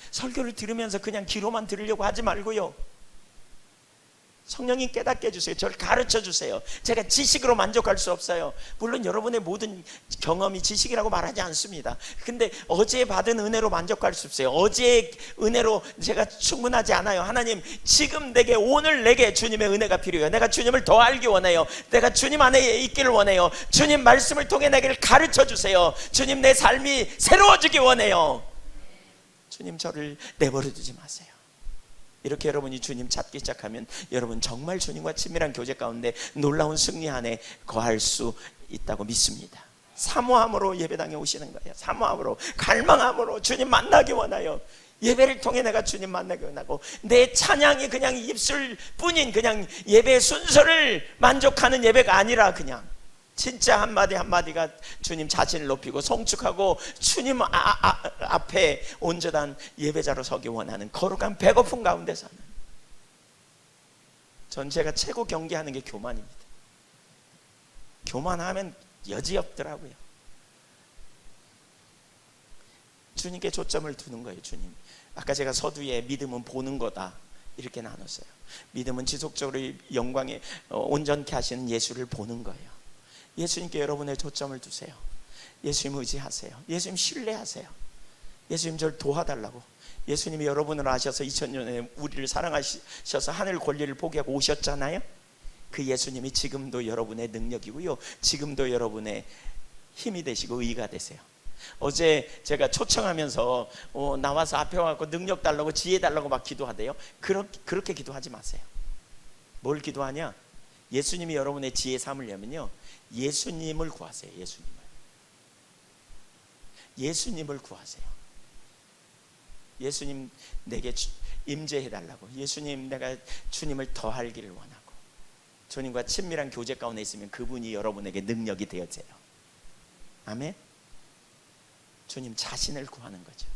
설교를 들으면서 그냥 귀로만 들으려고 하지 말고요. 성령님 깨닫게 해주세요. 저를 가르쳐 주세요. 제가 지식으로 만족할 수 없어요. 물론 여러분의 모든 경험이 지식이라고 말하지 않습니다. 근데 어제 받은 은혜로 만족할 수 없어요. 어제의 은혜로 제가 충분하지 않아요. 하나님 지금 오늘 내게 주님의 은혜가 필요해요. 내가 주님을 더 알기 원해요. 내가 주님 안에 있기를 원해요. 주님 말씀을 통해 내게 가르쳐 주세요. 주님 내 삶이 새로워지기 원해요. 주님 저를 내버려 두지 마세요. 이렇게 여러분이 주님 찾기 시작하면 여러분 정말 주님과 친밀한 교제 가운데 놀라운 승리 안에 거할 수 있다고 믿습니다. 사모함으로 예배당에 오시는 거예요. 사모함으로, 갈망함으로 주님 만나기 원하여 예배를 통해 내가 주님 만나기 원하고, 내 찬양이 그냥 입술뿐인 그냥 예배의 순서를 만족하는 예배가 아니라 그냥 진짜 한마디 한마디가 주님 자신을 높이고 성축하고 주님 앞에 온전한 예배자로 서기 원하는 거룩한 배고픔 가운데 사는, 전 제가 최고 경계하는 게 교만입니다. 교만하면 여지없더라고요. 주님께 초점을 두는 거예요. 주님, 아까 제가 서두에 믿음은 보는 거다 이렇게 나눴어요. 믿음은 지속적으로 영광에 온전케 하시는 예수를 보는 거예요. 예수님께 여러분의 초점을 두세요. 예수님 의지하세요. 예수님 신뢰하세요. 예수님 저를 도와달라고. 예수님이 여러분을 아셔서 2000년에 우리를 사랑하셔서 하늘 권리를 포기하고 오셨잖아요. 그 예수님이 지금도 여러분의 능력이고요, 지금도 여러분의 힘이 되시고 의가 되세요. 어제 제가 초청하면서 나와서 앞에 와서 능력 달라고 지혜 달라고 막 기도하대요. 그렇게 기도하지 마세요. 뭘 기도하냐? 예수님이 여러분의 지혜 삼으려면요, 예수님을 구하세요. 예수님을 구하세요. 예수님 내게 임재해 달라고. 예수님, 내가 주님을 더 알기를 원하고, 주님과 친밀한 교제 가운데 있으면 그분이 여러분에게 능력이 되어져요. 아멘. 주님 자신을 구하는 거죠.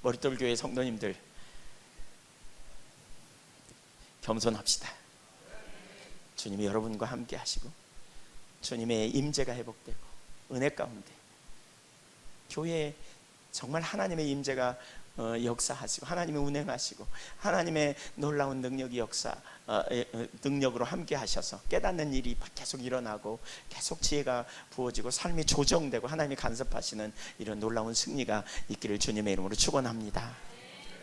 머릿돌 교회 성도님들, 겸손합시다. 주님이 여러분과 함께 하시고 주님의 임재가 회복되고 은혜 가운데 교회에 정말 하나님의 임재가 역사하시고 하나님의 운행하시고 하나님의 놀라운 능력이 능력으로 함께 하셔서 깨닫는 일이 계속 일어나고 계속 지혜가 부어지고 삶이 조정되고 하나님이 간섭하시는 이런 놀라운 승리가 있기를 주님의 이름으로 축원합니다.